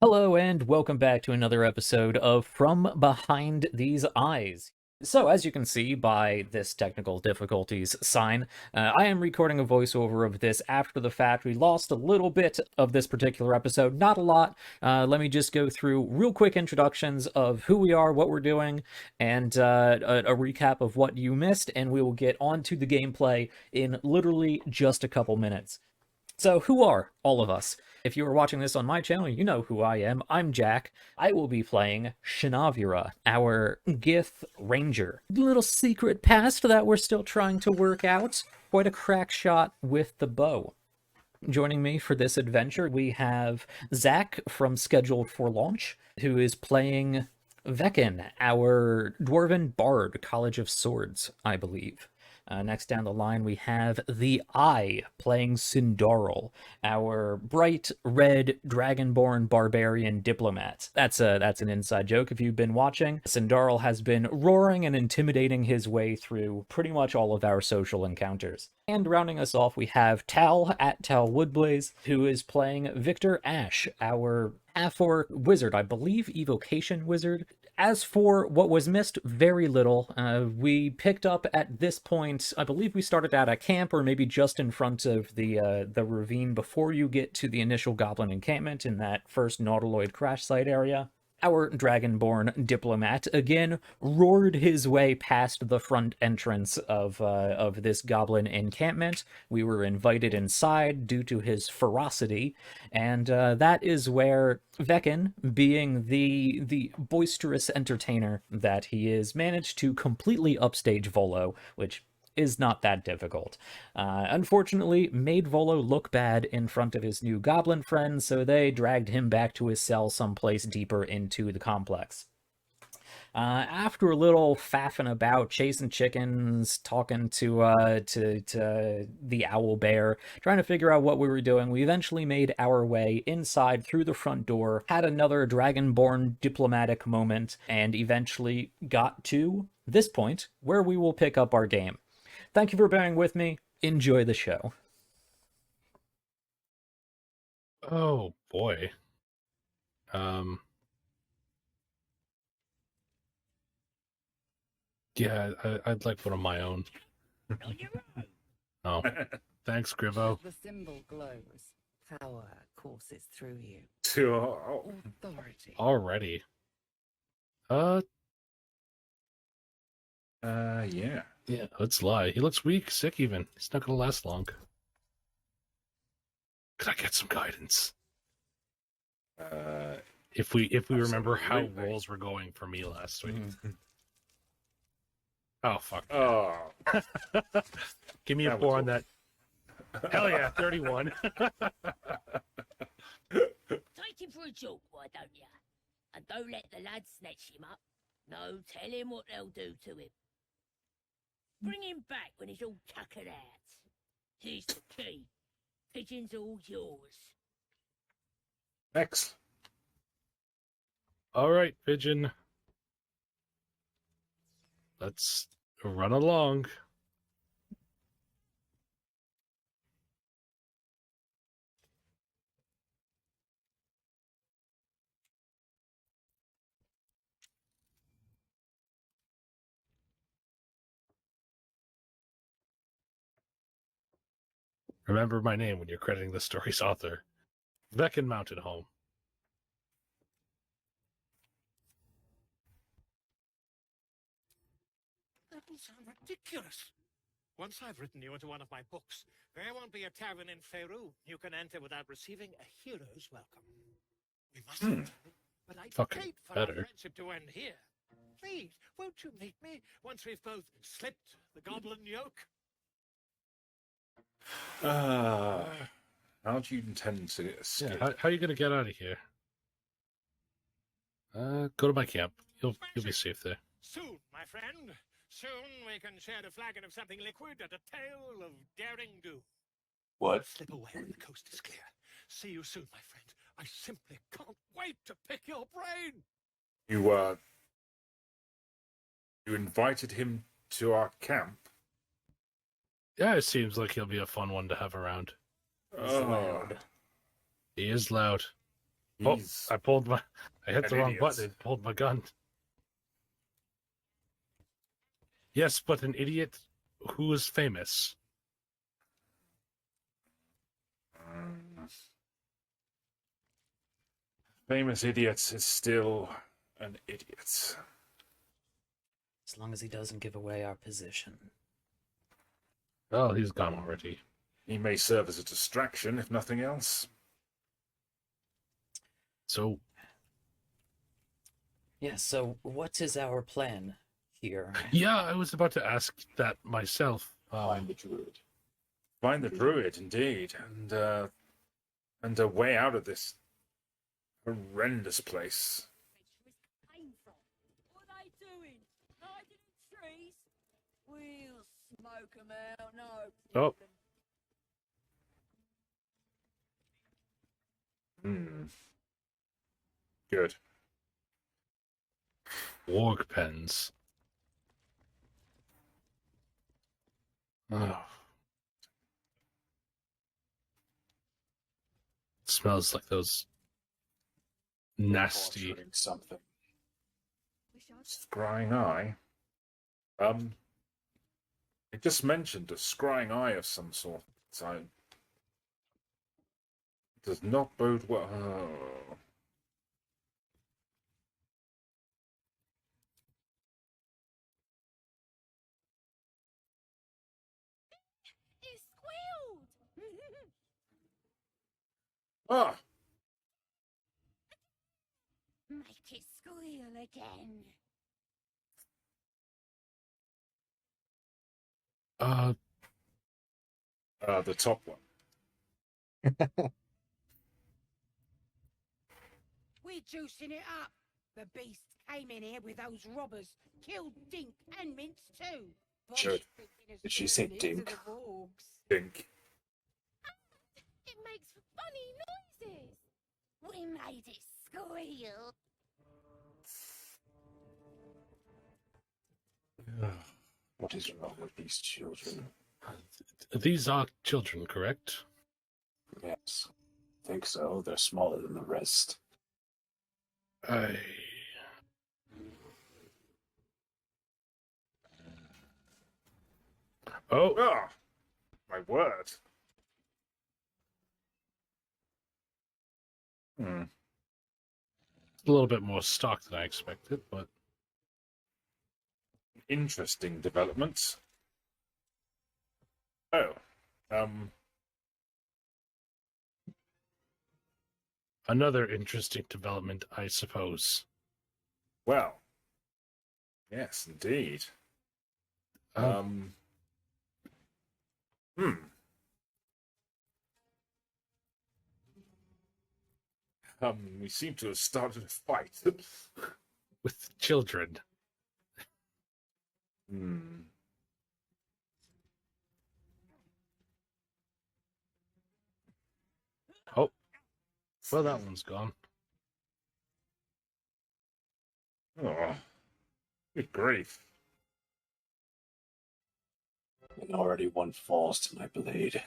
Hello and welcome back to another episode of From Behind These Eyes. So, as you can see by this technical difficulties sign, I am recording a voiceover of this after the fact. We lost a little bit of this particular episode, not a lot. Let me just go through real quick introductions of who we are, what we're doing, and a recap of what you missed, and we will get on to the gameplay in literally just a couple minutes. So, who are all of us? If you are watching this on my channel, you know who I am. I'm Jack. I will be playing Xre'nav'Ira, our Gith ranger. Little secret past that we're still trying to work out. Quite a crack shot with the bow. Joining me for this adventure, we have Zach from Scheduled for Launch, who is playing Veken, our Dwarven bard, College of Swords, I believe. Next down the line, we have the Eye playing Cindarl, our bright red dragonborn barbarian diplomat. That's an inside joke if you've been watching. Cindarl has been roaring and intimidating his way through pretty much all of our social encounters. And rounding us off, we have Tal at Tal Woodblaze, who is playing Victor Ash, our Half-Orc wizard, I believe evocation wizard. As for what was missed, very little. We picked up at this point, I believe we started at a camp, or maybe just in front of the ravine before you get to the initial Goblin encampment in that first Nautiloid crash site area. Our Dragonborn diplomat again roared his way past the front entrance of this Goblin encampment. We were invited inside due to his ferocity, and that is where Veken, being the boisterous entertainer that he is, managed to completely upstage Volo, which is not that difficult. Unfortunately, made Volo look bad in front of his new goblin friends, so they dragged him back to his cell someplace deeper into the complex. After a little faffing about, chasing chickens, talking to the owl bear, trying to figure out what we were doing, we eventually made our way inside through the front door, had another Dragonborn diplomatic moment, and eventually got to this point where we will pick up our game. Thank you for bearing with me. Enjoy the show. Oh boy. Yeah, I'd like one of my own. Not your own. Oh, thanks, Grivo. The symbol glows. Power courses through you. To Authority. Already. yeah. Yeah, let's lie. He looks weak, sick even. He's not gonna last long. Could I get some guidance? If we remember how absolutely. rolls were going for me last week. Oh fuck. Oh, Give me a That 4 was on that. Hell yeah, 31. Take him for a joke, why don't you? And don't let the lads snatch him up. No, tell him what they'll do to him. Bring him back when he's all tuckered out. Here's the key. Pigeon's all yours. excellent. All right, Pigeon. Let's run along. Remember my name when you're crediting the story's author. Veken Mountain Home. That will sound ridiculous. Once I've written you into one of my books, there won't be a tavern in Faerû you can enter without receiving a hero's welcome. We must, but I'd Fucking hate for better. our friendship to end here. Please, won't you meet me once we've both slipped the goblin yoke? How do you intend to escape? Yeah, how are you gonna get out of here? Go to my camp. You'll be safe there. Soon, my friend. Soon we can share a flagon of something liquid and a tale of daring do. What? Slip away when the coast is clear. See you soon, my friend. I simply can't wait to pick your brain. You invited him to our camp? Yeah, it seems like he'll be a fun one to have around. Oh, He is loud. He's I hit the an wrong idiot. button and pulled my gun. Yes, but an idiot who is famous. famous idiot is still an idiot. As long as he doesn't give away our position. Oh, he's gone already. He may serve as a distraction, if nothing else. So, Yeah, so what is our plan here? yeah, I was about to ask that myself. Find the druid. Find the druid, indeed, and a way out of this horrendous place. Came from. What are they doing? Hiding in trees? We'll smoke 'em out, no Oh. problem. Good. Warg pens. Oh. Smells like those nasty. Torturing something. Scrying eye. It just mentioned a scrying eye of some sort. So it does not bode well. Oh. It squealed! Ah! Make it squeal again. The top one. We're juicing it up. The beast came in here with those robbers, killed Dink and Mince too. Sure. Bosh thinking of Did she say turning it into Dink? the Vorgs. Think. It makes funny noises. We made it squeal. What is wrong with these children? These are children, correct? Yes. Think so. They're smaller than the rest. I. Oh, Ah! My word. a little bit more stock than I expected, but Interesting developments. Oh. another interesting development, I suppose. Well. Yes, indeed. We seem to have started a fight. With children. Oh, well, that one's gone. Oh, good grief. And already one falls to my blade.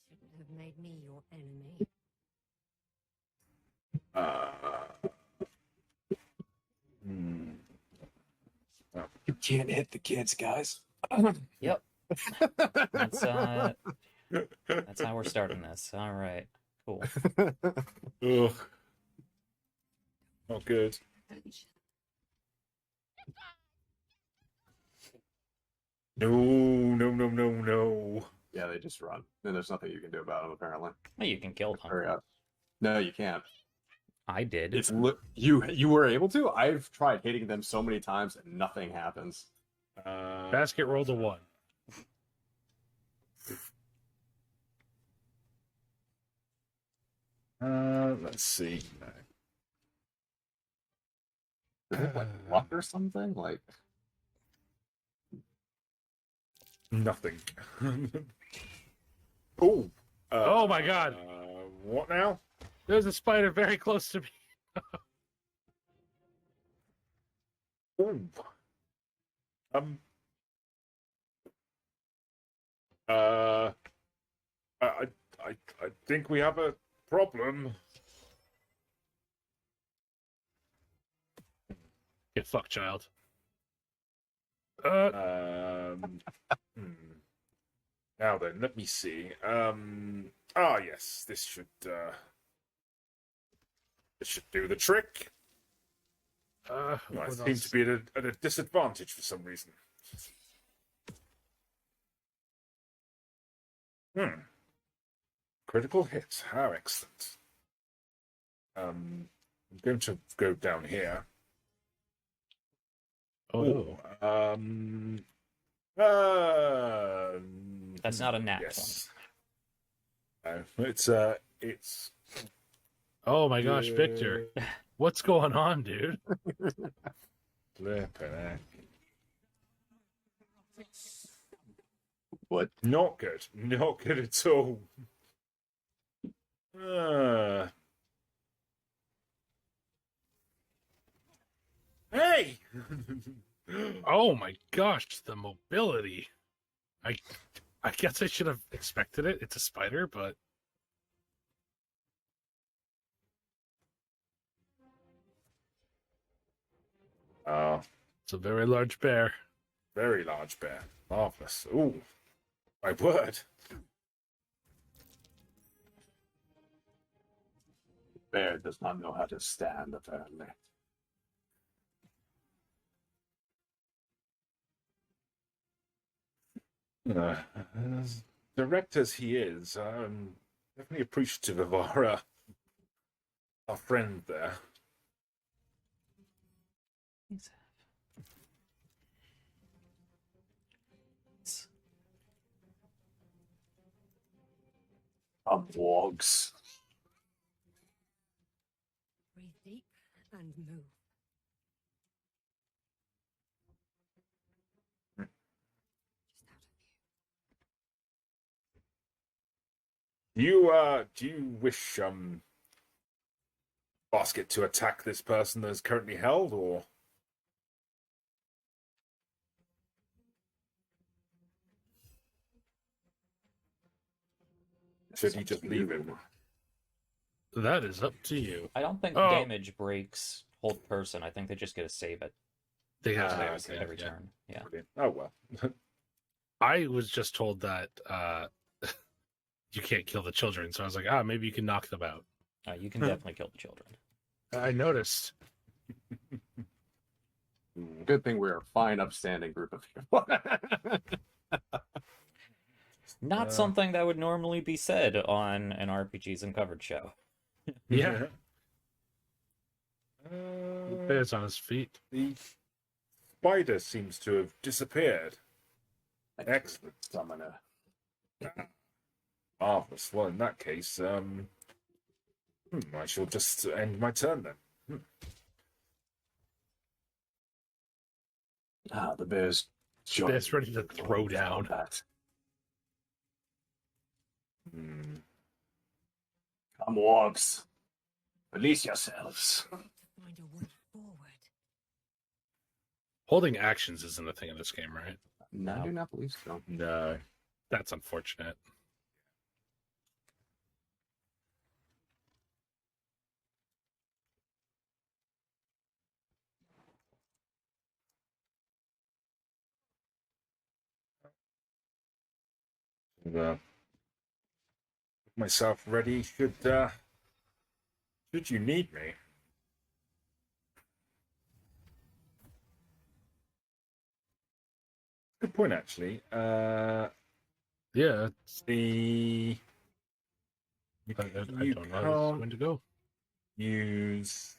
Shouldn't have made me your enemy. You can't hit the kids, guys. Yep. That's how we're starting this. All right. Cool. Ugh. Not good. No. Yeah, they just run. And there's nothing you can do about them, apparently. Well, you can kill them. Hurry up. No, you can't. I did. It's you were able to? I've tried hitting them so many times and nothing happens. Basket rolled a 1. Let's see. Is it like luck or something? Like Nothing. Oh. Oh my god! What now? There's a spider very close to me. Ooh. Uh, I think we have a problem. Get fucked, child. Hmm. Now then, let me see. Yes, this should do the trick. I seem to be at a disadvantage for some reason. Critical hit. How excellent. I'm going to go down here. Oh, That's not a nat yes. No, it's. oh my gosh, Victor. What's going on, dude? Flippin' heck. What? Not good. Not good at all. Hey! Oh my gosh, the mobility. I guess I should have expected it. It's a spider, but it's a very large bear. Very large bear. Marvelous. Ooh, my word. Bear does not know how to stand, apparently. As direct as he is, I'm definitely appreciative of our friend there. Wargs. Breathe deep and move. Do you wish Basket to attack this person that is currently held, or should he just leave him? That is up to you. I don't think Oh. damage breaks hold person. I think they just get to save it They have every turn. Yeah. Brilliant. Oh well. I was just told that you can't kill the children, so I was like, maybe you can knock them out. You can definitely kill the children. I noticed. Good thing we're a fine, upstanding group of people. Not something that would normally be said on an RPGs Uncovered show. Yeah. The bear's on his feet. The spider seems to have disappeared. Excellent. Summoner. Marvelous. Well, in that case, I shall just end my turn then. The bear's Bear's ready to throw down. Come, wargs. Release yourselves. To find a way forward. Holding actions isn't a thing in this game, right? No, I do not believe so. No. That's unfortunate. Myself ready should you need me. Good point, actually. Yeah, The I you don't know can't when to go. use.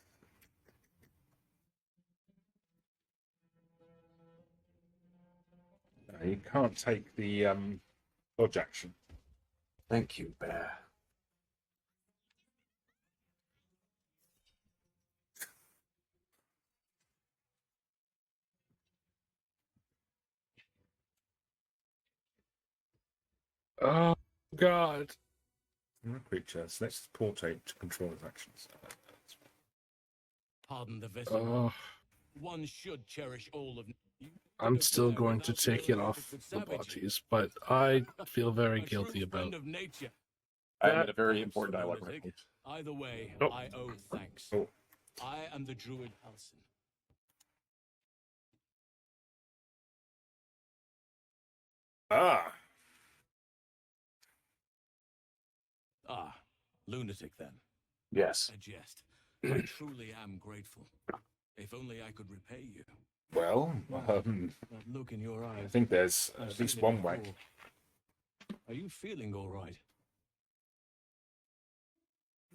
You can't take the dodge action. Thank you, bear. Oh God! Creature selects portrait to control his actions. Pardon the vessel. One should cherish all of. I'm still going to take it off the bodies, but I feel very guilty about Of nature. I am in a very important dialogue right now. Either way, Oh. I owe thanks. Oh. I am the druid Halsin. Ah, Ah, lunatic then. Yes. A jest. I truly am grateful. If only I could repay you. well, That look in your eyes. I think there's I've at least seen it one way. before. Are you feeling all right?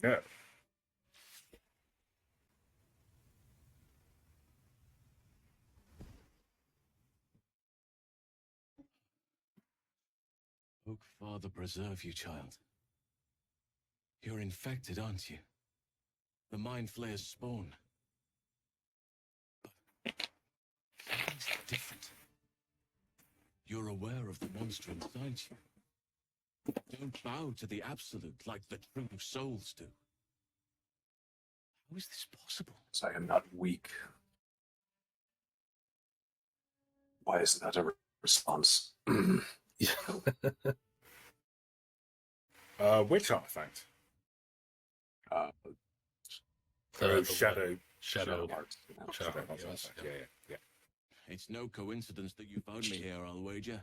Yeah. Oak Father preserve you, child. You're infected, aren't you? The Mind Flayer's spawn. But things are different. You're aware of the monster inside you. Don't bow to the absolute like the true souls do. How is this possible? So I am not weak. Why is that a response? Which artifact? The Shadow. Shadow. Hearts. Shadow. Artifact. Yes, Yeah. It's no coincidence that you found me here, I'll wager.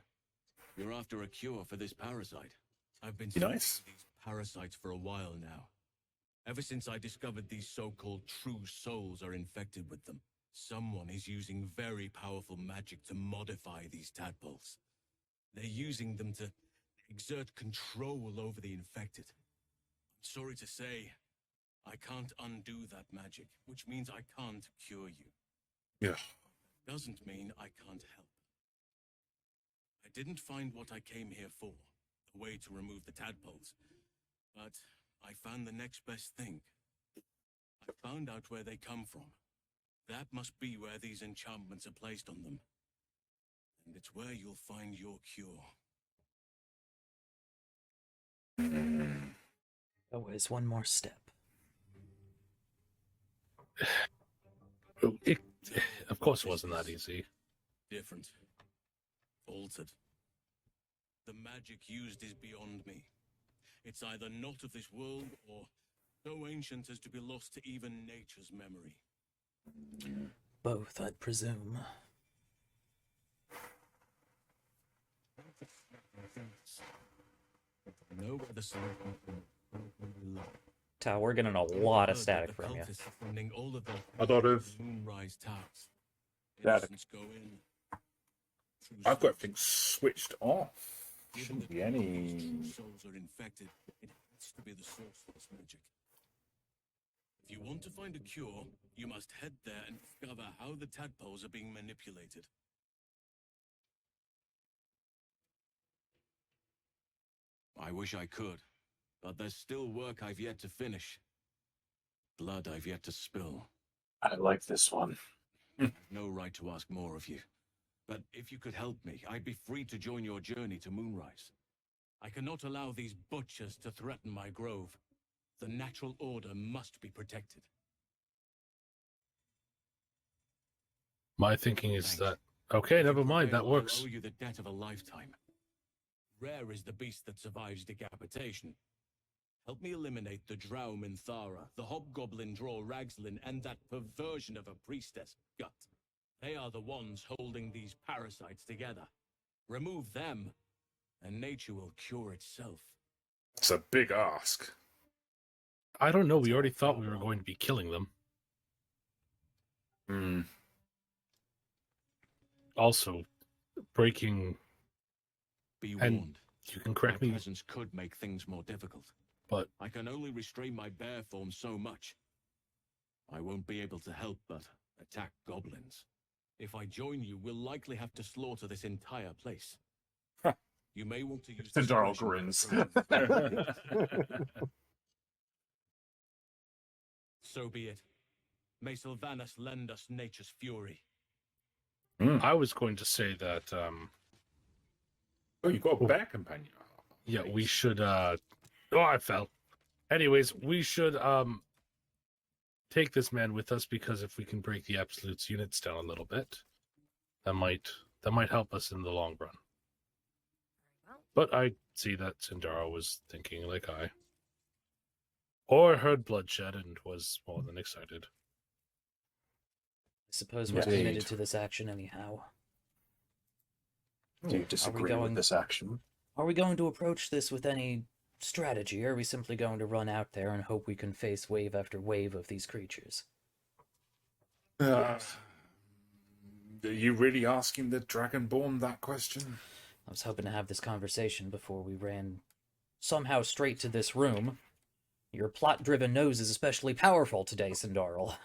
You're after a cure for this parasite. I've been studying Nice. these parasites for a while now. Ever since I discovered these so-called true souls are infected with them, someone is using very powerful magic to modify these tadpoles. They're using them to exert control over the infected. Sorry to say, I can't undo that magic, which means I can't cure you. Yeah. Doesn't mean I can't help. I didn't find what I came here for, a way to remove the tadpoles, but I found the next best thing. I found out where they come from. That must be where these enchantments are placed on them. And it's where you'll find your cure. Always one more step. It, of course, it wasn't that easy. Different. Altered. The magic used is beyond me. It's either not of this world or so ancient as to be lost to even nature's memory. Both, I'd presume. Know where the sun Tao, we're getting a lot of static from you. A lot of- Moonrise towers. Static. Innocents go in. True I've got souls- things switched off. given Shouldn't that be any. true souls are infected, it has to be the source of this magic. If you want to find a cure, you must head there and discover how the tadpoles are being manipulated. I wish I could, but there's still work I've yet to finish. Blood I've yet to spill. I like this one. No right to ask more of you. But if you could help me, I'd be free to join your journey to Moonrise. I cannot allow these butchers to threaten my grove. The natural order must be protected. My thinking is Thanks. that okay, If you never mind, that prevail, works. I'll owe you the debt of a lifetime. Rare is the beast that survives decapitation. Help me eliminate the Drow Minthara, the Hobgoblin Draw Ragslin, and that perversion of a priestess, Gut. They are the ones holding these parasites together. Remove them, and nature will cure itself. It's a big ask. I don't know. We already thought we were going to be killing them. Hmm. Also, breaking. Be And warned. You can My correct me, presence could make things more difficult. but I can only restrain my bear form so much. I won't be able to help but attack goblins. If I join you, we'll likely have to slaughter this entire place. Huh. You may want to use Cindarl discretion. grins. So be it. May Sylvanas lend us nature's fury. I was going to say that Oh, you've got a bear companion. yeah, we should. Oh, I fell. Anyways, we should take this man with us, because if we can break the Absolute's units down a little bit, that might help us in the long run. But I see that Cindarl was thinking like I. Or heard bloodshed and was more than excited. I suppose we're Indeed. committed to this action anyhow. Do you disagree going- with this action? Are we going to approach this with any strategy, or are we simply going to run out there and hope we can face wave after wave of these creatures? Are you really asking the Dragonborn that question? I was hoping to have this conversation before we ran somehow straight to this room. Your plot-driven nose is especially powerful today, Cindarl.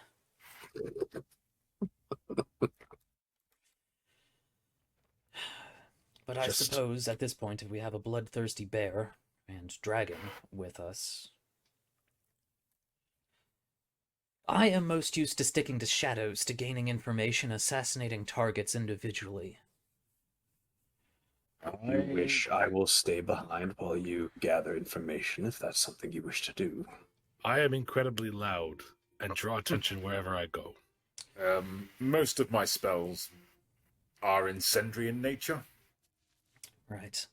But I suppose at this point, if we have a bloodthirsty bear and dragon with us, I am most used to sticking to shadows, to gaining information, assassinating targets individually. If you wish, I will stay behind while you gather information, if that's something you wish to do. I am incredibly loud and draw attention wherever I go. Most of my spells are incendiary in nature. Right.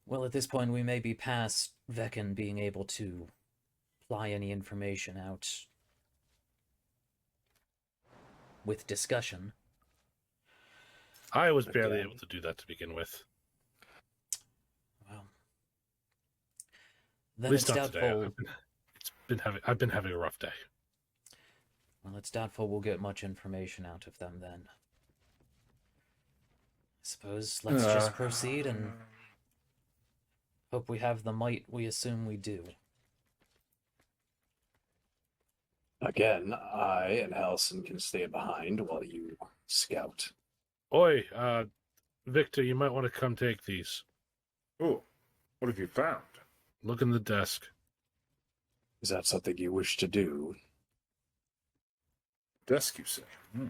Well, at this point, we may be past Veken being able to apply any information out with discussion. I was barely able to do that to begin with. Well, At then least it's not doubtful. today. I've been having a rough day. Well, it's doubtful we'll get much information out of them then. I suppose let's just proceed and hope we have the might we assume we do. Again, I and Halson can stay behind while you scout. Oi, Victor, you might want to come take these. Oh, what have you found? Look in the desk. Is that something you wish to do? Desk, you say? Hmm.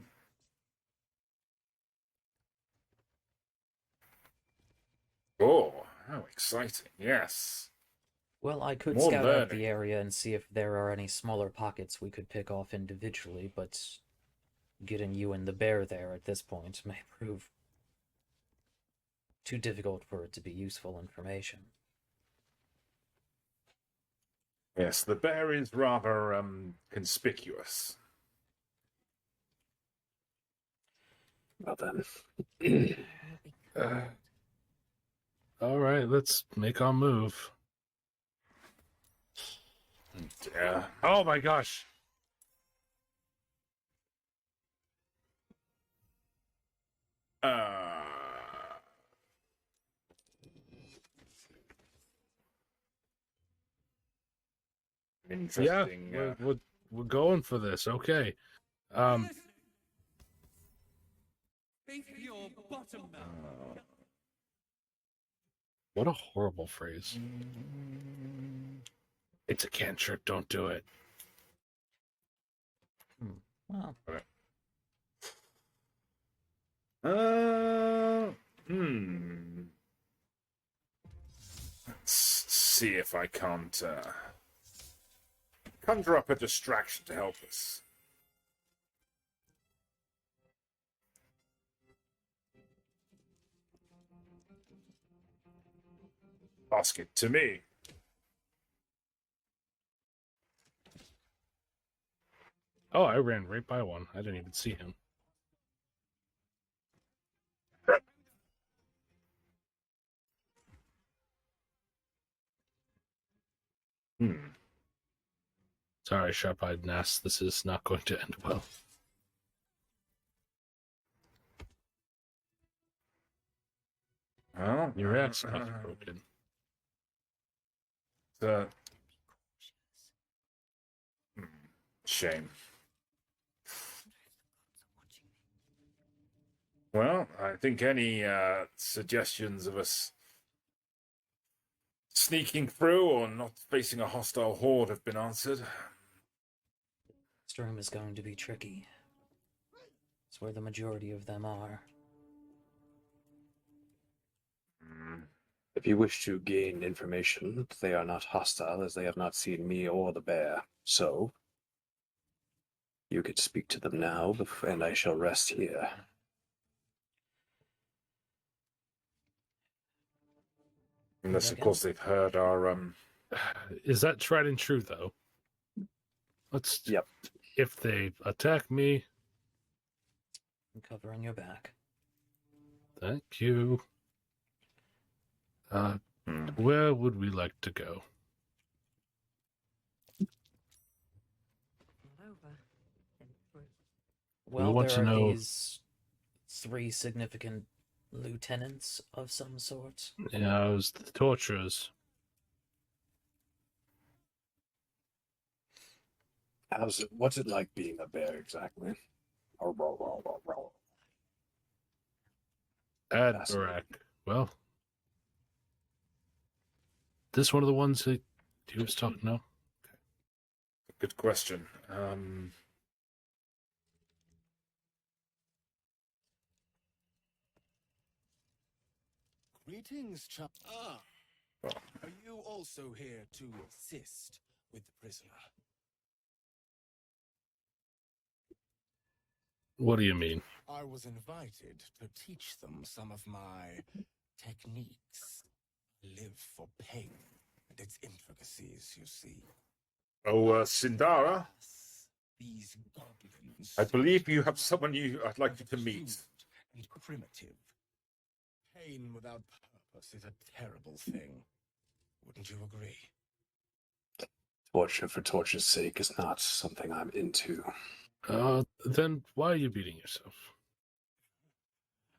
Oh, how exciting, yes. Well, I could More scout out learning. the area and see if there are any smaller pockets we could pick off individually, but getting you and the bear there at this point may prove too difficult for it to be useful information. Yes, the bear is rather conspicuous. Well then. All right, let's make our move. Yeah. Oh my gosh. Interesting. Yeah, we're going for this. Okay. Your bottom What a horrible phrase. It's a cantrip. Don't do it. Well, Let's see if I can't conjure up a distraction to help us. Ask it to me. Oh, I ran right by one. I didn't even see him. Sorry, sharp-eyed Nass. This is not going to end well. Oh, Your axe got broken. Shame. Well, I think any suggestions of us sneaking through or not facing a hostile horde have been answered. this room is going to be tricky. It's where the majority of them are. If you wish to gain information, they are not hostile, as they have not seen me or the bear. So, you could speak to them now, and I shall rest here. Unless, of course, they've heard our Is that tried and true, though? Let's. Yep. If they attack me, Covering your back. thank you. Where would we like to go? Well, want there to are know- these 3 significant lieutenants of some sort. Yeah, it was the torturers. What's it like being a bear exactly? Admirak. Well, this one of the ones that he was talking now? Good question. Greetings, chap. Ah, Oh. are you also here to assist with the prisoner? What do you mean? I was invited to teach them some of my techniques. I live for pain and its intricacies, you see. Oh, Cindarl, These goblins. I believe you have someone I'd like you to meet. And primitive. Pain without purpose is a terrible thing. Wouldn't you agree? Torture for torture's sake is not something I'm into. Then why are you beating yourself?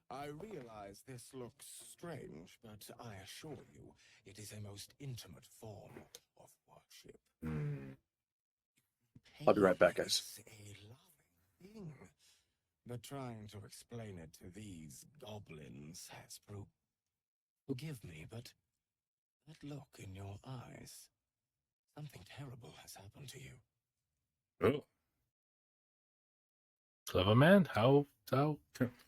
I realize this looks strange, but I assure you, it is a most intimate form of worship. I'll be right back, guys. Pain is a loving thing, but trying to explain it to these goblins has proved. Forgive me, but that look in your eyes, something terrible has happened to you. Oh. Clever man, how would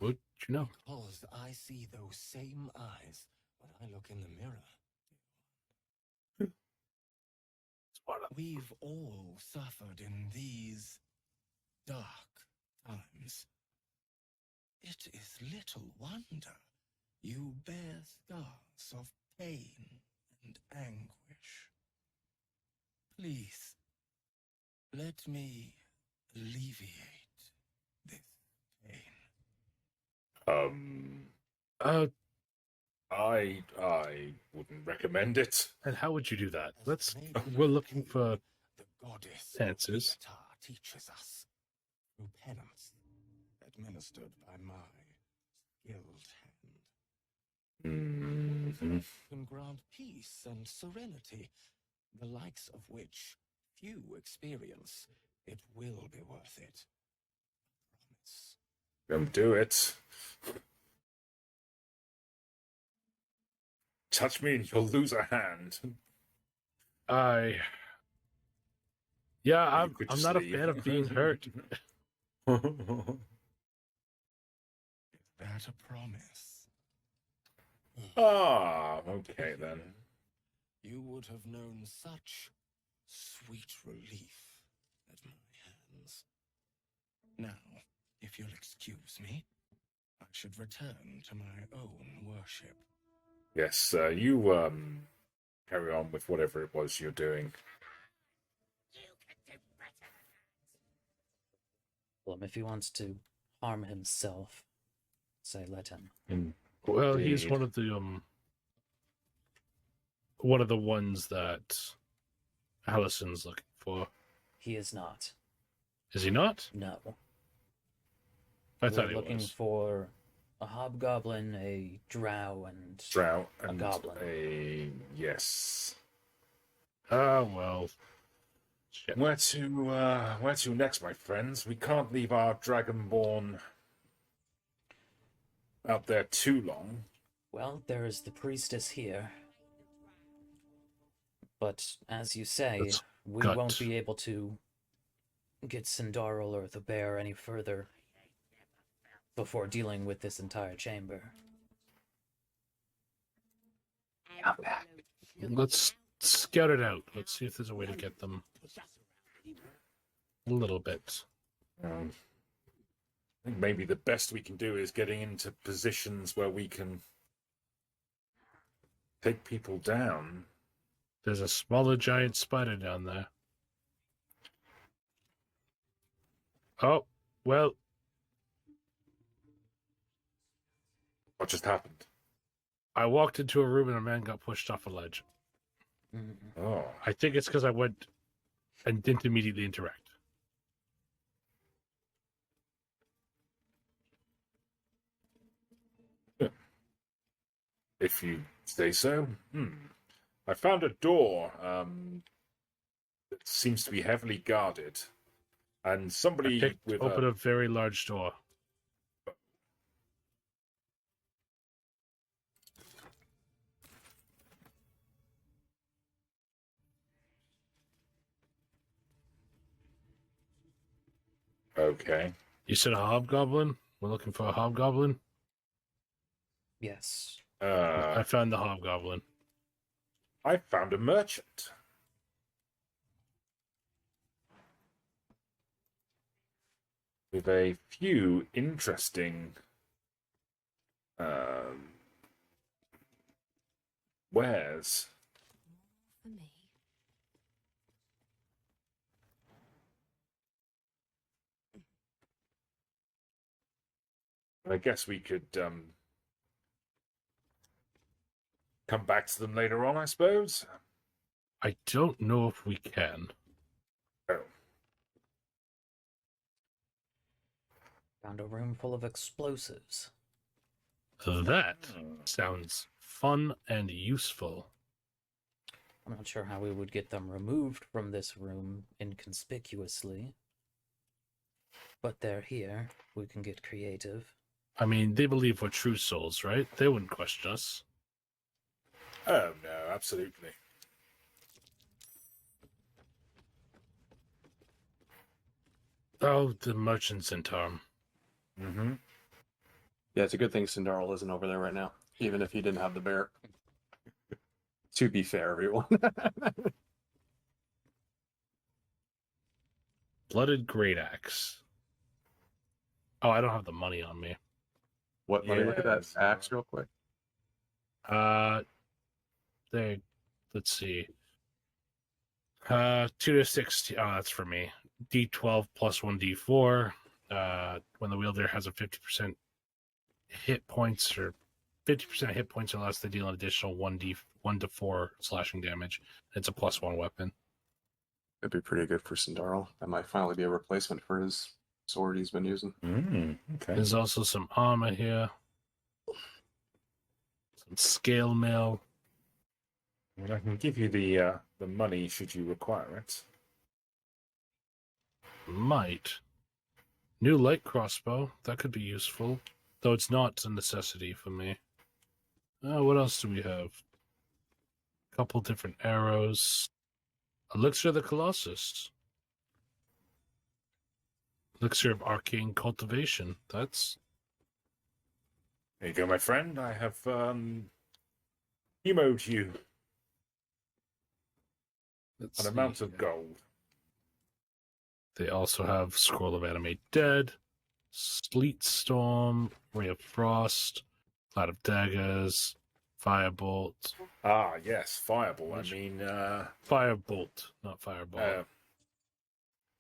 you know? Because I see those same eyes when I look in the mirror. We've all suffered in these dark times. It is little wonder you bear scars of pain and anguish. Please, let me alleviate this pain. I wouldn't recommend it. And how would you do that? We're looking for the goddess answers. Yata teaches us through penance administered by my skilled hand. Can grant peace and serenity, the likes of which few experience. It will be worth it. Promise. Don't do it. Touch me and you'll lose a hand. Yeah, You could I'm just not a leave. fan of being hurt. Is that a promise? Okay then. You would have known such sweet relief at my hands. Now, if you'll excuse me, I should return to my own worship. Yes, you carry on with whatever it was you're doing. Well, if he wants to harm himself, say let him. Well, he's Indeed. one of the ones that Allison's looking for. He is not. Is he not? No. I We're thought he looking was. for a hobgoblin, a drow, and Drought a and goblin. yes. Ah, well. Shit. Where to next, my friends? We can't leave our Dragonborn out there too long. Well, there is the priestess here. But as you say, That's we gut. won't be able to get Cindarl or the bear any further before dealing with this entire chamber. I'm back. Let's scout it out. Let's see if there's a way to get them a little bit. I think maybe the best we can do is getting into positions where we can take people down. There's a smaller giant spider down there. Oh, well. What just happened? I walked into a room and a man got pushed off a ledge. Oh. I think it's because I went and didn't immediately interact. If you say so. I found a door that seems to be heavily guarded. And I somebody picked with open a very large door. Okay. You said a hobgoblin? We're looking for a hobgoblin? Yes. I found the hobgoblin. I found a merchant. With a few interesting wares. For me. I guess we could come back to them later on, I suppose. I don't know if we can. Oh. Found a room full of explosives. That sounds fun and useful. I'm not sure how we would get them removed from this room inconspicuously. But they're here. We can get creative. I mean, they believe we're true souls, right? They wouldn't question us. Oh, no, absolutely. Oh, the merchants in town. Mm-hmm. Yeah, it's a good thing Cindarl isn't over there right now, even if he didn't have the bear. To be fair, everyone. Blooded great axe. Oh, I don't have the money on me. What? Let me look at that Yes. axe real quick. Let's see. 2 to 6. Oh, that's for me. D12 plus 1 D4. When the wielder has a 50% hit points or 50% hit points or less, they deal an additional 1 to 4 slashing damage. It's a +1 weapon. It'd be pretty good for Cindarl. That might finally be a replacement for his sword he's been using. Okay. There's also some armor here. Some scale mail. Well, I can give you the money should you require it. Might. New light crossbow. That could be useful. Though it's not a necessity for me. What else do we have? A couple different arrows. Elixir of the Colossus. Elixir of Arcane Cultivation. That's... There you go, my friend. I have emoed you Let's an amount see. of gold. They also have Scroll of Animate Dead, Sleet Storm, Ray of Frost, Cloud of Daggers, Firebolt. Ah, yes, fireball. Which- I mean, Firebolt, not Fireball.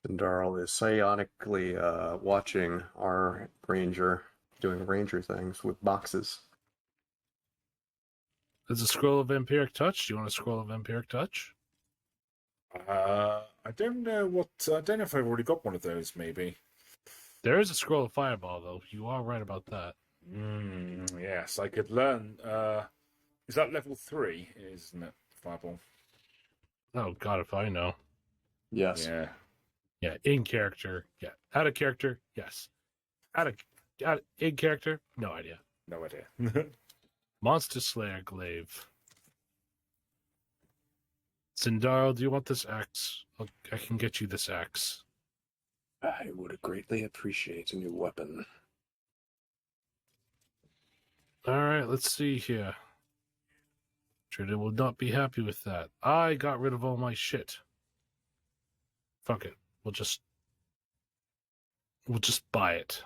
Cindarl is psionically watching our ranger doing ranger things with boxes. There's a Scroll of Vampiric Touch. Do you want a Scroll of Vampiric Touch? I don't know what. I don't know if I've already got one of those. Maybe. There is a Scroll of Fireball, though. You are right about that. Yes, I could learn. Is that level 3? Isn't it? Fireball. Oh, God, if I know. Yes. Yeah. Yeah, in character. Yeah. Out of character, yes. In character, no idea. No idea. Monster Slayer Glaive. Cindarl, do you want this axe? I can get you this axe. I would greatly appreciate a new weapon. All right, let's see here. Truda will not be happy with that. I got rid of all my shit. Fuck it. We'll just buy it.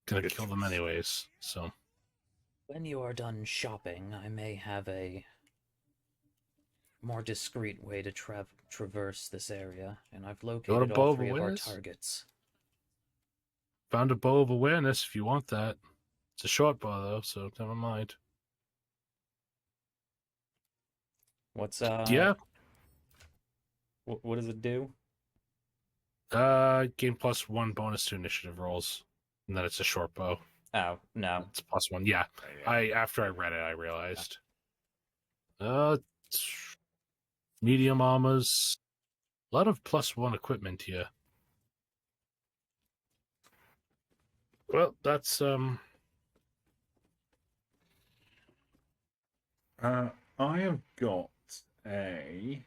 Gonna kill them anyways, so. When you are done shopping, I may have a more discreet way to traverse this area, and I've located all three of our targets. Found a bow of awareness if you want that. It's a short bow though, so never mind. What's Yeah. What does it do? Gain +1 bonus to initiative rolls, and then it's a short bow. Oh no, it's +1. Yeah, after I read it, I realized. Medium armors, a lot of +1 equipment here. Well, that's I have got a.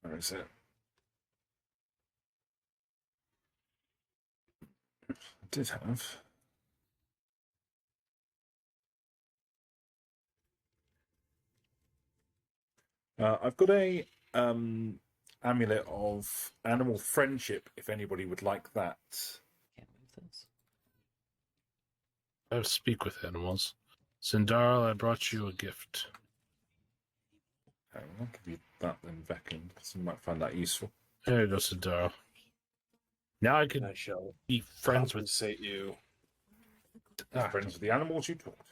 Where is it? I did have. I've got a amulet of animal friendship. If anybody would like that. Can't move this. I speak with animals. Cindarl, I brought you a gift. I'll give you that then, Veken, because you might find that useful. There you go, Cindarl. Now I can I shall be friends with compensate you. Friends with the animals you talk to.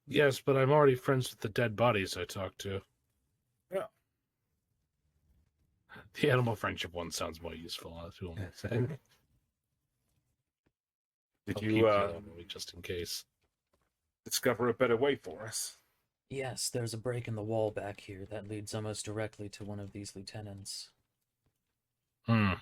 Yes, but I'm already friends with the dead bodies I talked to. Yeah. The animal friendship one sounds more useful. That's what I'm saying. Did I'll you keep the other one just in case? discover a better way for us? Yes, there's a break in the wall back here that leads almost directly to one of these lieutenants. We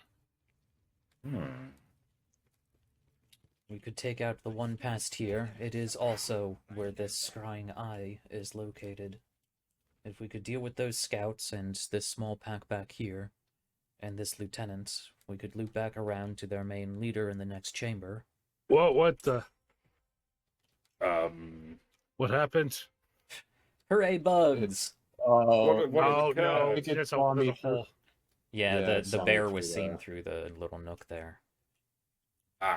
could take out the one past here. It is also where this scrying eye is located. If we could deal with those scouts and this small pack back here, and this lieutenant, we could loop back around to their main leader in the next chamber. What the? What happened? Hooray, bugs! Oh, no, It could there's spawn a me hole. Yeah, Yeah, it the sounded bear through was seen there. through the little nook there.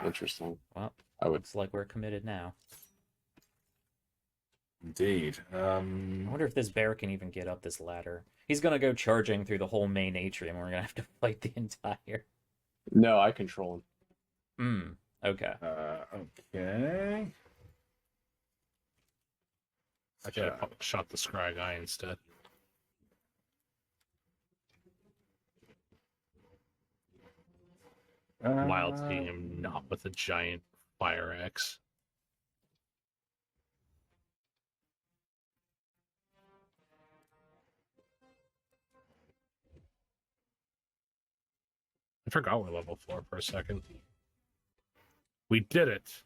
Interesting. Well, I would. looks like we're committed now. Indeed. I wonder if this bear can even get up this ladder. He's gonna go charging through the whole main atrium, and we're gonna have to fight the entire... No, I control him. Okay. Okay. I should have shot the scry guy instead. Wild seeing him not with a giant fire axe. I forgot we're level 4 for a second. We did it.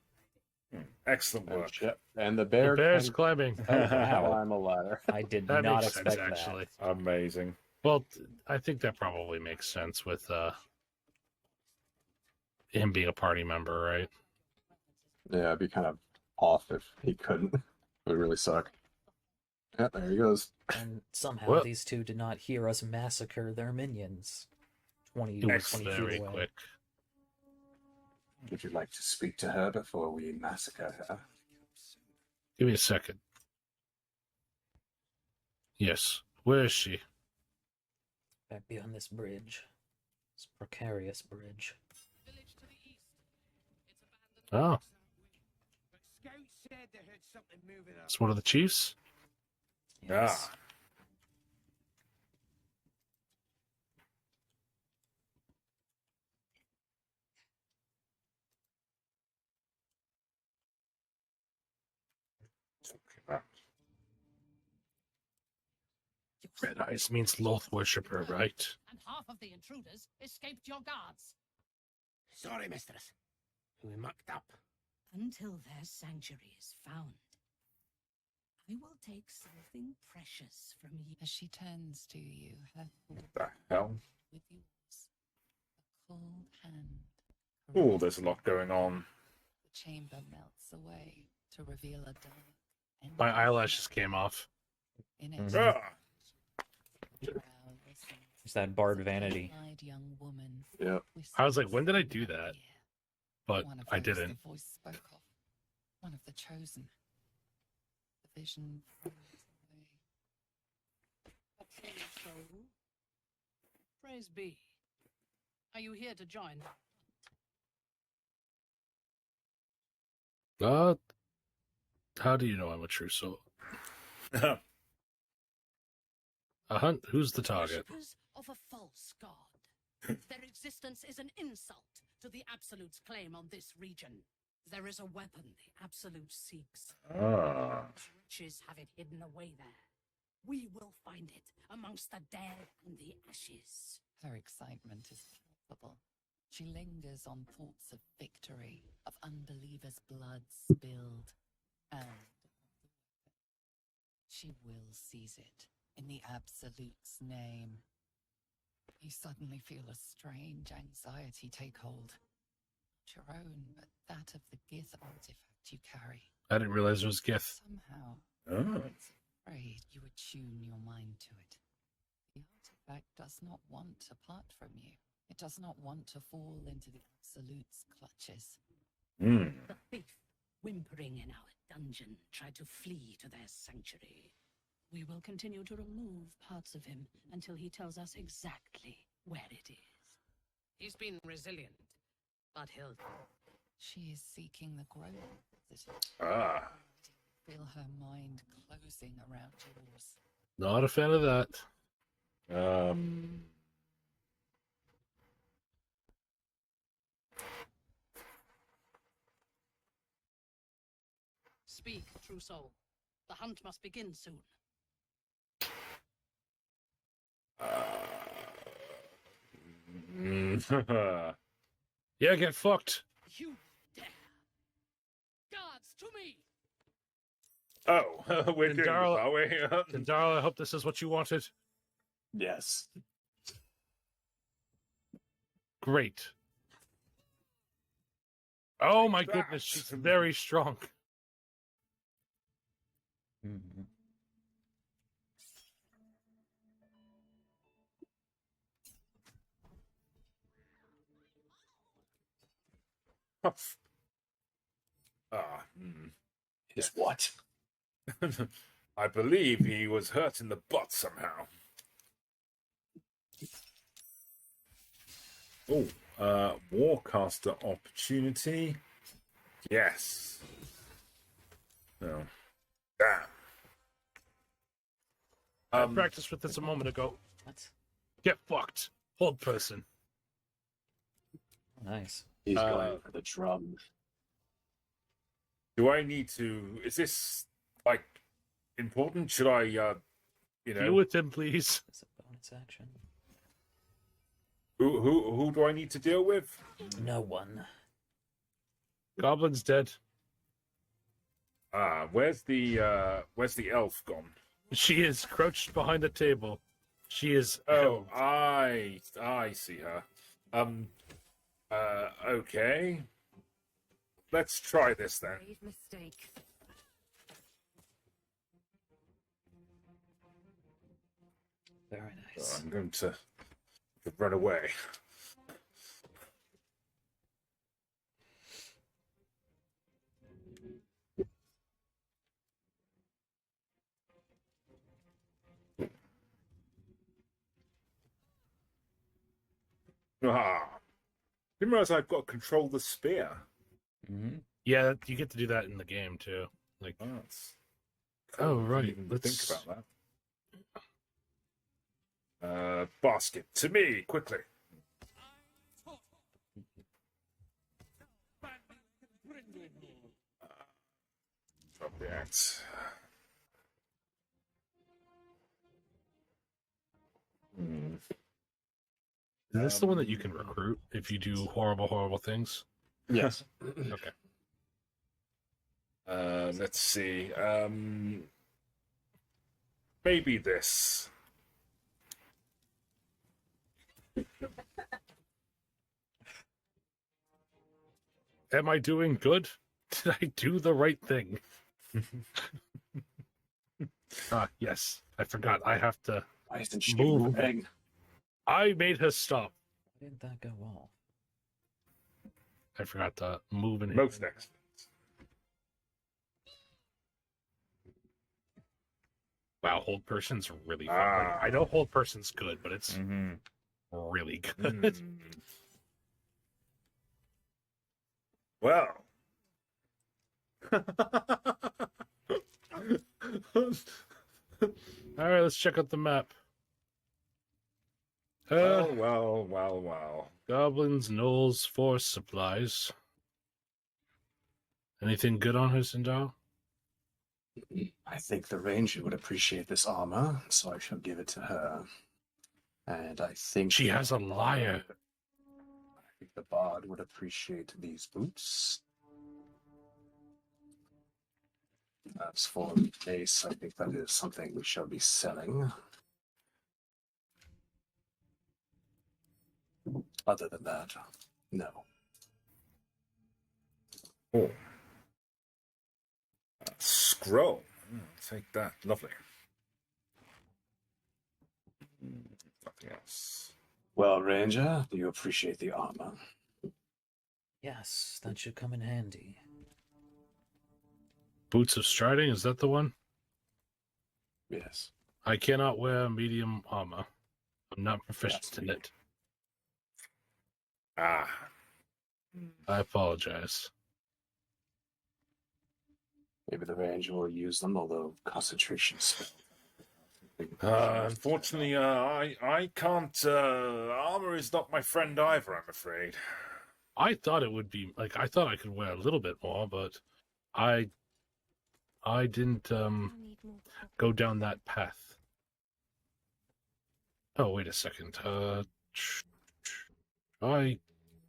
Excellent And, work. and the bear. The bear's can climbing. climb a ladder. I did That not makes expect sense, that. actually. Amazing. Well, I think that probably makes sense with him being a party member, right? Yeah, it'd be kind of off if he couldn't. It would really suck. Yeah, there he goes. And somehow Well- these two did not hear us massacre their minions. 20, It was 20 very feet away. quick. Would you like to speak to her before we massacre her? Give me a second. Yes. Where is she? Back beyond this bridge. This precarious bridge. Oh, Scouts said they heard something moving up. it's one of the chiefs? Yes. Red Eyes means Loth worshipper, right? And half of the intruders escaped your guards. Sorry, mistress. We mucked up. Until their sanctuary is found, I will take something precious from you. As she turns to you, her What the hell? with yours, a cold hand. Oh, there's a lot going on. The chamber melts away to reveal a dark and My eyelashes came off. in it. Mhm. Ah, Drow listens. It's that bard vanity. Blonde-eyed young woman Yep. I was like, when did I whispers do in her that? ear. But One of I those didn't. The voice spoke of. One of the chosen. The vision froze away. So, praise be. Are you here to join? How do you know I'm a true soul? A hunt? Who's the target? Worshippers of a false god. Their existence is an insult to the Absolute's claim on this region. There is a weapon the Absolute seeks. ah. Riches have it hidden away there. We will find it amongst the dead and the ashes. Her excitement is palpable. She lingers on thoughts of victory, of unbelievers' blood spilled, and she will seize it in the Absolute's name. You suddenly feel a strange anxiety take hold. Not your own, but that of the Gith artifact you carry. I didn't realize it was Gith. Somehow, Oh. it's afraid you attune your mind to it. The artifact does not want to part from you. It does not want to fall into the Absolute's clutches. Hmm. The thief, whimpering in our dungeon, tried to flee to their sanctuary. We will continue to remove parts of him until he tells us exactly where it is. He's been resilient, but he'll... She is seeking the growth that Ah. feel her mind closing around yours. Not a fan of that. Speak, true soul. The hunt must begin soon. Yeah, get fucked. You dare! Guards, to me! Oh, we're doing this, Cindarl- are we? Cindarl, I hope this is what you wanted. Yes. Great. Oh my That. goodness, she's very strong. Mhm. Ah. hmm. Is what? I believe he was hurt in the butt somehow. Oh, Warcaster opportunity. Yes. No. Damn. I practiced with this a moment ago. What? Get fucked. Hold person. Nice. He's going for the drum. Do I need to? Is this like important? Should I, Deal with him, please. That's a bonus action. who do I need to deal with? No one. Goblin's dead. Ah, where's the elf gone? She is crouched behind a table. She is Oh, held. I see her. Okay. Let's try this then. Grave mistake. Very So nice. I'm going to run away. Ah, didn't realize I've got to control the spear. Mm-hmm. Yeah, you get to do that in the game too. Like, Oh, that's oh I didn't right, even let's think about that. Basket to me quickly. Drop the axe. Hmm. Is this the one that you can recruit if you do horrible, horrible things? Yes. Okay. Let's see. Maybe this. Am I doing good? Did I do the right thing? Yes. I forgot. I have to Why isn't she move. moving? I made her stop. Why didn't that go off? I forgot to move and Most excellent. Wow, hold person's really fun. Ah. Like, I know hold person's good, but it's Mm-hmm. really good. Well. All right, let's check out the map. Well. Goblins, gnolls, force supplies. Anything good on her, Cindarl? I think the ranger would appreciate this armor, so I shall give it to her. And I think She has a lyre. I think the bard would appreciate these boots. As for the mace, I think that is something we shall be selling. Other than that, no. Oh. Scroll. I'll take that. Lovely. Nothing else. Well, Ranger, do you appreciate the armor? Yes, that should come in handy. Boots of Striding, is that the one? Yes. I cannot wear medium armor. I'm not proficient in it. Ah. I apologize. Maybe the Ranger will use them, although concentration spell. Unfortunately, I can't. Armor is not my friend either, I'm afraid. I thought it would be like I thought I could wear a little bit more, but I didn't go down that path. Oh, wait a second. I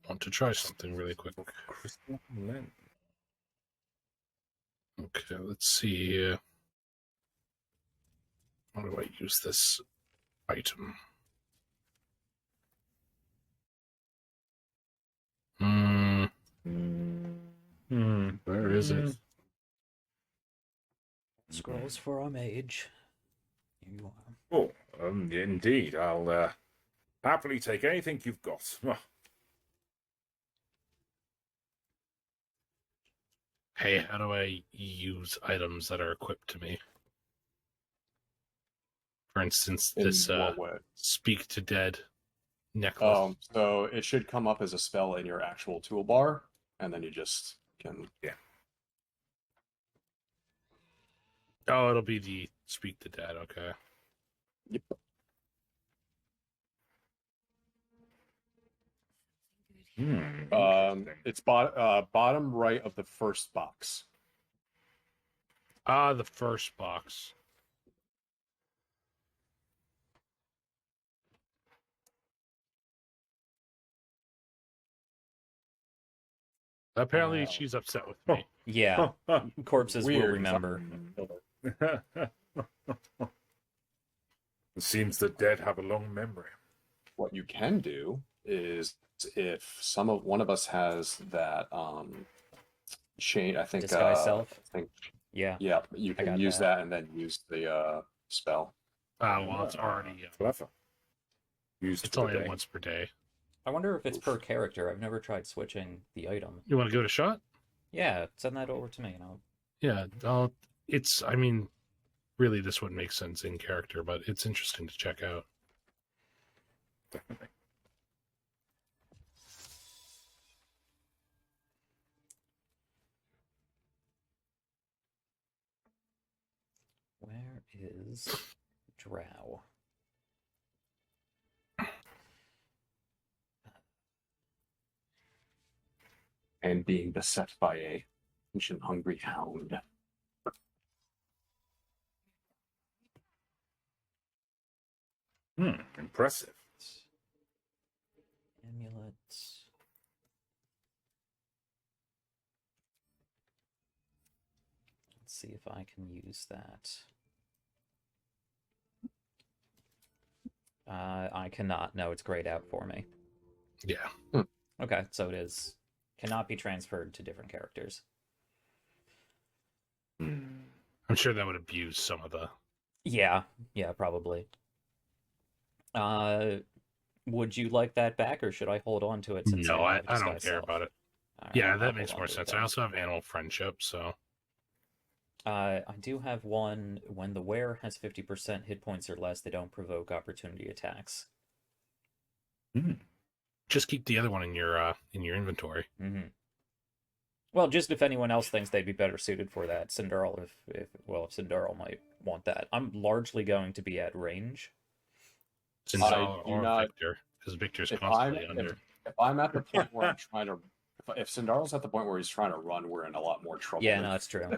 want to try something really quick. Crystal lens. Okay, let's see here. How do I use this item? Where is it? Scrolls for our mage. Here you are. Oh, indeed. I'll happily take anything you've got. Hey, how do I use items that are equipped to me? For instance, this what way? Speak to Dead necklace. So it should come up as a spell in your actual toolbar, and then you just can. Yeah. Oh, it'll be the Speak to Dead. Okay. Yep. It's bottom right of the first box. Ah, the first box. Apparently, she's upset with me. Yeah, corpses will Weird. remember. It seems the dead have a long memory. What you can do is, if one of us has that chain, I think Disguise self? I think, Yeah. yeah, you I got can use that. that and then use the spell. Ah, well, it's already. Clever. Used It's for only the day. once per day. I wonder if it's per character. I've never tried switching the item. You want to give it a shot? Yeah, send that over to me and I'll... Yeah, it's. I mean, really, this wouldn't make sense in character, but it's interesting to check out. Definitely. Where is Drow? And being beset by a ancient hungry hound. Impressive. Amulet. Let's see if I can use that. I cannot. No, it's grayed out for me. Yeah. Okay, so it is. Cannot be transferred to different characters. I'm sure that would abuse some of the. Yeah, probably. Would you like that back, or should I hold on to it since No, I I have don't disguise care self? about it. Alright, Yeah, I'll that hold makes on more to it sense. then. I also have animal friendship, so. I do have one. When the wearer has 50% hit points or less, they don't provoke opportunity attacks. Just keep the other one in your inventory. Mm-hmm. Well, just if anyone else thinks they'd be better suited for that, Cindarl, if Cindarl might want that. I'm largely going to be at range. Cindarl or Victor, because Victor's constantly under. If I'm at the point where I'm trying to, if Cindarl's at the point where he's trying to run, we're in a lot more trouble. Yeah, no, that's true.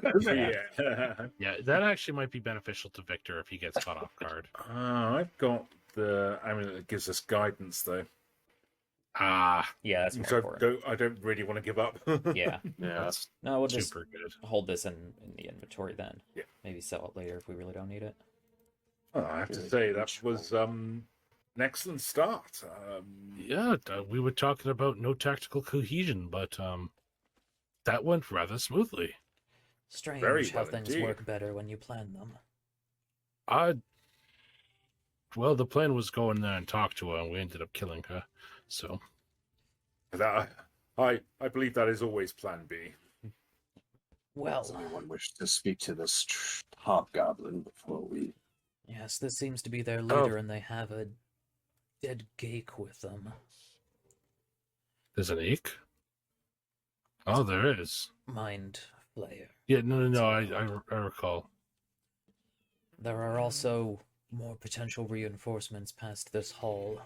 Yeah, that actually might be beneficial to Victor if he gets caught off guard. I've got the amulet that gives us guidance, though. Yeah, that's more so important. I don't really want to give up. Yeah. That's no, we'll just super good. hold this in the inventory then. Yeah. Maybe sell it later if we really don't need it. Well, I have to say that was an excellent start. Yeah, we were talking about no tactical cohesion, but that went rather smoothly. Strange Very how well things indeed. work better when you plan them. Well, the plan was go in there and talk to her, and we ended up killing her. So, that I believe that is always Plan B. Well, does anyone wish to speak to this hobgoblin before we? Yes, this seems to be their leader, and they have a dead geek with them. There's an ache? Oh, there is. Mind Flayer. Yeah, no, I recall. There are also more potential reinforcements past this hall.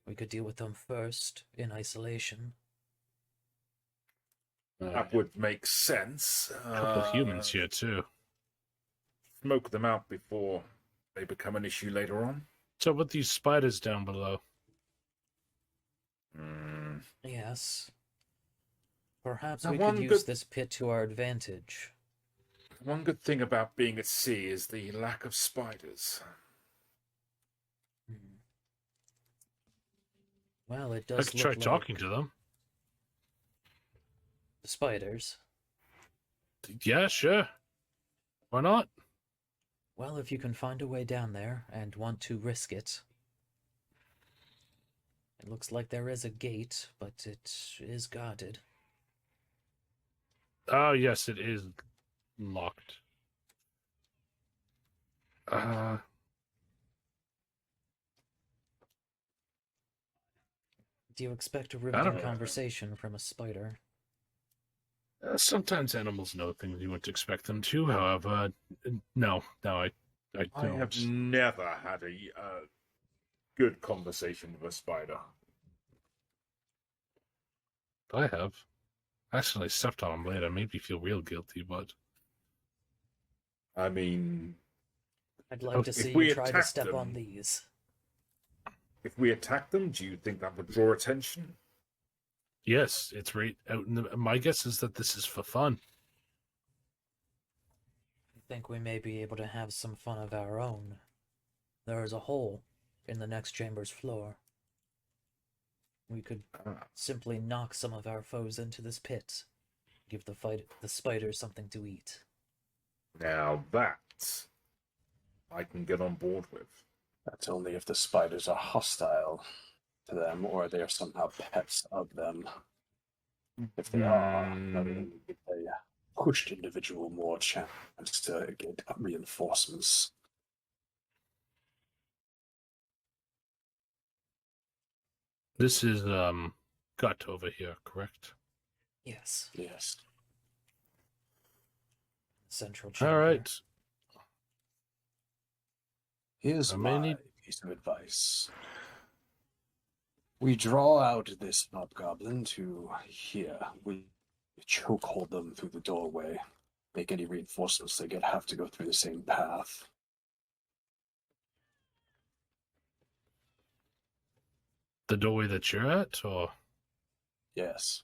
We could deal with them first, in isolation. That would make sense. A couple of humans here, too. Smoke them out before they become an issue later on. So with these spiders down below. Yes. Perhaps Now, we could use this pit to our advantage. One good thing about being at sea is the lack of spiders. Well, it does I could try talking to them. The spiders. Yeah, sure. Why not? Well, if you can find a way down there and want to risk it. It looks like there is a gate, but it is guarded. Oh, yes, it is locked. Do you expect a riveting conversation from a spider? Sometimes animals know things you wouldn't expect them to. However, no, I have never had a good conversation with a spider. I have. Actually, I stepped on them later. Made me feel real guilty, but... I mean... I'd like to see you try to step on these. If we attack them, do you think that would draw attention? Yes, it's right out in the... My guess is that this is for fun. I think we may be able to have some fun of our own. There is a hole in the next chamber's floor. We could simply knock some of our foes into this pit. Give the spiders something to eat. Now that I can get on board with. That's only if the spiders are hostile to them or they are somehow pets of them. If they are, then they pushed individual more chance to get reinforcements. This is Gut over here, correct? Yes. Yes. Central chamber. All right. Here's my piece of advice. We draw out this hobgoblin to here. We chokehold them through the doorway. Make any reinforcements they get have to go through the same path. The doorway that you're at, or? Yes.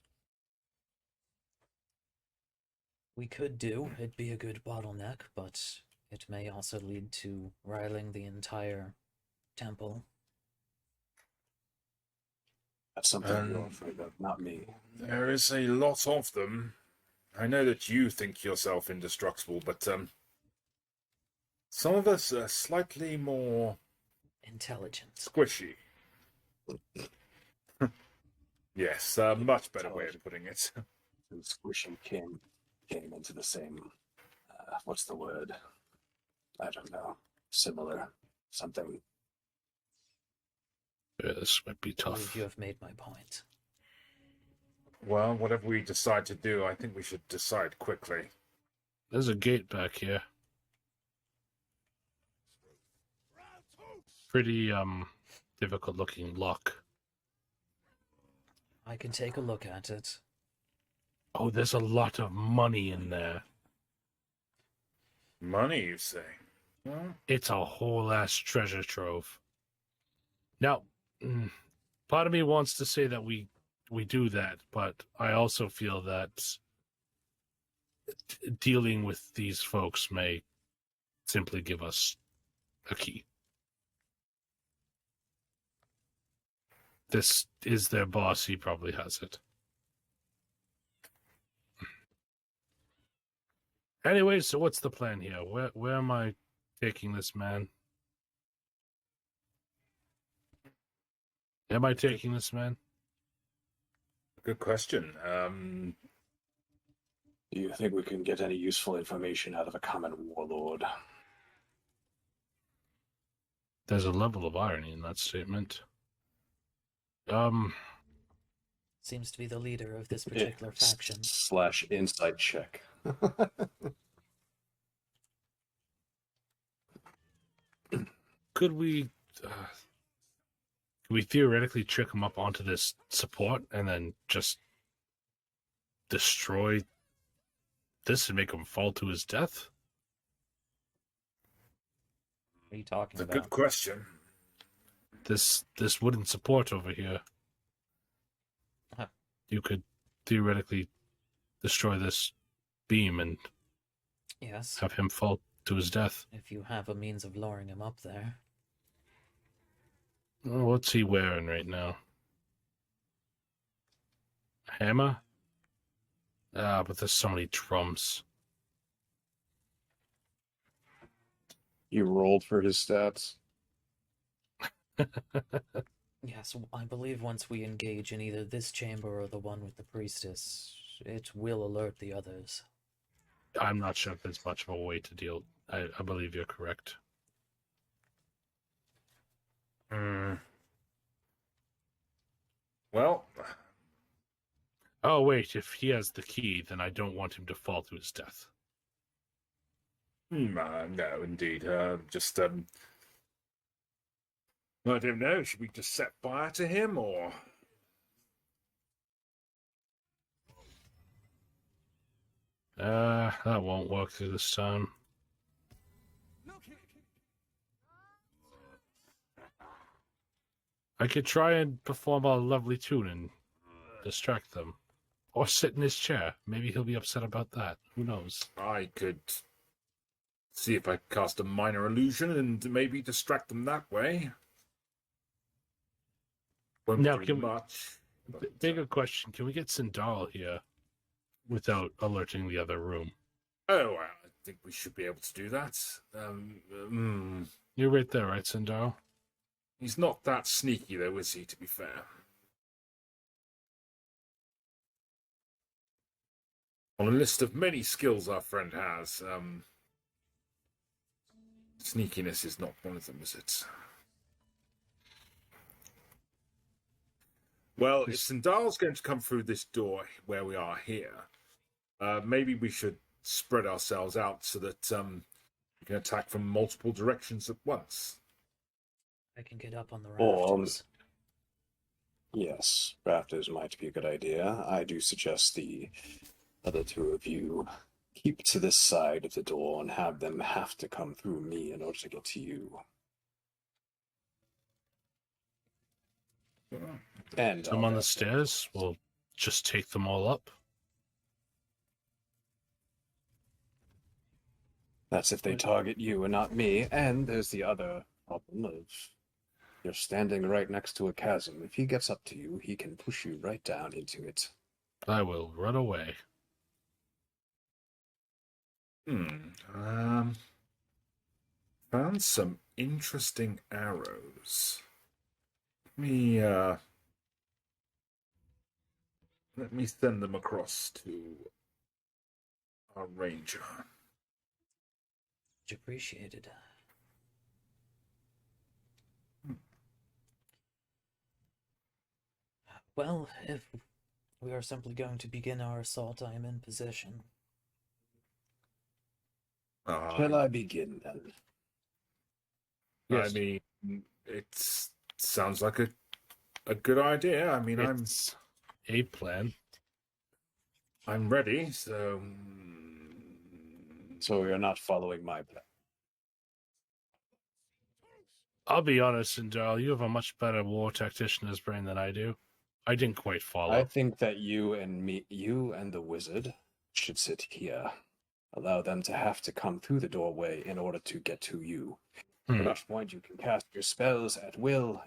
We could do. It'd be a good bottleneck, but it may also lead to riling the entire temple. That's something you're afraid of, not me. There is a lot of them. I know that you think yourself indestructible, but some of us are slightly more intelligent, squishy. Yes, a much better way of putting it. And squishy came into the same. What's the word? I don't know. Similar something. Yeah, this might be I believe tough. you have made my point. Well, whatever we decide to do, I think we should decide quickly. There's a gate back here. Pretty difficult looking lock. I can take a look at it. Oh, there's a lot of money in there. Money, you say? Well, It's a whole ass treasure trove. Now, part of me wants to say that we do that, but I also feel that dealing with these folks may simply give us a key. This is their boss. He probably has it. Anyway, so what's the plan here? Where am I taking this man? Am I taking this man? good question. Do you think we can get any useful information out of a common warlord? There's a level of irony in that statement. Seems to be the leader of this particular faction. / insight check. Could we theoretically trick him up onto this support and then just destroy this and make him fall to his death? What are you talking It's a about? good question. This wooden support over here. Huh. You could theoretically destroy this beam and Yes. have him fall to his death. If you have a means of lowering him up there. Oh, what's he wearing right now? Hammer? Ah, but there's so many drums. You rolled for his stats. Yes, I believe once we engage in either this chamber or the one with the priestess, it will alert the others. I'm not sure if there's much of a way to deal. I believe you're correct. Well, Oh, wait, if he has the key, then I don't want him to fall to his death. no, indeed. Just, I don't know. Should we just set fire to him, or? That won't work through this time. I could try and perform a lovely tune and distract them. Or sit in his chair. Maybe he'll be upset about that. Who knows? I could see if I cast a minor illusion and maybe distract them that way. Won't Now, do can we- much. but, Bigger question, can we get Cindarl here without alerting the other room? Oh, I think we should be able to do that. You're right there, right, Cindarl? He's not that sneaky, though, is he, to be fair? On a list of many skills our friend has, sneakiness is not one of them, is it? Well, if Cindarl's going to come through this door where we are here, maybe we should spread ourselves out so that we can attack from multiple directions at once. I can get up on the Or, rafters. yes, rafters might be a good idea. I do suggest the other two of you keep to this side of the door and have them have to come through me in order to get to you. And Come on the stairs. We'll just take them all up. that's if they target you and not me. And there's the other problem of you're standing right next to a chasm. If he gets up to you, he can push you right down into it. I will run away. Found some interesting arrows. Let me send them across to our ranger. Much appreciated. Well, if we are simply going to begin our assault, I am in position. Shall I begin then? I mean, it sounds like a good idea. I mean, It's a plan. I'm ready, so you're not following my plan. I'll be honest, Cindarl, you have a much better war tactician's brain than I do. I didn't quite follow. I think that you and the wizard should sit here. Allow them to have to come through the doorway in order to get to you. At which point you can cast your spells at will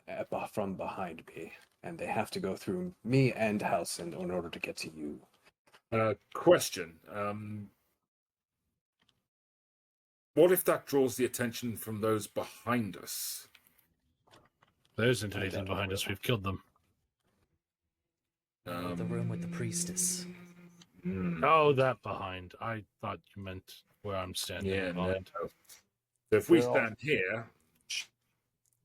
from behind me, and they have to go through me and Halsin in order to get to you. Question. What if that draws the attention from those behind us? There isn't anything behind us. We've killed them. The room with the priestess. Oh, that behind. I thought you meant where I'm standing. Yeah, behind. no. So if we stand here,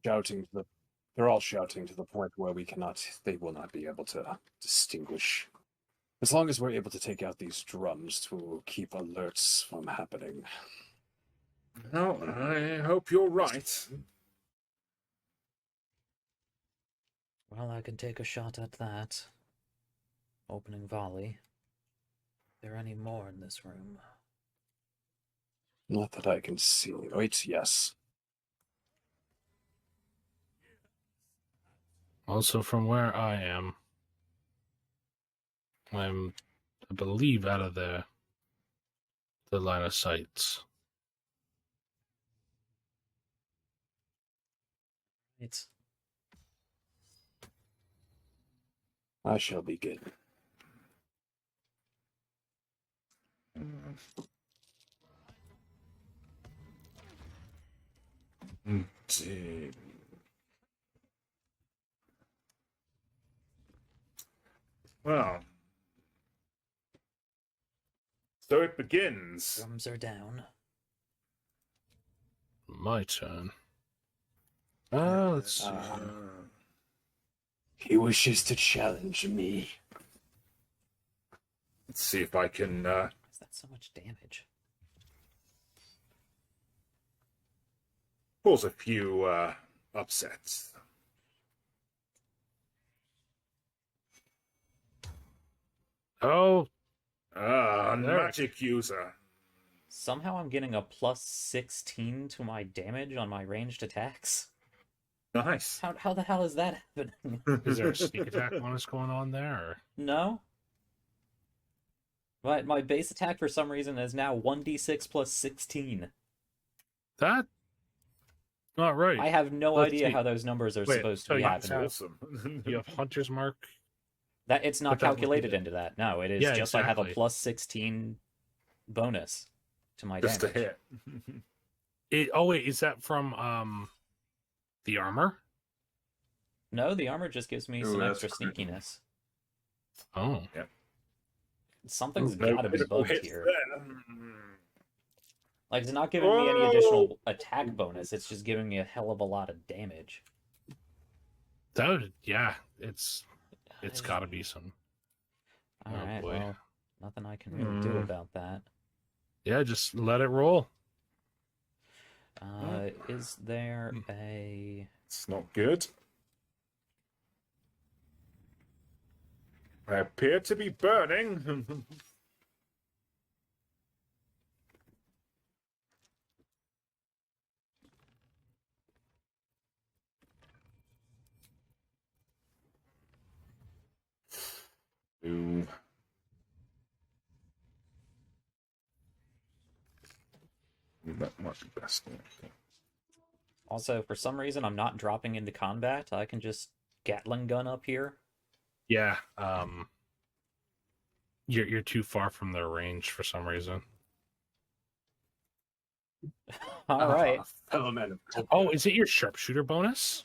they're all shouting to the point where they will not be able to distinguish. As long as we're able to take out these drums to keep alerts from happening. well, I hope you're right. Well, I can take a shot at that. Opening volley. Are there any more in this room? Not that I can see. Wait, yes. Also, from where I am, I believe, out of the line of sights. It's. I shall begin. Indeed. Well, so it begins. Drums are down. My turn. Let's see. He wishes to challenge me. Let's see if I can. Why is that so much damage? Cause a few upsets. Oh, magic user. Somehow I'm getting a plus 16 to my damage on my ranged attacks. Nice. How the hell is that happening? Is there a sneak attack bonus going on there? Or? No. My base attack for some reason is now 1d6 plus 16. That? Not right. I have no Let's idea see. how those numbers are supposed to be happening. Awesome. You have Hunter's Mark? That it's not But that would be calculated the- into that. No, it is Yeah, just I have a exactly. plus 16 bonus to my Just a damage. hit. Oh wait, is that from the armor? No, the armor just gives me Ooh, some that's extra critical. sneakiness. Oh. Yep. Something's No gotta be critical bugged hits here. there. Like, it's not giving me any additional attack bonus, it's just giving me a hell of a lot of damage. That would, yeah, it's gotta be some. Alright, boy. well, nothing I can really do about that. Yeah, just let it roll. Is there a... It's not good. I appear to be burning. Ooh. That might be best. Also, for some reason, I'm not dropping into combat. I can just Gatling gun up here. Yeah, you're too far from their range for some reason. All right. Fellow men. Oh, is it your sharpshooter bonus?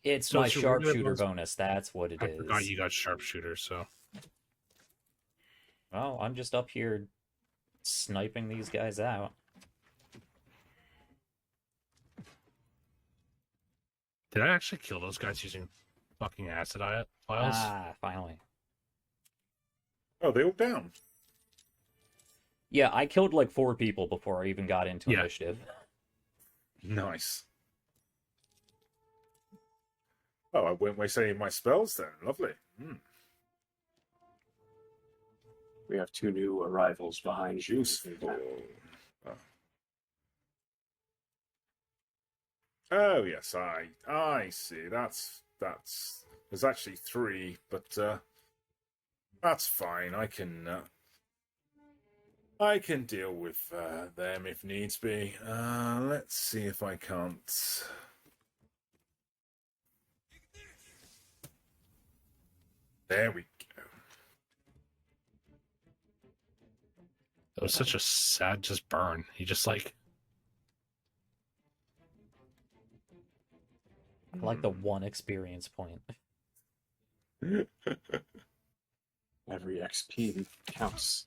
It's So my it's your regular sharpshooter bonus. bonus. That's what it I is. forgot you got sharpshooter, so. Well, I'm just up here sniping these guys out. Did I actually kill those guys using fucking acid files? Ah, finally. Oh, they all down. Yeah, I killed like 4 people before I even got into Yeah. initiative. Nice. Oh, I won't waste any of my spells then. Lovely. We have 2 new arrivals behind you. Useful. Oh yes, I see. That's there's actually 3, but that's fine. I can deal with them if needs be. Let's see if I can't. There we go. It was such a sad just burn. He just like I like the 1 experience point. Every XP counts.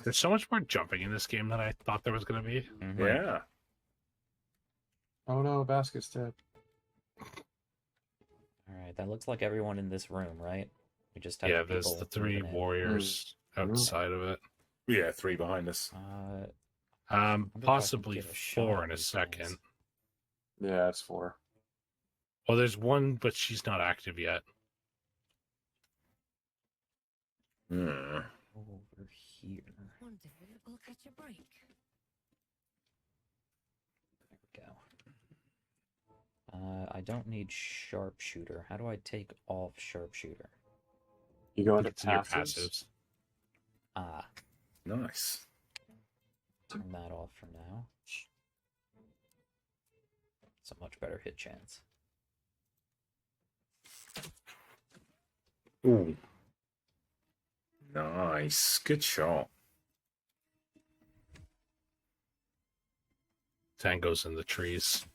there's so much more jumping in this game than I thought there was gonna be. Mhm. Yeah. Oh no, basket's dead. Alright, that looks like everyone in this room, right? We just have Yeah, there's people the 3 moving in. warriors outside of it. Yeah, 3 behind us. wonder if I can Possibly get a shot 4 at in a these guys. second. Yeah, it's 4. Well, there's 1, but she's not active yet. Hmm. Over here. Wonder if we'll catch a break. There we go. I don't need sharpshooter. How do I take off sharpshooter? You go into It's in your passives. Ah, Nice. turn that off for now. It's a much better hit chance. Ooh. Nice. Good shot. Tango's in the trees.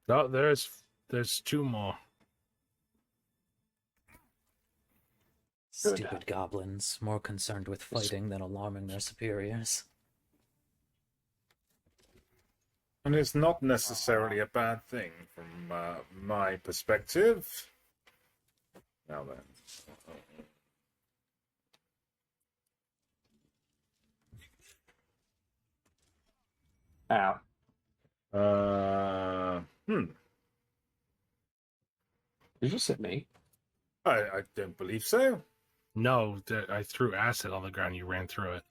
No, there's 2 more. Good. Stupid goblins, more concerned with fighting than alarming their superiors. And it's not necessarily a bad thing from my perspective. Now then. Ow. Hmm. Did you just hit me? I don't believe so. No, I threw acid on the ground. You ran through it.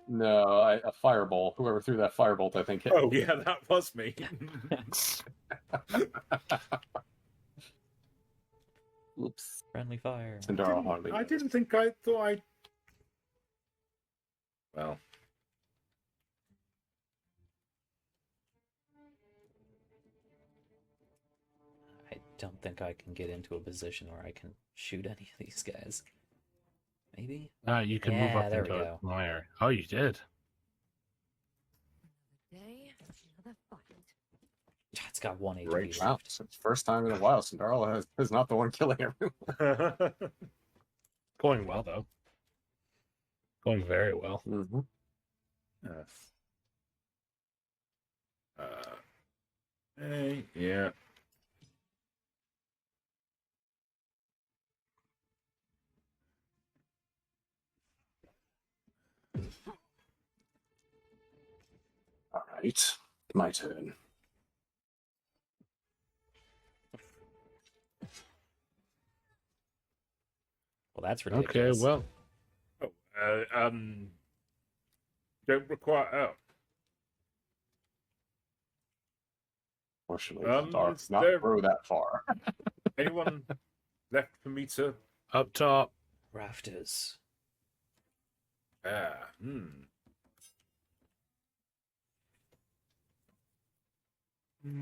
No, a firebolt. Whoever threw that firebolt, I think, hit Oh me. yeah, that was me. Oops. Friendly fire. Cindarl hardly. I didn't think I thought I. Well. I don't think I can get into a position where I can shoot any of these guys. Maybe? You can move Yeah, up there we into go. my area. Oh, you did. Day, another fight. It's got 1 HP Great. Wow, left. it's the first time in a while Cindarl is not the one killing everyone. Going well, though. Going very well. Mm-hmm. Hey, yeah. All right, my turn. Well, that's Okay, ridiculous. well, Oh, don't require. Oh, Fortunately, Um, Cindarl it's did not there- throw that far. anyone left for me to? up top. Rafters.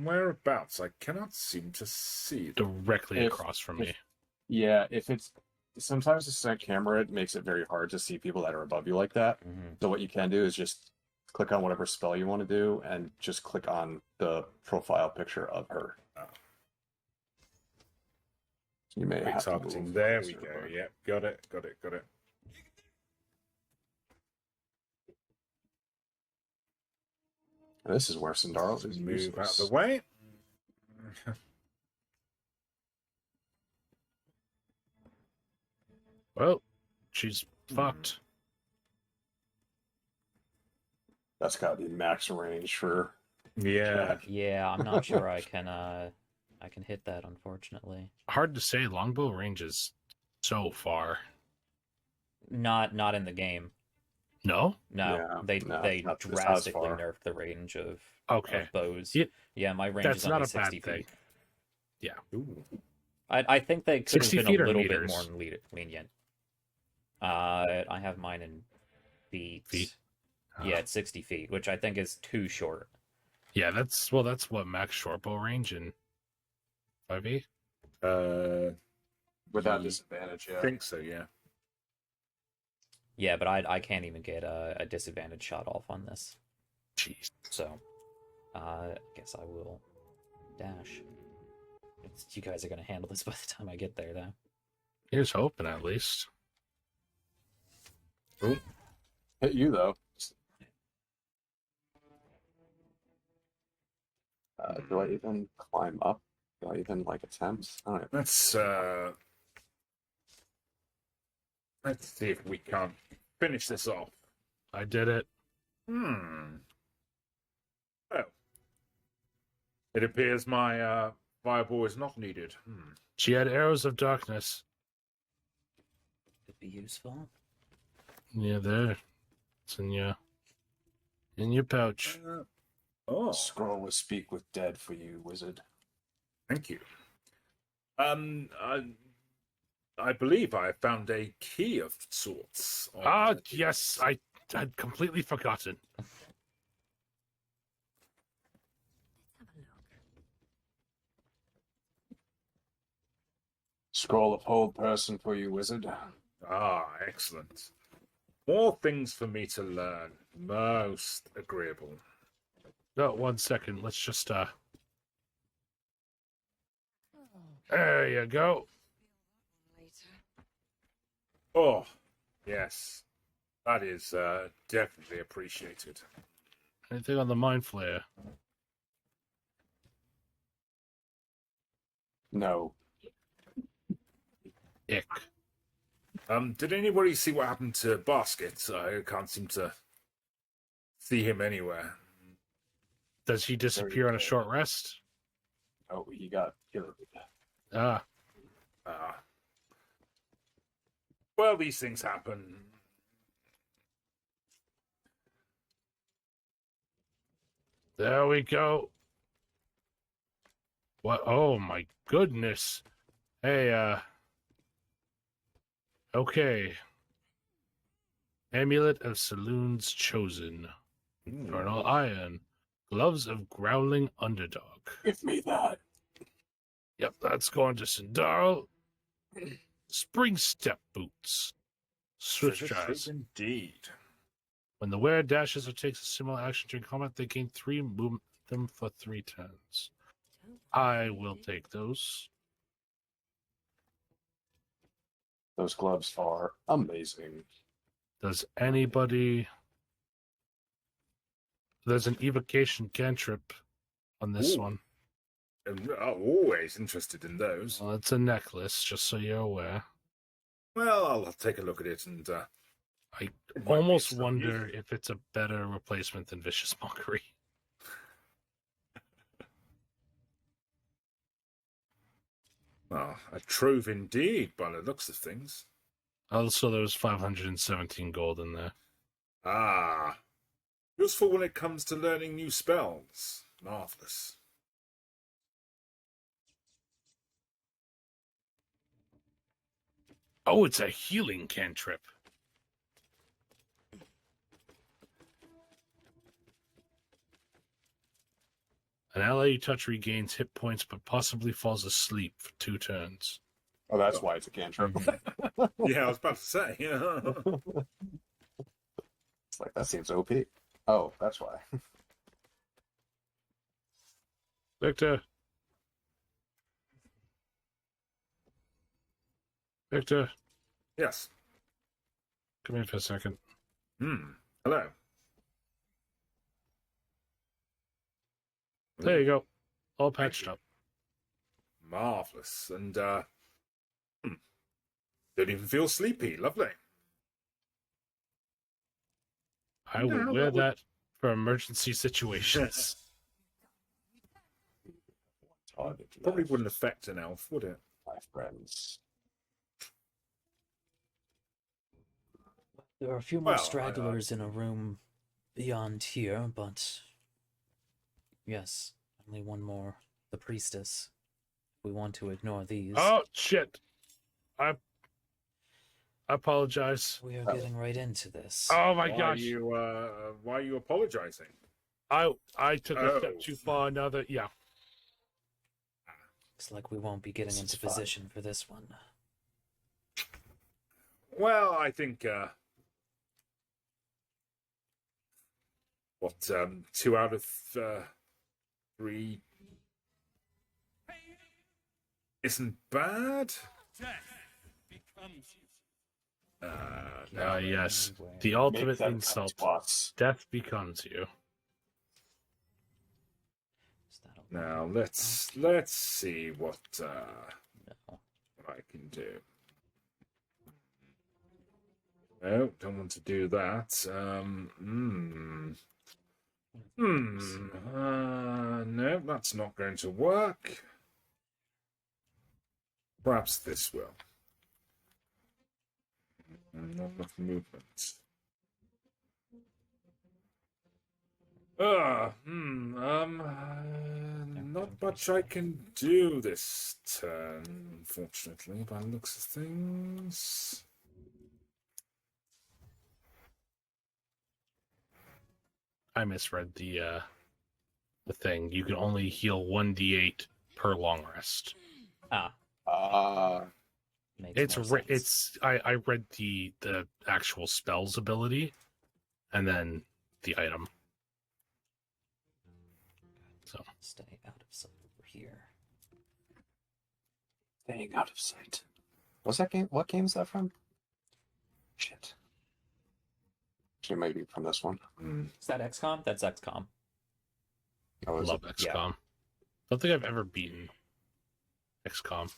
Whereabouts? I cannot seem to see them. Directly across from me. Yeah, if it's sometimes the set camera, it makes it very hard to see people that are above you like that. So what you can do is just click on whatever spell you want to do and just click on the profile picture of her. You may have to Retargeting. move There we closer, go. but- Yep, got it. This is where Cindarl is Move useless. out of the way. Well, she's fucked. That's got to be max range for. Yeah. Yeah, I'm not sure I can hit that, unfortunately. Hard to say. Longbow range is so far. Not in the game. No? No, Yeah, they no, they not this drastically far. nerfed the range of Okay. bows. Yeah, Yeah, my range that's is only not a bad 60 thing. feet. Yeah. I think they could have 60 been feet a or little meters? bit more lenient. I have mine in feet. Yeah, it's 60 feet, which I think is too short. Yeah, that's what max shortbow range in 5e. Without disadvantage, yeah. I think so, yeah. Yeah, but I can't even get a disadvantage shot off on this. Jeez. So, I guess I will dash. You guys are gonna handle this by the time I get there, though. Here's hoping, at least. Hit you though. Do I even climb up? Do I even attempt? I don't know. Let's see if we can't finish this off. I did it. Well, it appears my fireball is not needed. She had arrows of darkness. Could be useful. Yeah, there. It's in your pouch. Scroll will speak with dead for you, wizard. Thank you. I believe I found a key of sorts. Yes, I'd completely forgotten. Scroll of hold person for you, wizard. Excellent. More things for me to learn. Most agreeable. No, 1 second. Let's just There you go. Oh, yes. That is definitely appreciated. Anything on the mind flare? No. Ick. Did anybody see what happened to Basket? I can't seem to see him anywhere. Does he disappear on a short rest? Oh, he got killed. Well, these things happen. There we go. What? Oh my goodness. Hey, okay. Amulet of Saloon's Chosen. Eternal Iron. Gloves of Growling Underdog. Give me that. Yep, that's going to Cindarl. Spring Step Boots. Switch drives. Indeed. When the wearer dashes or takes a similar action during combat, they gain 3 momentum for 3 turns. I will take those. Those gloves are amazing. Does anybody... There's an evocation cantrip on this one. I'm always interested in those. Well, it's a necklace, just so you're aware. Well, I'll take a look at it and... I almost wonder if it's a better replacement than Vicious Mockery. Oh, a trove indeed, by the looks of things. Also, there was 517 gold in there. Useful when it comes to learning new spells. Marvelous. Oh, it's a healing cantrip. An ally you touch regains hit points, but possibly falls asleep for 2 turns. Oh, that's why it's a cantrip. Yeah, I was about to say. It's like, that seems OP. Oh, that's why. Victor. Victor, Yes. come here for a second. Hello. There you go. All patched up. Marvelous. And don't even feel sleepy. Lovely. I will No, wear that would- that for emergency situations. Probably wouldn't affect an elf, would it? My friends. There are a few more Well, stragglers in a room beyond here, but yes, only one more. The priestess. We want to ignore these. Oh, shit. I apologize. We are getting right into this. Oh, my Why gosh. Why are you apologizing? I took a Oh. step too far. Another, yeah. Looks like we won't be getting This into is fine. position for this one. Well, I think what 2 out of 3 isn't bad. Yes. The ultimate Make that insult. boss. Death becomes you. Is that a- Now let's see what No. I can do. No, don't want to do that. No, that's not going to work. Perhaps this will. Not enough movement. Not much I can do this turn, unfortunately, by the looks of things. I misread the thing. You can only heal 1d8 per long rest. Makes more sense. I read the actual spell's ability and then the item. So Stay out of sight over here. Staying out of sight. What's that game? What game is that from? Shit. Actually, it might be from this one. Is that XCOM? That's XCOM. Oh, is love it? XCOM. Don't think I've ever beaten XCOM.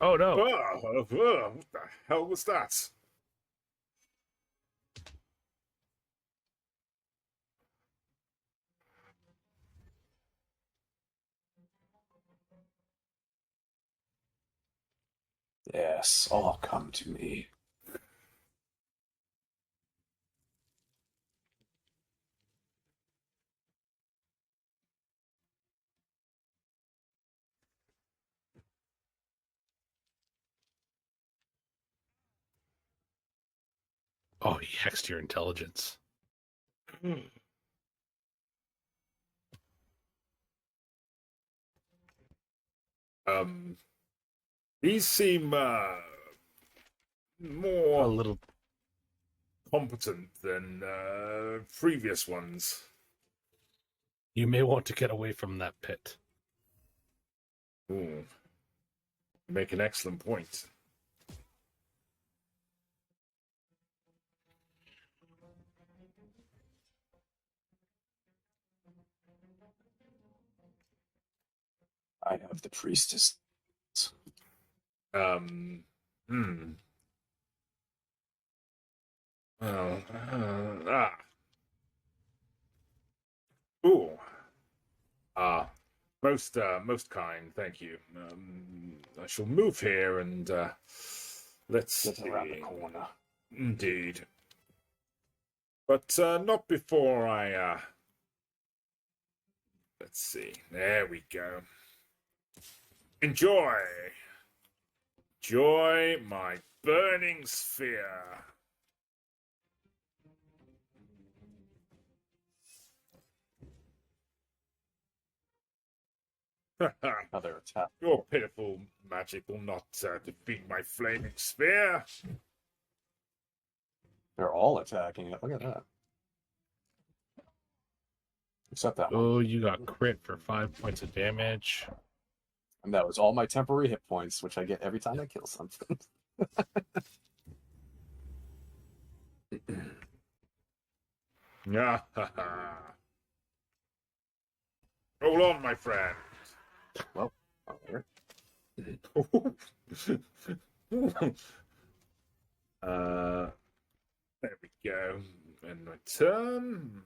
Oh no! What the hell was that? Yes, all come to me. Oh, he hexed your intelligence. These seem more A little. competent than previous ones. You may want to get away from that pit. Ooh. You make an excellent point. I have the priestess. Well, Ooh. Most kind, thank you. I shall move here and let's Get see. around the corner. Indeed. But not before I let's see. There we go. Enjoy my burning sphere. Another attack. Your pitiful magic will not defeat my flaming spear. They're all attacking it. Look at that. Except that one. Oh, you got crit for 5 points of damage. And that was all my temporary hit points, which I get every time I kill something. Yeah. Roll on, my friend. Well, alright. There we go. And my turn.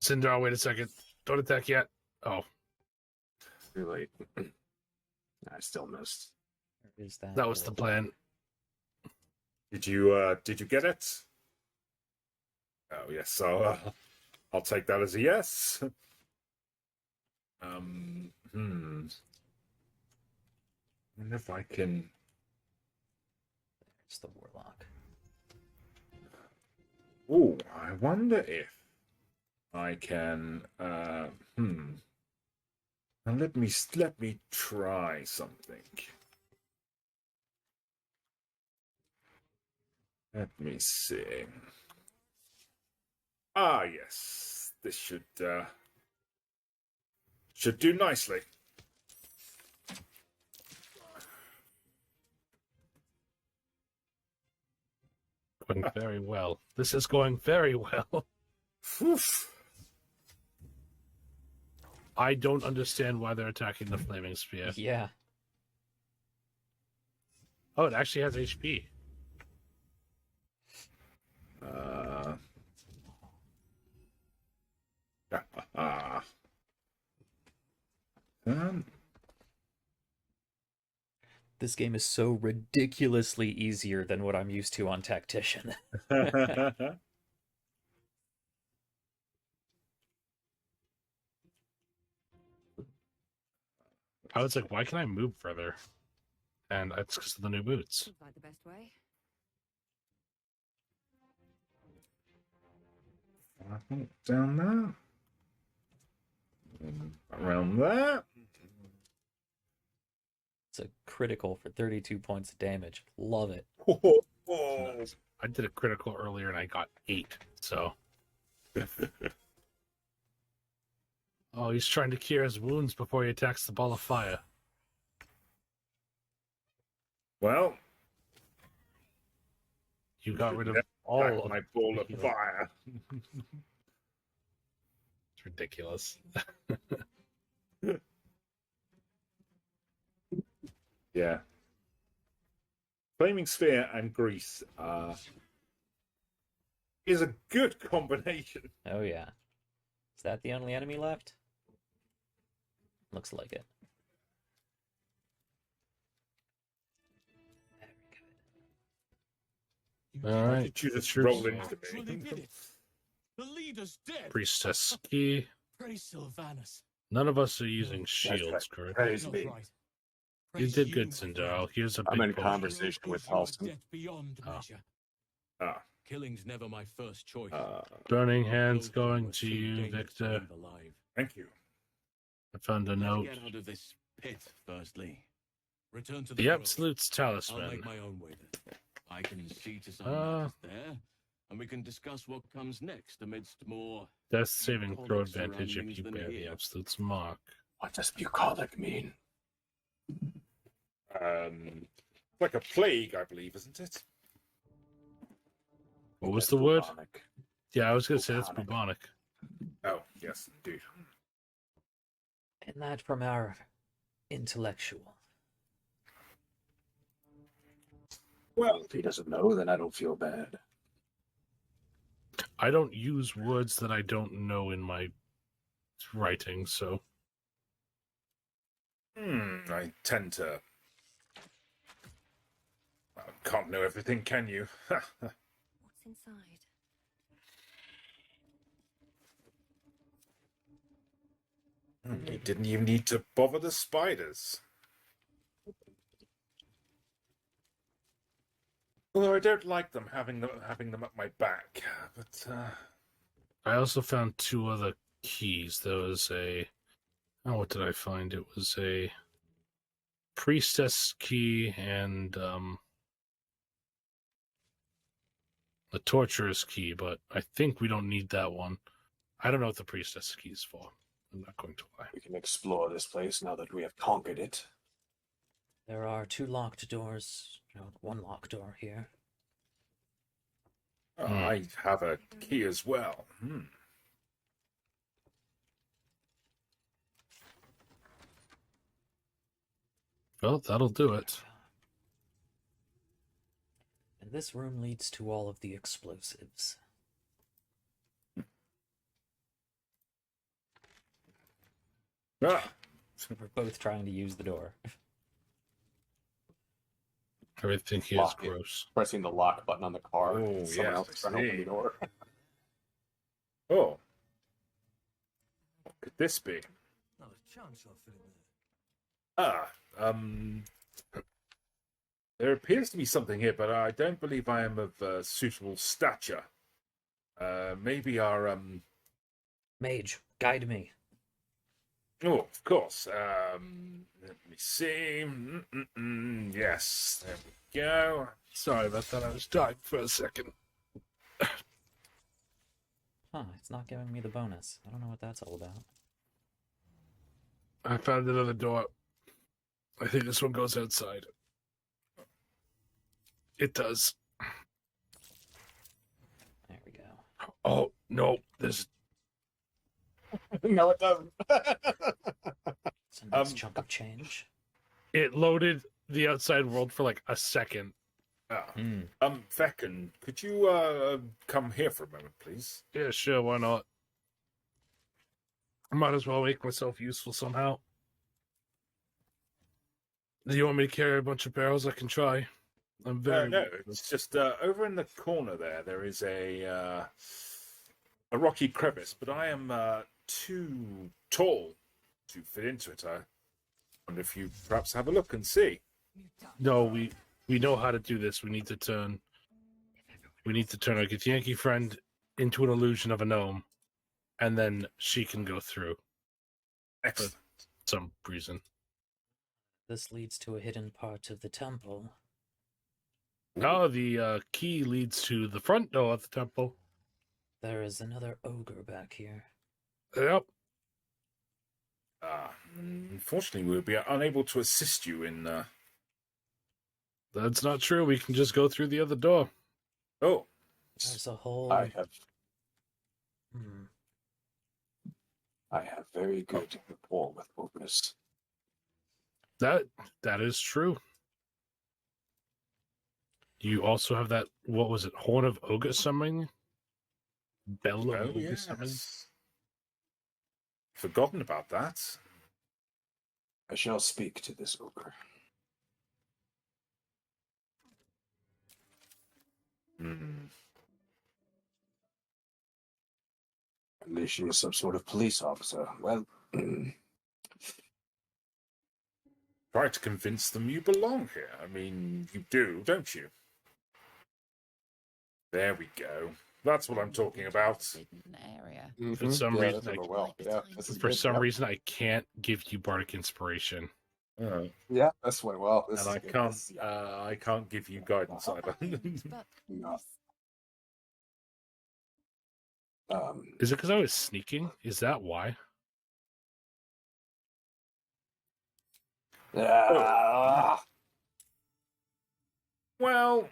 Cindarl, wait a second. Don't attack yet. Oh, Too late. I still missed. Where is that? that was the plan. Did you get it? Oh yes, so I'll take that as a yes. Wonder if I can. It's the warlock. Oh, I wonder if I can. Now let me try something. Let me see. Ah, yes, this should do nicely. Going very well. This is going very well. Oof. I don't understand why they're attacking the flaming spear. Yeah. Oh, it actually has HP. This game is so ridiculously easier than what I'm used to on Tactician. I was like, why can I move further? And it's because of the new boots. Seems like the best way. Down there. Around there. It's a critical for 32 points of damage. Love it. Nice. I did a critical earlier and I got 8, so. Oh, he's trying to cure his wounds before he attacks the ball of fire. Well, You got rid of all all of my ball of healing. fire. It's ridiculous. Yeah. Flaming Sphere and Grease is a good combination. Oh, yeah. Is that the only enemy left? Looks like it. All right. Did you just Troops. roll into me? The leader's dead. Priestess Ski. Praise Sylvanus. None of us are using shields, correct? Praise Not me. right. You Praise did good, my Cindarl. Here's a I'm big in potion. conversation with You are Halston. dead beyond Oh. measure. Killing's never my first choice. Burning hands going to you, Victor. Alive. Thank you. I found a Let's note. get out of this pit, firstly. Return to The grove. Absolute's I'll talisman. make my own way then. I can see to some Ah. matters there, and we can discuss what comes next amidst more. Death saving throw bucolic advantage if surroundings you than bear the here. Absolute's mark. What does bucolic mean? Like a plague, I believe, isn't it? What was the word? Bubonic. Yeah, I was going to say that's Bubonic. bubonic. Oh, yes, indeed. And that from our intellectual. Well, if he doesn't know, then I don't feel bad. I don't use words that I don't know in my writing, so. I tend to. Well, can't know everything, can you? What's inside? You didn't even need to bother the spiders. Although I don't like them having them at my back, but I also found 2 other keys. There was a... Oh, what did I find? It was a priestess key and the torturer's key, but I think we don't need that one. I don't know what the priestess key is for. I'm not going to lie. We can explore this place now that we have conquered it. There are 2 locked doors. No, 1 locked door here. I have a key as well. Well, that'll do it. And this room leads to all of the explosives. Ah. We're both trying to use the door. Everything here is gross. Pressing the lock button on the car. Oh, Someone yes, else is trying to open the door. Oh. What could this be? Not a chance I'll fit in there. There appears to be something here, but I don't believe I am of suitable stature. Maybe our Mage, guide me. Oh, of course. Let me see. Yes, there we go. Sorry about that. I was dying for a second. Huh, it's not giving me the bonus. I don't know what that's all about. I found another door. I think this one goes outside. It does. There we go. Oh, no. There's... No, it doesn't. It's a nice chunk of change. It loaded the outside world for like a second. Veken, could you come here for a moment, please? Yeah, sure. Why not? I might as well make myself useful somehow. Do you want me to carry a bunch of barrels? I can try. I'm very... No, it's just over in the corner there. There is a rocky crevice, but I am too tall to fit into it. I wonder if you perhaps have a look and see. No, we know how to do this. We need to turn our Githyanki friend into an illusion of a gnome, and then she can go through. Excellent. For some reason. This leads to a hidden part of the temple. Oh, the key leads to the front door of the temple. There is another ogre back here. Yep. Unfortunately, we'll be unable to assist you in... That's not true. We can just go through the other door. Oh. There's a whole... I have very good rapport with ogres. That is true. You also have that, what was it, Horn of Ogre summoning? Bell of Ogre summoning? Forgotten about that. I shall speak to this ogre. Unless she is some sort of police officer. Well, try to convince them you belong here. I mean, you do, don't you? There we go. That's what I'm talking about. Area. For some reason, For some reason, I can't give you bardic inspiration. Yeah, that's went well. And I can't give you guidance either. No. Is it because I was sneaking? Is that why? Well,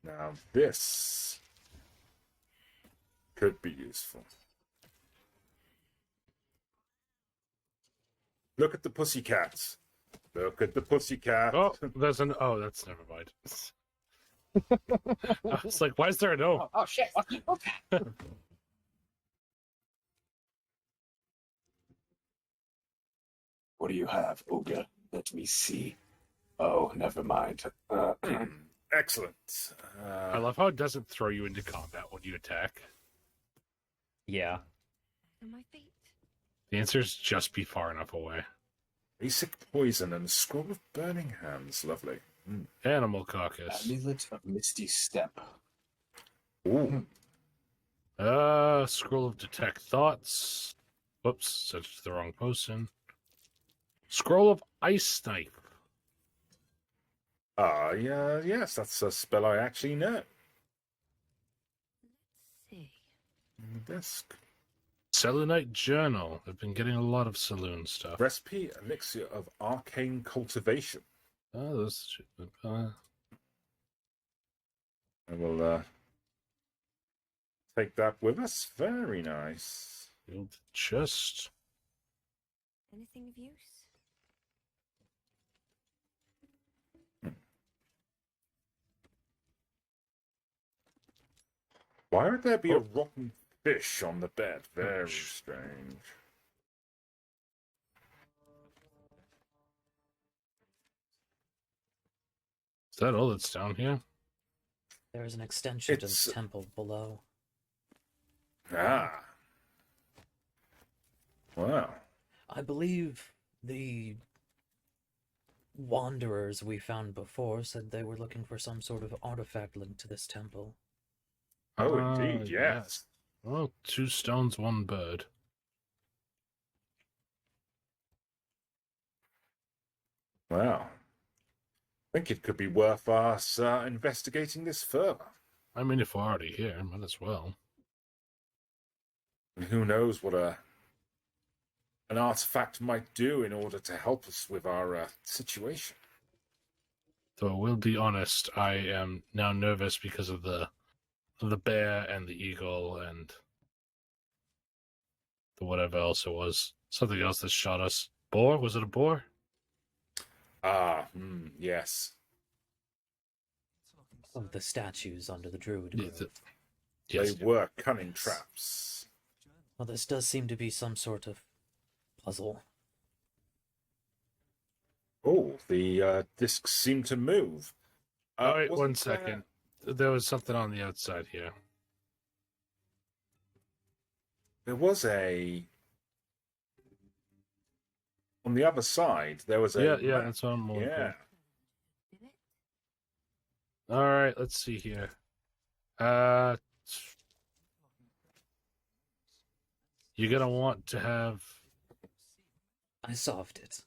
now this could be useful. Look at the pussycats. Look at the pussycat. Oh, that's never mind. I was like, why is there a no? Oh shit! Okay. What do you have, ogre? Let me see. Oh, never mind. Excellent. I love how it doesn't throw you into combat when you attack. Yeah. On my feet. The answer is just be far enough away. Basic poison and a scroll of burning hands. Lovely. Animal carcass. Amulet of Misty Step. Ooh. Scroll of detect thoughts. Whoops, searched the wrong potion. Scroll of ice knife. Yeah, yes, that's a spell I actually know. Let's see. On the desk. Selûnite journal. I've been getting a lot of saloon stuff. Recipe elixir of arcane cultivation. Oh, those. I will take that with us. Very nice. Build the chest. Anything of use? Why would there be a rotten fish on the bed? Very Fish. strange. Is that all that's down here? There is an extension to It's- the temple below. Ah. Wow. I believe the wanderers we found before said they were looking for some sort of artifact linked to this temple. Oh, indeed, yes. Well, 2 stones, 1 bird. Wow. I think it could be worth us investigating this further. I mean, if we're already here, might as well. And who knows what an artifact might do in order to help us with our situation. Though I will be honest, I am now nervous because of the bear and the eagle and the whatever else it was. Something else that shot us. Boar? Was it a boar? Yes. Of the statues under the druid Yeah, grove. Yes. They were cunning traps. Well, this does seem to be some sort of puzzle. Oh, the discs seem to move. All right, wasn't 1 second. There was something on the outside here. There was a... On the other side, there was a... Yeah, that's what I'm looking Yeah. for. All right, let's see here. You're gonna want to have. I solved it.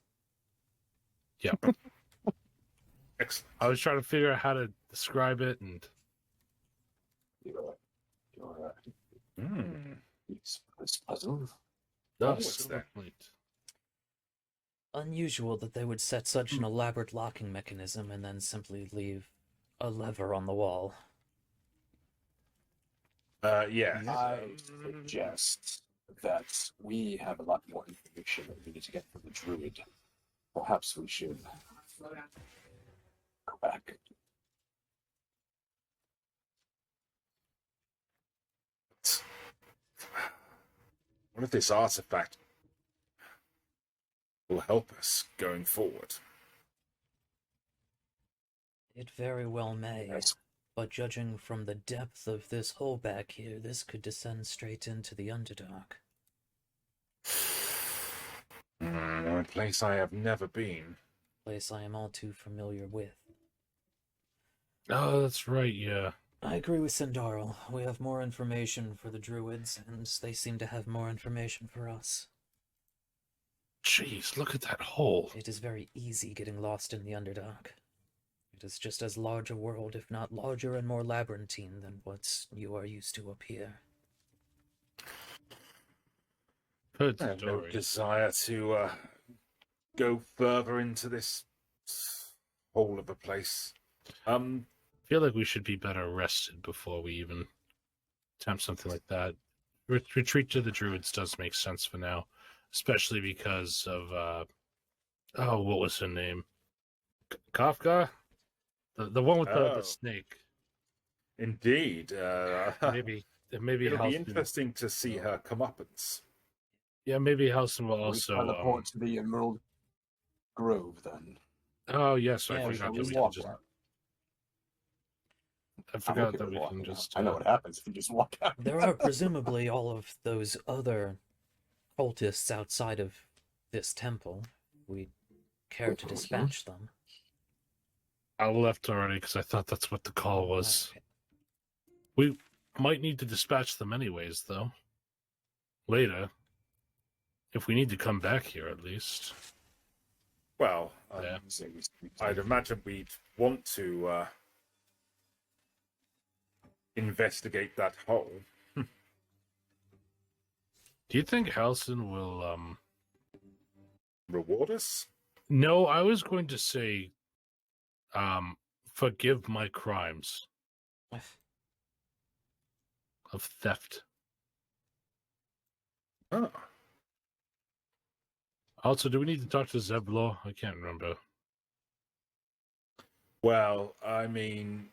Yeah. Excellent. I was trying to figure out how to describe it, and This puzzle. no, what's silver that? plate. Unusual that they would set such an elaborate locking mechanism and then simply leave a lever on the wall. Yeah. I suggest that we have a lot more information that we need to get from the druid. Perhaps we should go back. What if this artifact will help us going forward? It very well may, Yes. but judging from the depth of this hole back here, this could descend straight into the Underdark. A place I have never been. Place I am all too familiar with. Oh, that's right. Yeah. I agree with Cindarl. We have more information for the druids, and they seem to have more information for us. Jeez, look at that hole. It is very easy getting lost in the Underdark. It is just as large a world, if not larger and more labyrinthine than what you are used to up here. Good I have no story. desire to go further into this hole of a place. I feel like we should be better rested before we even attempt something like that. Retreat to the druids does make sense for now, especially because of what was her name? Kafka, the one with the snake. Indeed. Maybe It'll Halcyon- be interesting to see her comeuppance. Yeah, maybe Halcyon will We also. teleport to the Emerald Grove then. Oh yes, Yeah, I we forgot can that just we can walk just. out. I I'm forgot okay that with we walking can out. just. I know what happens if you just walk out. There are presumably all of those other cultists outside of this temple. We care to dispatch them? I left already because I thought that's what the call was. Okay. We might need to dispatch them anyways, though. Later. If we need to come back here, at least. Well, yeah. I'd imagine we'd want to investigate that hole. Do you think Halsin will reward us? No, I was going to say forgive my crimes of theft. Oh. Also, do we need to talk to Zeblo? I can't remember. Well, I mean,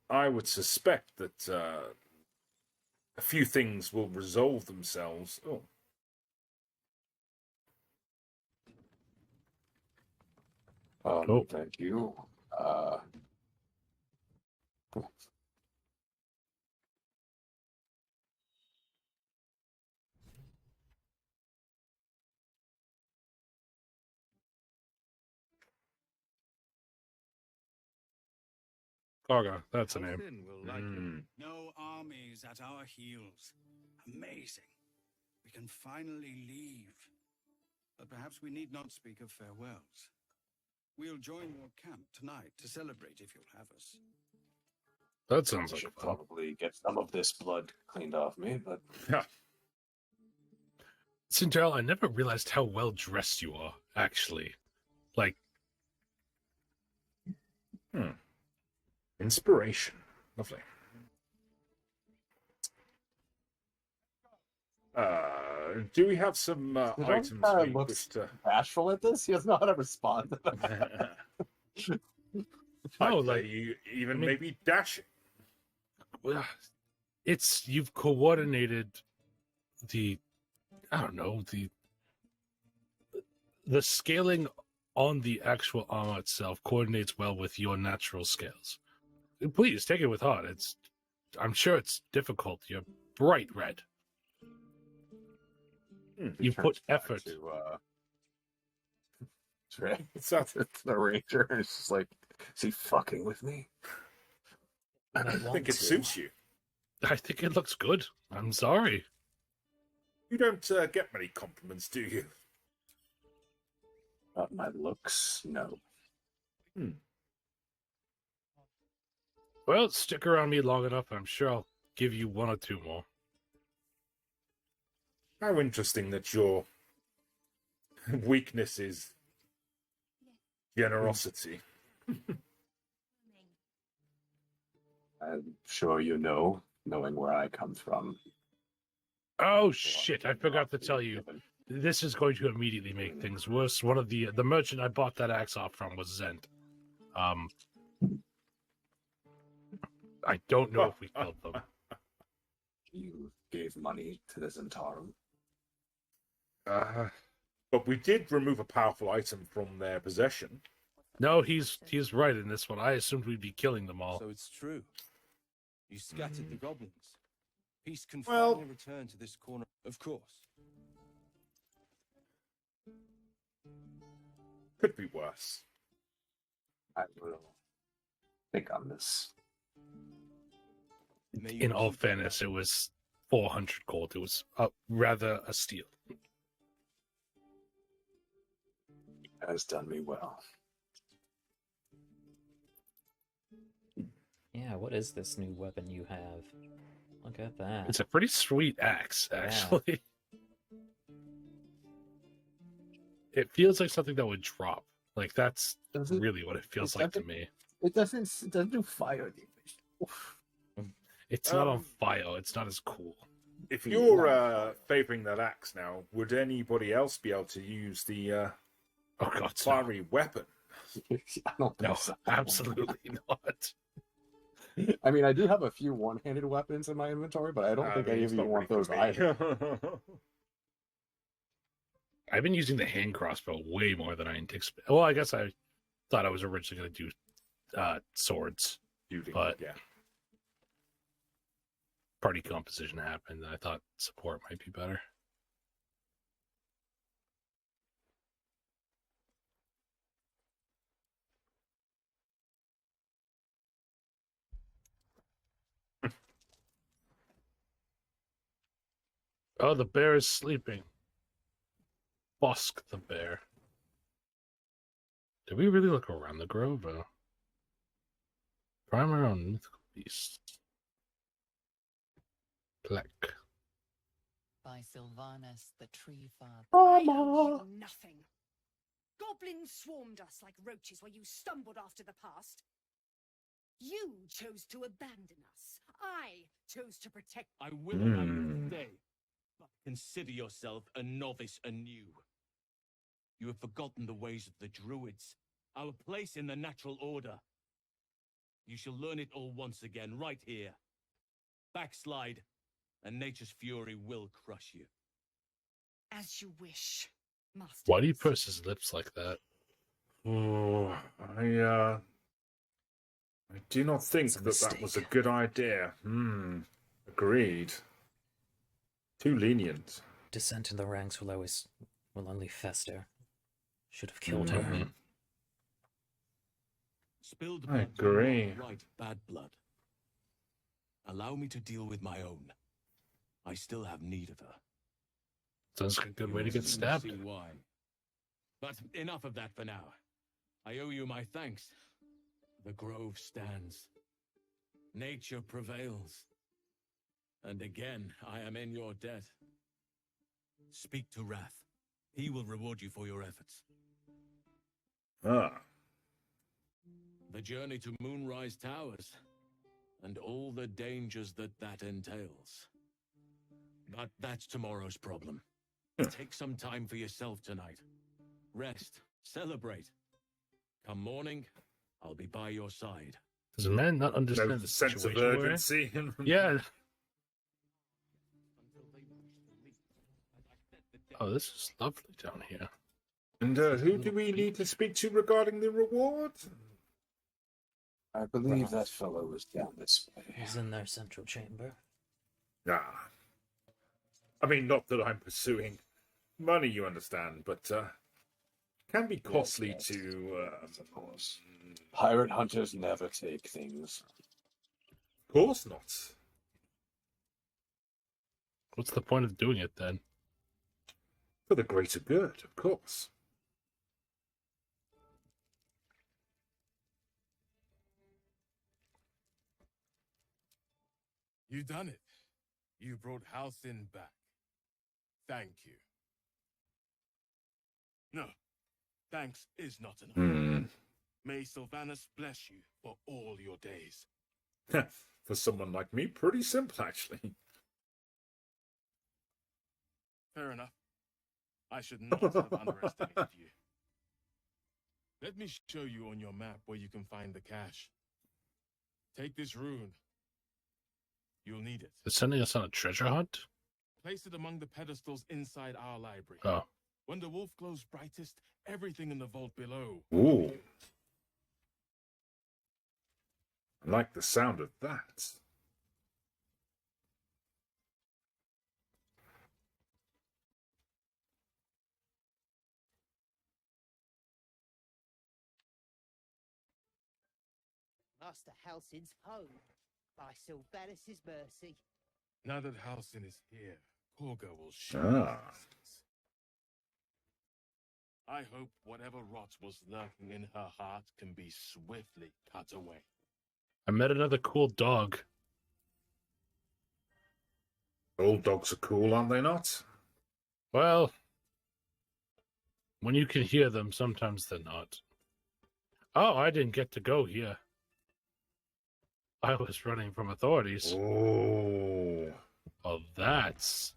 I would suspect that a few things will resolve themselves. Oh. Thank you. Karga, that's a name. Will like no armies at our heels. Amazing. We can finally leave. But perhaps we need not speak of farewells. We'll join your camp tonight to celebrate if you'll have us. That sounds like should probably get some of this blood cleaned off me, but yeah. Cindarl, I never realized how well dressed you are, actually. Like, inspiration. Lovely. Do we have some items we wish to... bashful at this? He doesn't know how to respond to that. No, like you even maybe dashing. Well, you've coordinated the, I don't know, the scaling on the actual armor itself coordinates well with your natural scales. Please take it with heart. I'm sure it's difficult. You're bright red. You put effort. It's the ranger. It's just like, is he fucking with me? I think it suits you. I think it looks good. I'm sorry. You don't get many compliments, do you? About my looks, no. Well, stick around me long enough, I'm sure I'll give you one or two more. How interesting that your weakness is generosity. I'm sure you know, knowing where I come from. Oh shit, I forgot to tell you. This is going to immediately make things worse. One of the merchant I bought that axe off from was Zend. I don't know if we killed them. You gave money to the Zentarum. But we did remove a powerful item from their possession. No, he's right in this one. I assumed we'd be killing them all. So it's true. You scattered the goblins. Peace can finally return to this corner, of course. Could be worse. I will think on this. In all fairness, it was 400 gold. It was rather a steal. Has done me well. Yeah, what is this new weapon you have? Look at that. It's a pretty sweet axe, actually. Yeah. It feels like something that would drop. Like, that's really what it feels like to me. It doesn't do fire damage. It's not on fire. It's not as cool. If you're favoring that axe now, would anybody else be able to use the fiery weapon? I don't think so. Absolutely not. I mean, I do have a few one-handed weapons in my inventory, but I don't think any of you want those either. I've been using the hand crossbow way more than I anticipated. Well, I guess I thought I was originally going to do swords, but party composition happened, and I thought support might be better. Oh, the bear is sleeping. Bosk the bear. Did we really look around the grove? Primer on mythical beasts. Plek. By Sylvanas, the tree father. I owe you nothing. Goblins swarmed us like roaches while you stumbled after the past. You chose to abandon us. I chose to protect. I will allow you to stay, but consider yourself a novice anew. You have forgotten the ways of the druids, our place in the natural order. You shall learn it all once again, right here. Backslide, and nature's fury will crush you. As you wish, master. Why do you purse his lips like that? Oh, I do not think that was a good idea. Agreed. Too lenient. Dissent in the ranks will only fester. Should have killed her. Spilled I blood, agree. right, bad blood. Allow me to deal with my own. I still have need of her. Sounds like a good way to get You'll soon stabbed. see why. But enough of that for now. I owe you my thanks. The grove stands. Nature prevails. And again, I am in your debt. Speak to Wrath. He will reward you for your efforts. Ah. The journey to Moonrise Towers, and all the dangers that entails. But that's tomorrow's problem. Take some time for yourself tonight. Rest, celebrate. Come morning, I'll be by your side. Does a man not understand No the sense of situation we're in? urgency. Yeah. Oh, this is lovely down here. And who do we need to speak to regarding the reward? I believe that fellow was down this way. He's in their central chamber. Ah. I mean, not that I'm pursuing money, you understand, but can be costly Yes, to... of course. Pirate hunters never take things. Of course not. What's the point of doing it then? For the greater good, of course. You done it. You brought Halcyon back. Thank you. No, thanks is not enough. May Sylvanas bless you for all your days. For someone like me, pretty simple, actually. Fair enough. I should not have underestimated you. Let me show you on your map where you can find the cache. Take this rune. You'll need it. They're sending us on a treasure hunt? Place it among the pedestals inside our library. Oh. When the wolf glows brightest, everything in the vault below. Ooh. I like the sound of that. Master Halcyon's home, by Sylvanas' mercy. Now that Halcyon is here, Korga will show Ah. us. I hope whatever rot was lurking in her heart can be swiftly cut away. I met another cool dog. All dogs are cool, aren't they not? Well, when you can hear them, sometimes they're not. Oh, I didn't get to go here. I was running from authorities. Oh. Well, that's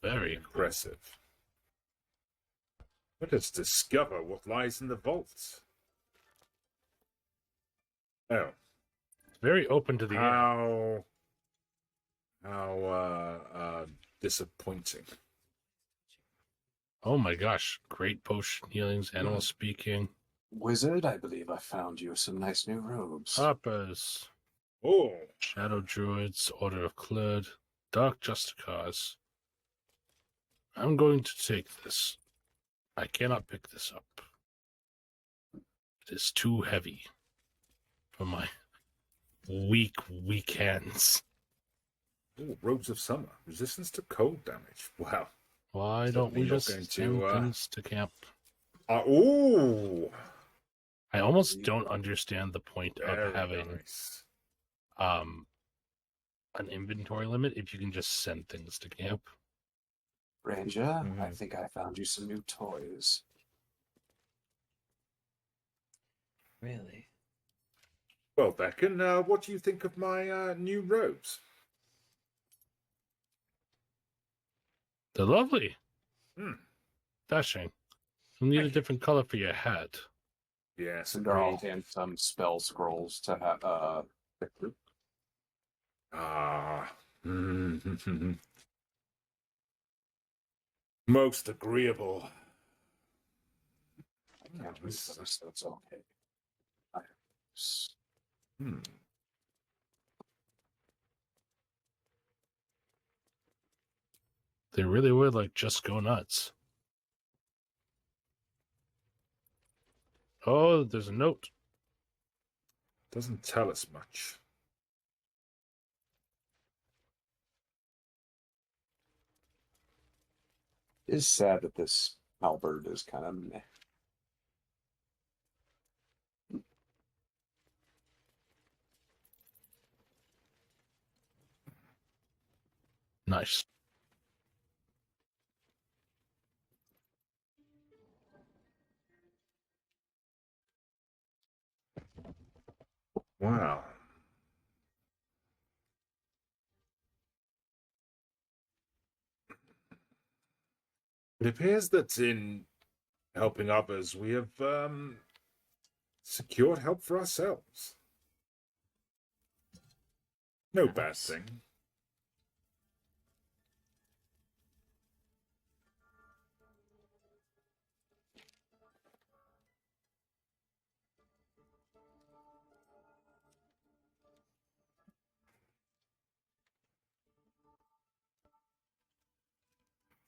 very impressive. Let us discover what lies in the vault. Oh. It's very open to the air. How disappointing. Oh my gosh. Great potion healings, animal speaking. Wizard, I believe I found you some nice new robes. Hoppers. Oh. Shadow Druids, Order of Clud, Dark Justicars. I'm going to take this. I cannot pick this up. It is too heavy for my weak hands. Ooh, Robes of Summer. Resistance to cold damage. Wow. Why don't we Certainly not just going send to, things to camp? Ooh! I almost don't understand the point of Very having nice. an inventory limit if you can just send things to camp. Ranger, I think I found you some new toys. Really? Well, Veken, what do you think of my new robes? They're lovely. Hmm. Dashing. You need a different color for your hat. Yes, Cindarl and some spell scrolls to have Victor. Ah. Most agreeable. I can't read them, so it's okay. Hmm. They really would like just go nuts. Oh, there's a note. Doesn't tell us much. It's sad that this halberd is kind of meh. Nice. Wow. It appears that in helping others, we have secured help for ourselves. No bad thing.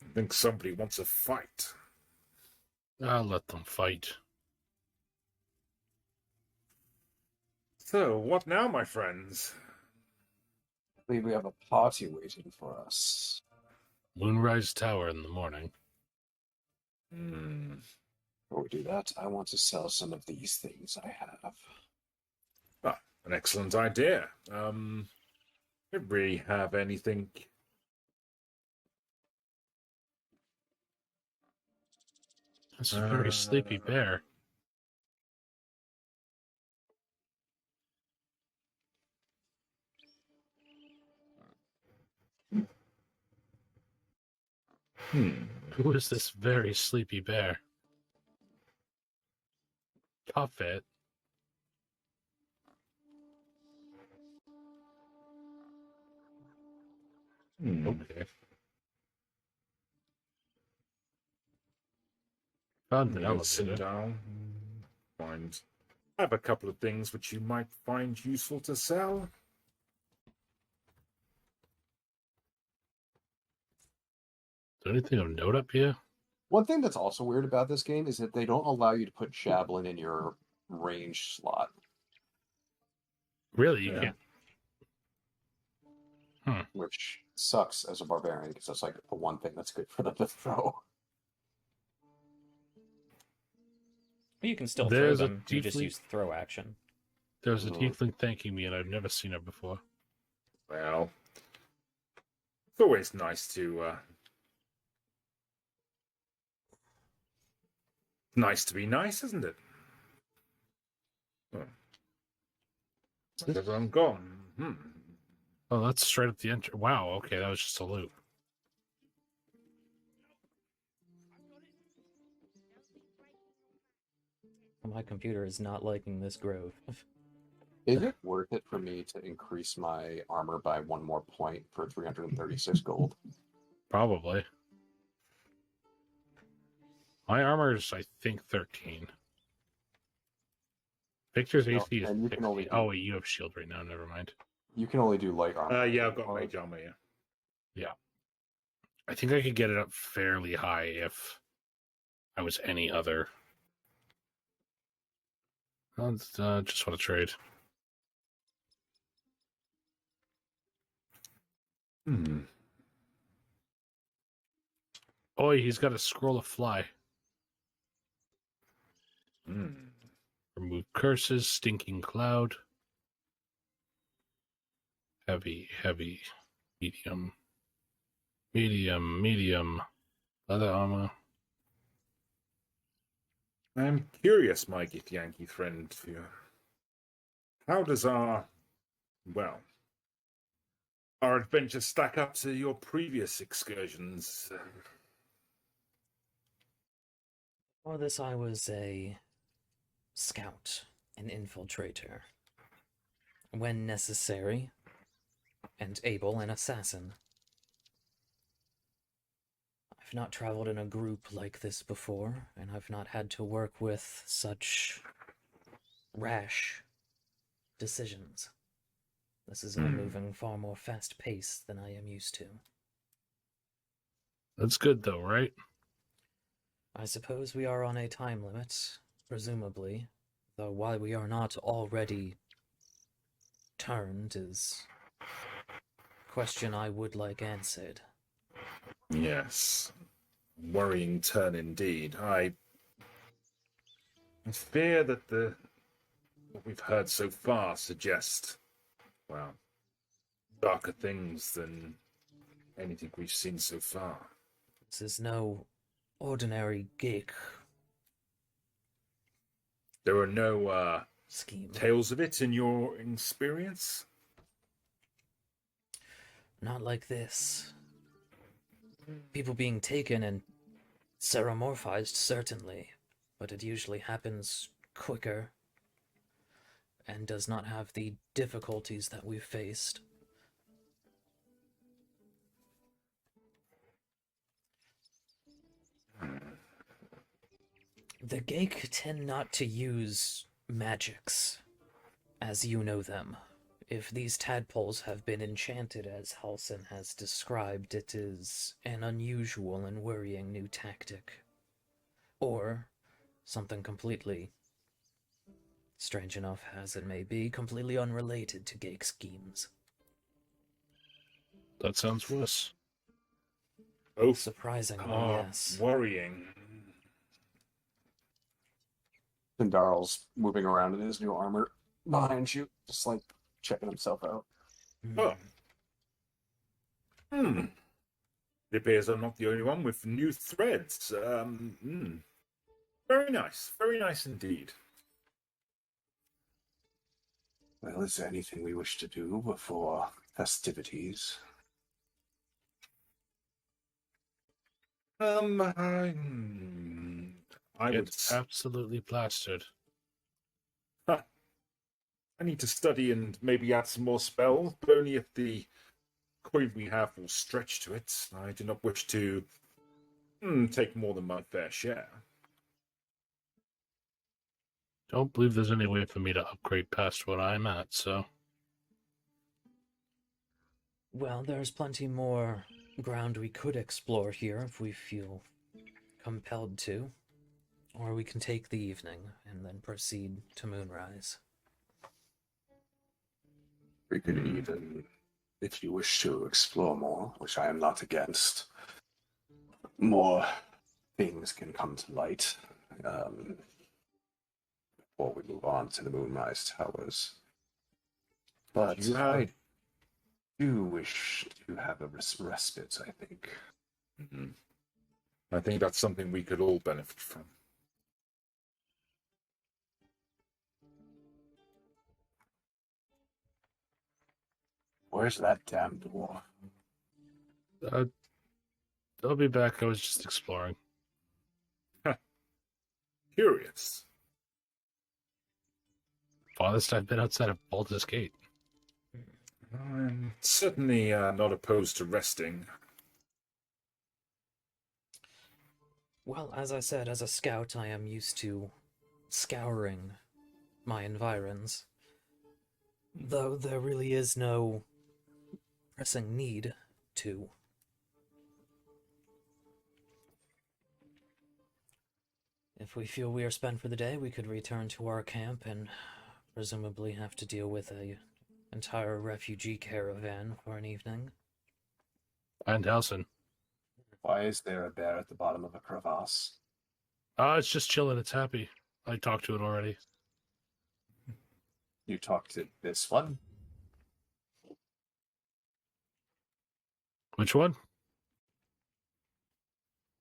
I think somebody wants a fight. I'll let them fight. So, what now, my friends? I believe we have a party waiting for us. Moonrise Tower in the morning. Before we do that, I want to sell some of these things I have. Ah, an excellent idea. Don't really have anything. That's a very sleepy bear. Who is this very sleepy bear? Cuff it. Okay. Found an elevator. Cindarl. Find. I have a couple of things which you might find useful to sell. Is there anything of note up here? One thing that's also weird about this game is that they don't allow you to put javelin in your range slot. Really? You can't. Which sucks as a barbarian because that's like the one thing that's good for them to throw. You can still There's throw a them. You just tiefling- use throw action. There's a tiefling thanking me, and I've never seen her before. Well, it's always nice to be nice, isn't it? Oh. Where's everyone gone? Oh, that's straight up the entry. Wow, okay, that was just a loop. My computer is not liking this grove. Is it worth it for me to increase my armor by one more point for 336 gold? Probably. My armor is, I think, 13. Victor's No, AC is and you 60. can only Oh, wait, you have shield right now. Never mind. You can only do light armor. Yeah, I've got mage armor, yeah. Yeah. I think I could get it up fairly high if I was any other. I just want to trade. Hmm. Oh, he's got a scroll of fly. Remove curses, stinking cloud. Heavy, heavy, medium. Medium. Leather armor. I'm curious, my Gith Yankee friend. How does our adventure stack up to your previous excursions? For this, I was a scout, an infiltrator. When necessary, and able, an assassin. I've not traveled in a group like this before, and I've not had to work with such rash decisions. This is all moving far more fast-paced than I am used to. That's good, though, right? I suppose we are on a time limit, presumably, though why we are not already turned is a question I would like answered. Yes. Worrying turn indeed. I fear that what we've heard so far suggest, darker things than anything we've seen so far. This is no ordinary gig. There are no scheme. Tales of it in your experience? Not like this. People being taken and ceremorphized, certainly, but it usually happens quicker and does not have the difficulties that we've faced. The Geik tend not to use magics as you know them. If these tadpoles have been enchanted as Halsin has described, it is an unusual and worrying new tactic. Or something completely, strange enough as it may be, completely unrelated to Geik schemes. That sounds worse. Oh, surprisingly, yes. Worrying. Cindarl's moving around in his new armor behind you, just like checking himself out. Oh. It appears I'm not the only one with new threads. Very nice indeed. Well, is there anything we wish to do before festivities? It's absolutely plastered. I need to study and maybe add some more spells, but only if the coin we have will stretch to it. I do not wish to take more than my fair share. Don't believe there's any way for me to upgrade past what I'm at, so... Well, there's plenty more ground we could explore here if we feel compelled to. Or we can take the evening and then proceed to moonrise. We could even, if you wish to explore more, which I am not against, more things can come to light before we move on to the Moonrise Towers. But I do wish to have a respite, I think. I think that's something we could all benefit from. Where's that damn dwarf? I'll be back. I was just exploring. Curious. Farthest I've been outside of Baldur's Gate. I'm certainly not opposed to resting. Well, as I said, as a scout, I am used to scouring my environs. Though there really is no pressing need to. If we feel we are spent for the day, we could return to our camp and presumably have to deal with an entire refugee caravan for an evening. And Halsin. Why is there a bear at the bottom of a crevasse? It's just chilling. It's happy. I talked to it already. You talked to this one? Which one?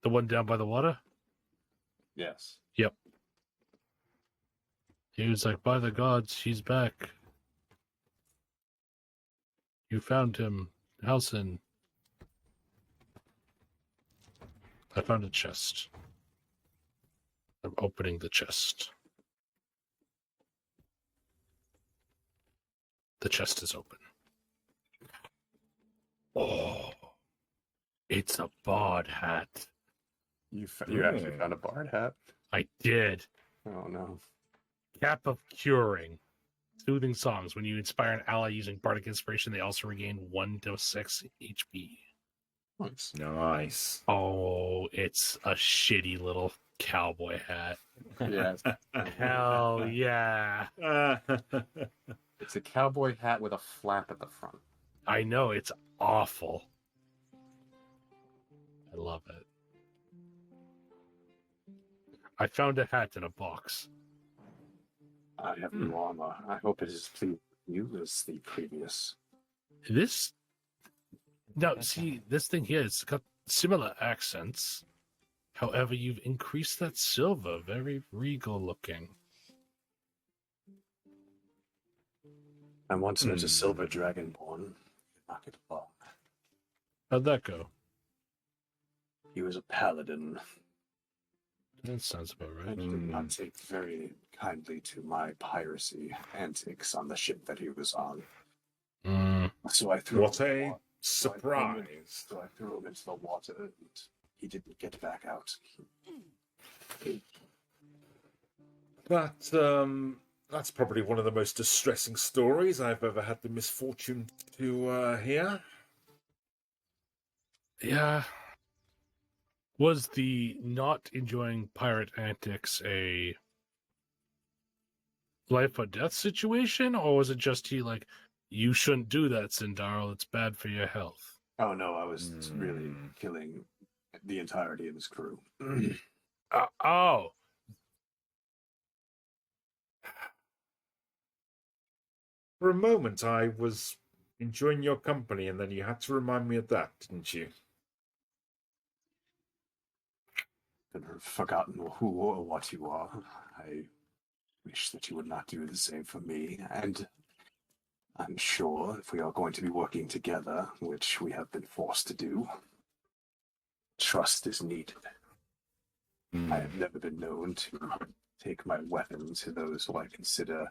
The one down by the water? Yes. Yep. He was like, by the gods, he's back. You found him, Halsin. I found a chest. I'm opening the chest. The chest is open. Oh, it's a bard hat. You actually found a bard hat? I did. Oh, no. Cap of Curing. Soothing songs. When you inspire an ally using bardic inspiration, they also regain 1 to 6 HP. Nice. Nice. Oh, it's a shitty little cowboy hat. Yeah. Hell yeah. It's a cowboy hat with a flap at the front. I know, it's awful. I love it. I found a hat in a box. I have no armor. I hope it is pleased with you as the previous. This... No, see, this thing here, it's got similar accents. However, you've increased that silver. Very regal looking. I once met a silver dragonborn. Knock it along. How'd that go? He was a paladin. That sounds about right. He did not take very kindly to my piracy antics on the ship that he was on. So I threw What him a surprise. So I threw him into the water and he didn't get back out. That's probably one of the most distressing stories I've ever had the misfortune to hear. Yeah. Was the not enjoying pirate antics a life or death situation, or was it just he like, you shouldn't do that, Cindarl, it's bad for your health? Oh no, I was really killing the entirety of his crew. Oh. For a moment, I was enjoying your company, and then you had to remind me of that, didn't you? I've forgotten who or what you are. I wish that you would not do the same for me, and I'm sure if we are going to be working together, which we have been forced to do, trust is needed. I have never been known to take my weapon to those who I consider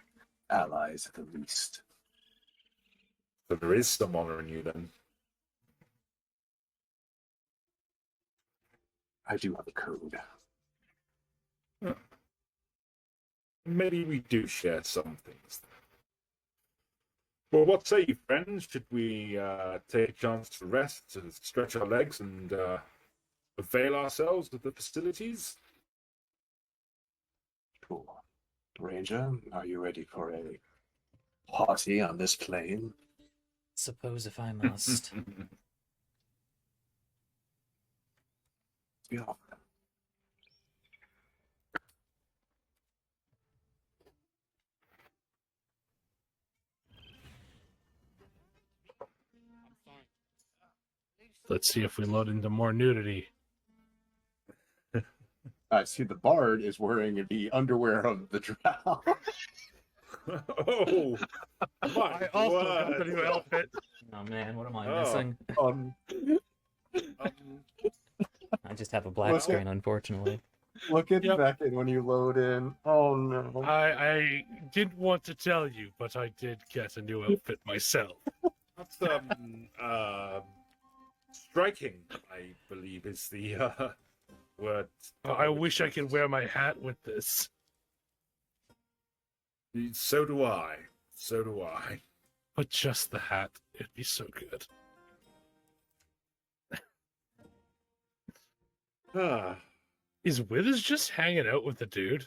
allies at the least. So there is some honor in you, then. I do have a code. Maybe we do share some things. Well, what say you, friends? Should we take a chance to rest, to stretch our legs, and avail ourselves of the facilities? Sure. Ranger, are you ready for a party on this plane? Suppose if I must. Yeah. Let's see if we load into more nudity. I see the bard is wearing the underwear of the drow. Oh, I also got the new outfit. Oh man, what am I missing? I just have a black screen, unfortunately. Look at Veken when you load in. Oh no. I didn't want to tell you, but I did get a new outfit myself. That's striking, I believe, is the word. I wish I could wear my hat with this. So do I. So do I. But just the hat, it'd be so good. Is Withers just hanging out with the dude?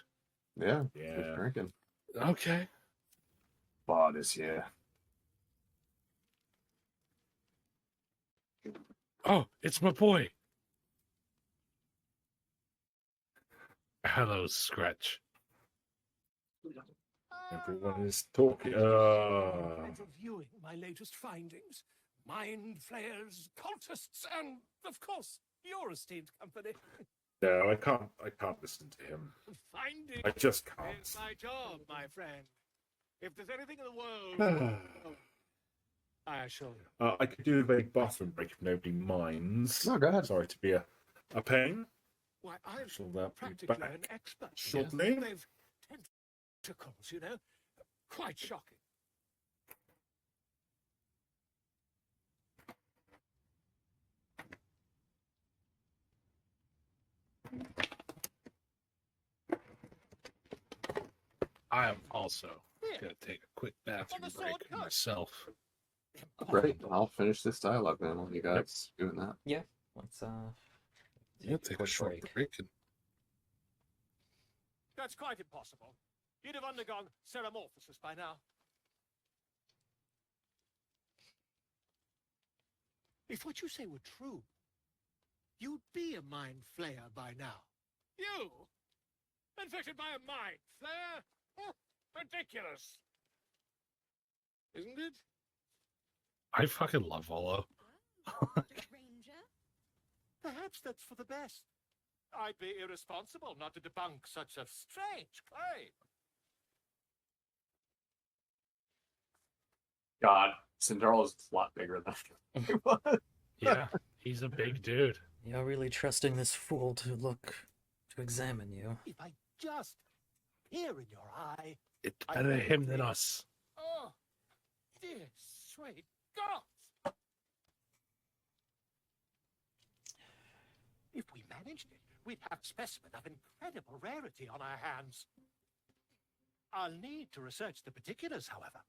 Yeah, just drinking. Okay. Bard is here. Oh, it's my boy. Hello, Scratch. Everyone is talking. Reviewing my latest findings. Mind flayers, cultists, and, of course, your esteemed company. No, I can't listen to him. Finding I just is can't. my job, my friend. If there's anything in the world, I assure you. I could do a vague bathroom break if nobody minds. No, go ahead. Sorry to be a pain. Why, I'm Shall that be practically back an expert. shortly? They've tentacles, you know. Quite shocking. I am also going to take a quick bathroom break myself. Great. I'll finish this dialogue then while you guys doing that. Yeah. Let's Yeah, take a short break. That's quite impossible. You'd have undergone ceramorphosis by now. If what you say were true, you'd be a mind flayer by now. You? Infected by a mind flayer? Oh, ridiculous. Isn't it? I fucking love Volo. Perhaps that's for the best. I'd be irresponsible not to debunk such a strange claim. God, Cindarl is a lot bigger than he was. Yeah, he's a big dude. You're really trusting this fool to examine you. If I just peer in your eye... It's better him than us. Oh, dear sweet God! If we managed it, we'd have a specimen of incredible rarity on our hands. I'll need to research the particulars, however.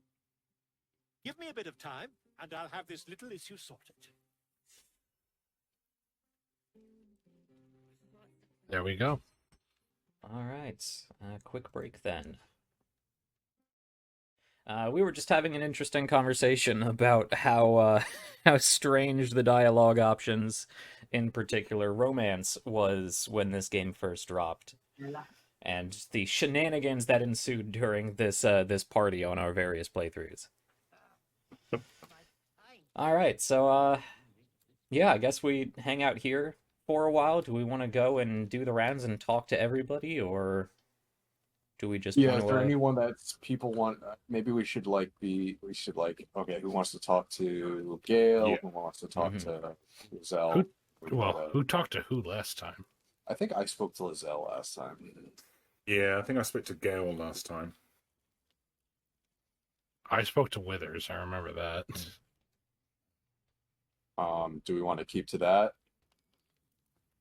Give me a bit of time, and I'll have this little issue sorted. There we go. All right. Quick break then. We were just having an interesting conversation about how strange the dialogue options, in particular romance, was when this game first dropped, and the shenanigans that ensued during this party on our various playthroughs. All right, so yeah, I guess we hang out here for a while. Do we want to go and do the rounds and talk to everybody, or do we just Yeah, want is to, there anyone that people want? Maybe we should okay, who wants to talk to Gale? Yeah. Who wants to talk to Lizelle? Who talked to who last time? I think I spoke to Lizelle last time. Yeah, I think I spoke to Gale last time. I spoke to Withers. I remember that. Do we want to keep to that?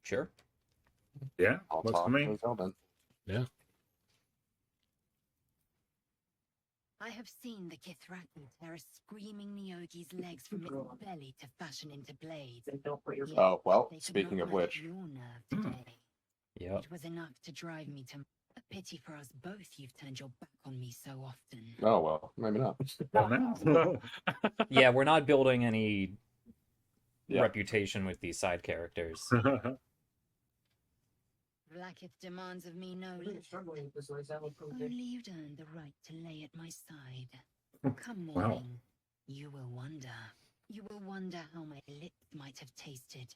Sure. Yeah, I'll works talk for me. to Lizelle then. Yeah. I have seen the Githraku tear a screaming Neogi's legs from its belly to fashion into blades. Yet Oh, well, they could speaking not of match which. your nerve today. Yep. It was enough to drive me to... A pity for us both you've turned your back on me so often. Oh, well, maybe not. Yeah, we're not building any Yeah. reputation with these side characters. Blacketh demands of me no less. Only you'd earned the right to lay at my side. Come Wow. morning, you will wonder. You will wonder how my lips might have tasted,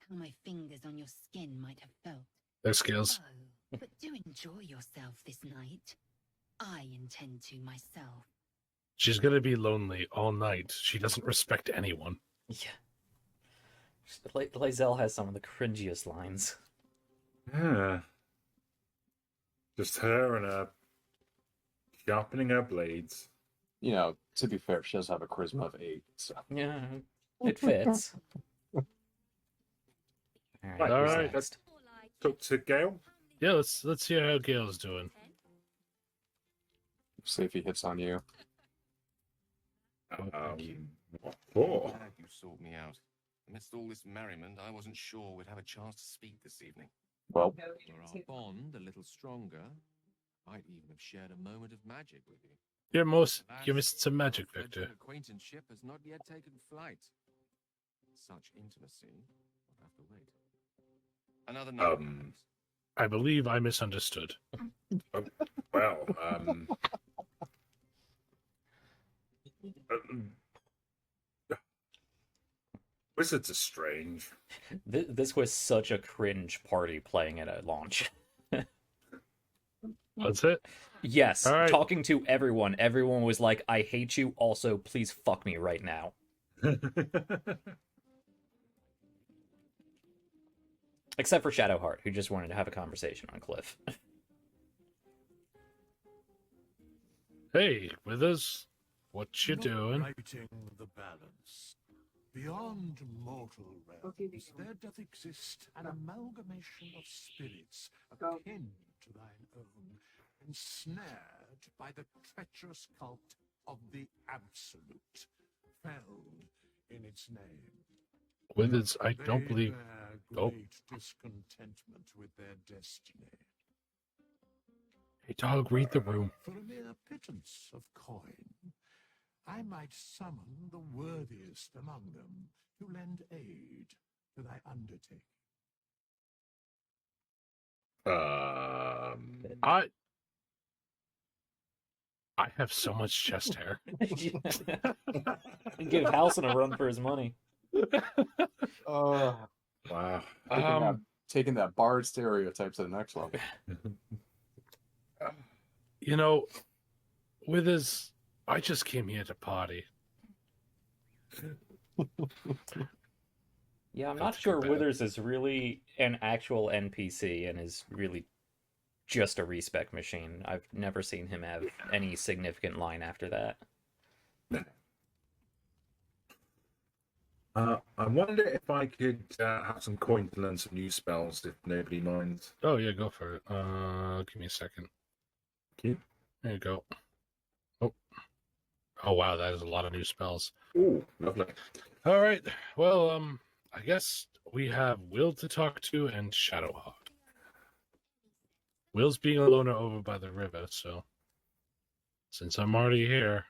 how my fingers on your skin might have felt. Their skills. Oh, but do enjoy yourself this night. I intend to myself. She's gonna be lonely all night. She doesn't respect anyone. Yeah. Lizelle has some of the cringiest lines. Yeah. Just her and her sharpening her blades. You know, to be fair, she does have a charisma of 8. So. Yeah, it fits. All right. All who's right. next? Talk to Gale. Yeah, let's hear how Gale's doing. See if he hits on you. What for? Glad you sought me out. Amidst all this merriment, I wasn't sure we'd have a chance to speak this evening. Well, Were our bond a little stronger, might even have shared a moment of magic with you. You're missing some magic, Victor. Acquaintanceship has not yet taken flight. such intimacy, I'll have to wait. Another night. I believe I misunderstood. Well, wizards are strange. This was such a cringe party playing it at launch. That's it? Yes, All right. talking to everyone. Everyone was like, I hate you, also please fuck me right now. Except for Shadowheart, who just wanted to have a conversation on Cliff. Hey, Withers, what you doing? Righting the balance. Beyond mortal realms, there doth exist an amalgamation of spirits akin to thine own, ensnared by the treacherous cult of the Absolute, felled in its name. Withers, I don't believe... Bear great discontentment with their destiny. Hey, dog, read the room. For a mere pittance of coin, I might summon the worthiest among them to lend aid to thy undertaking. I have so much chest hair. Give Halson a run for his money. Wow. Taking that bard stereotype to the next level. You know, Withers, I just came here to party. Yeah, I'm not sure Withers is really an actual NPC and is really just a respec machine. I've never seen him have any significant line after that. I wonder if I could have some coin to learn some new spells, if nobody minds. Oh, yeah, go for it. Give me a second. Okay. There you go. Oh, wow, that is a lot of new spells. Ooh, lovely. All right, well, I guess we have Will to talk to and Shadowhawk. Will's being a loner over by the river, so since I'm already here...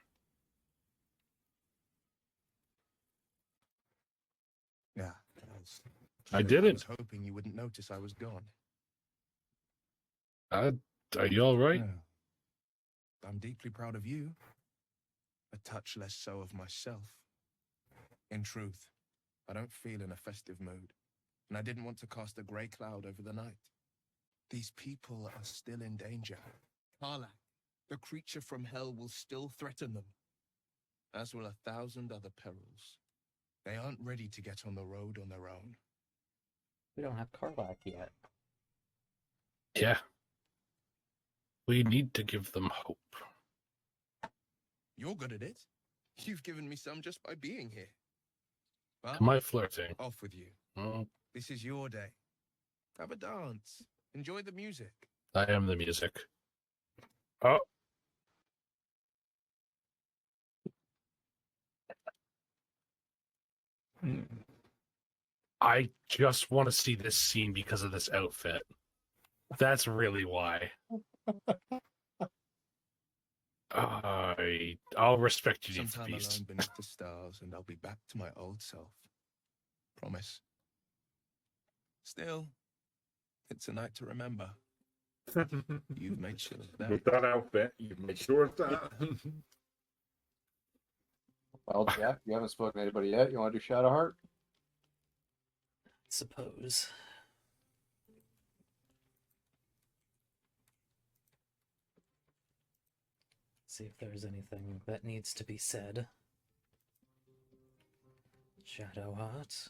Yeah, I didn't. I was hoping you wouldn't notice I was gone. Are you all right? Yeah. I'm deeply proud of you. A touch less so of myself. In truth, I don't feel in a festive mood, and I didn't want to cast a grey cloud over the night. These people are still in danger. Karlach, the creature from hell, will still threaten them, as will 1,000 other perils. They aren't ready to get on the road on their own. We don't have Karlach yet. Yeah. We need to give them hope. You're good at it. You've given me some just by being here. But Am I flirting? off with you. Oh, This is your day. Have a dance. Enjoy the music. I am the music. Oh. I just want to see this scene because of this outfit. That's really why. I'll respect you, Sometime beast. alone beneath the stars, and I'll be back to my old self. Promise. Still, it's a night to remember. You've made sure of that. With that outfit, you've made sure of that. Well, Jack, you haven't spoken to anybody yet. You want to do Shadowheart? Suppose. See if there's anything that needs to be said. Shadowheart.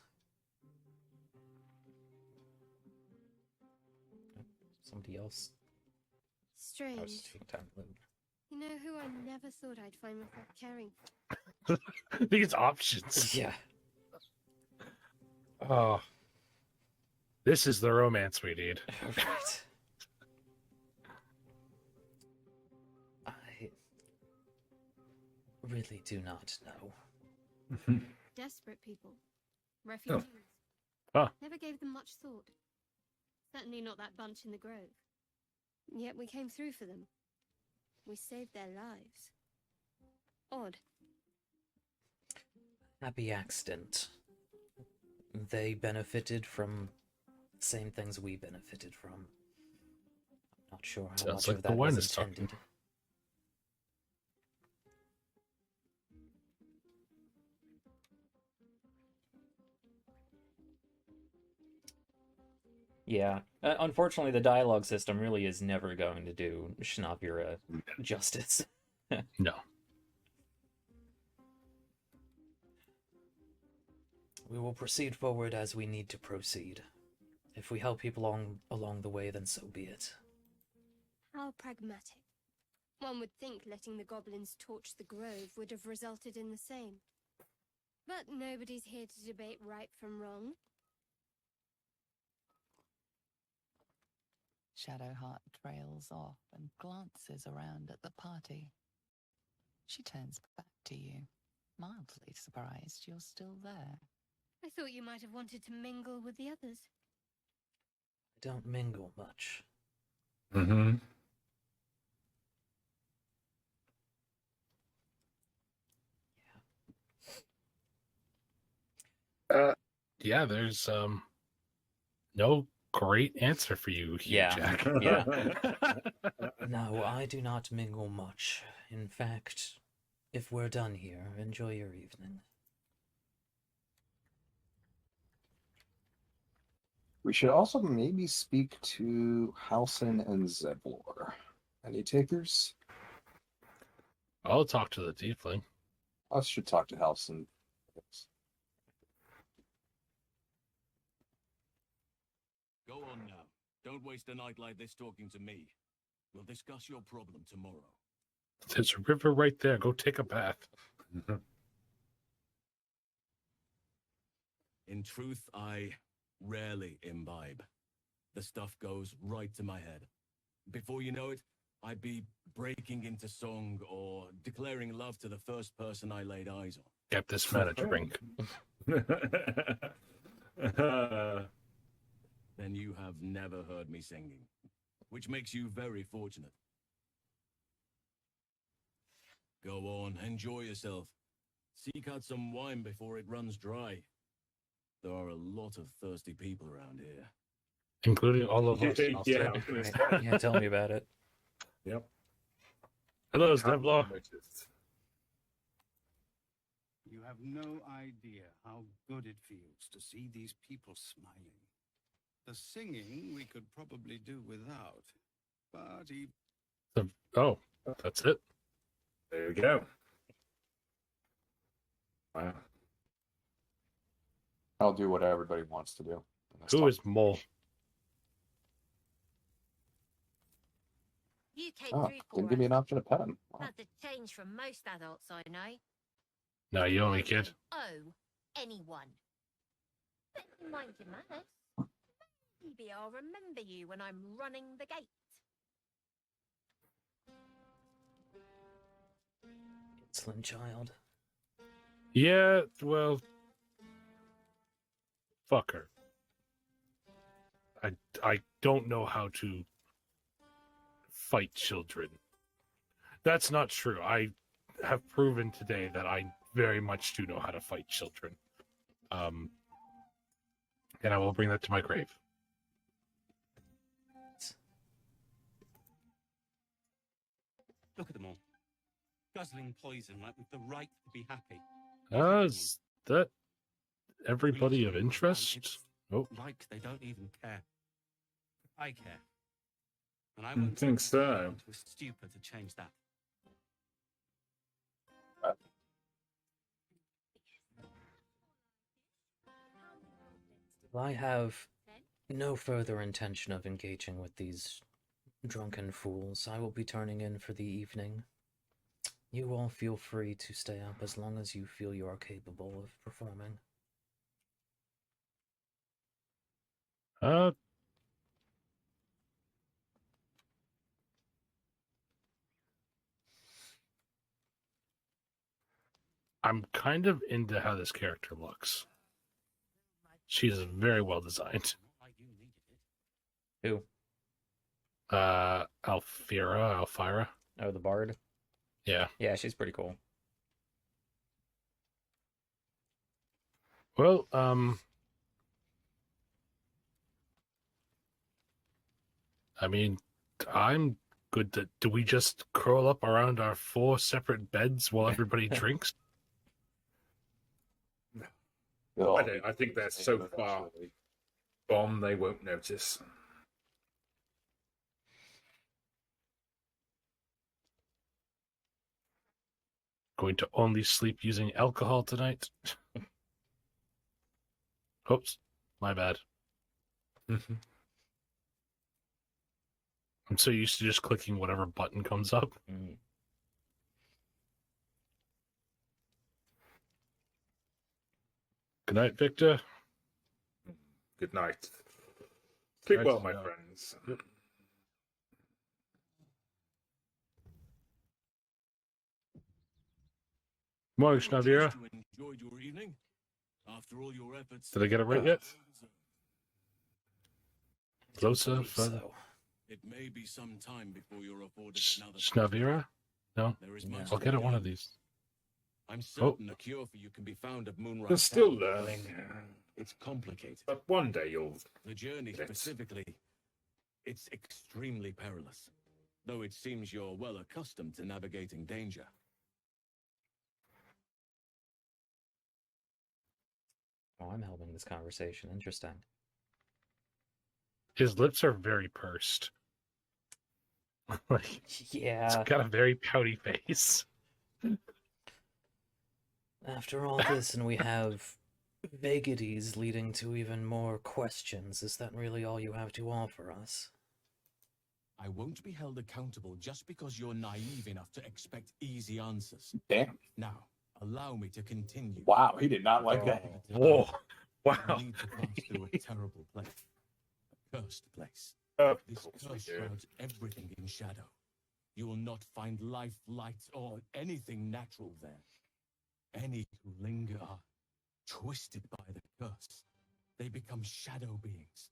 Somebody else. Strange. I was taking time to load. You know who I never thought I'd find myself caring These options. Yeah. Oh. This is the romance we need. Right. I really do not know. Desperate people. Refugees. Oh. Never gave them much thought. Certainly not that bunch in the grove. Yet we came through for them. We saved their lives. Odd. Happy accident. they benefited from the same things we benefited from. I'm not sure how Sounds much like of the that wine was is talking. intended. Yeah, unfortunately, the dialogue system really is never going to do Xre'nav'Ira justice. No. We will proceed forward as we need to proceed. If we help people along the way, then so be it. How pragmatic. One would think letting the goblins torch the grove would have resulted in the same. But nobody's here to debate right from wrong. Shadowheart trails off and glances around at the party. She turns back to you, mildly surprised you're still there. I thought you might have wanted to mingle with the others. I don't mingle much. Mm-hmm. Yeah, there's no great answer for you here, Jack. Yeah. No, I do not mingle much. In fact, if we're done here, enjoy your evening. We should also maybe speak to Halsin and Zevlor. Any takers? I'll talk to the tiefling. I should talk to Halsin. Go on now. Don't waste a night like this talking to me. We'll discuss your problem tomorrow. There's a river right there. Go take a bath. In truth, I rarely imbibe. The stuff goes right to my head. Before you know it, I'd be breaking into song or declaring love to the first person I laid eyes on. Get this man a drink. Then you have never heard me singing, which makes you very fortunate. Go on, enjoy yourself. Seek out some wine before it runs dry. There are a lot of thirsty people around here. Including all of us. I'll say. Yeah, tell me about it. Yep. Hello, Zevlor. You have no idea how good it feels to see these people smiling. The singing we could probably do without, but Oh, that's it. There we go. Wow. I'll do what everybody wants to do. Who is Mole? You came Oh, through for didn't give me an option to pet him. Wow. Had the change from most adults I know. No, you only kid. Oh, anyone. But mind your manners. Maybe I'll remember you when I'm running the gate. Insolent child. Yeah, well, fuck her. I don't know how to fight children. That's not true. I have proven today that I very much do know how to fight children. And I will bring that to my grave. Look at them all. Guzzling poison like with the right to be happy. Is that everybody of interest? Oh. Like they don't even care. I care. And I I wouldn't think so. into a stupor to change that. I have no further intention of engaging with these drunken fools. I will be turning in for the evening. You all feel free to stay up as long as you feel you are capable of performing. I'm kind of into how this character looks. She's very well designed. Who? Alfira. Oh, the bard? Yeah. Yeah, she's pretty cool. Well, I mean, I'm good. Do we just curl up around our 4 separate beds while everybody drinks? I think they're so far gone they won't notice. Going to only sleep using alcohol tonight? Oops, my bad. I'm so used to just clicking whatever button comes up. Good night, Victor. Good night. Sleep Nice well, to my know. friends. Morning, Xre'nav'Ira. Enjoyed your evening. After all your efforts. Did I get it right yet? Closer, further. It may be some time before you're afforded another. Xre'nav'Ira? No? There is much I'll to get be it one done. of these. I'm certain a cure for you can be found at Moonrise. You're still Tower. learning. It's complicated. But one day you'll... The journey specifically, it's extremely perilous. Though it seems you're well accustomed to navigating danger. Oh, I'm helping this conversation. Interesting. His lips are very pursed. Like, Yeah. He's got a very pouty face. After all this, and we have vagaries leading to even more questions, is that really all you have to offer us? I won't be held accountable just because you're naive enough to expect easy answers. Damn. Now, allow me to continue. Wow, he did not like that. Whoa. You Wow. need to pass through a terrible place. A cursed place. This curse shrouds everything in shadow. You will not find life, light, or anything natural there. Any who linger are twisted by the curse. They become shadow beings,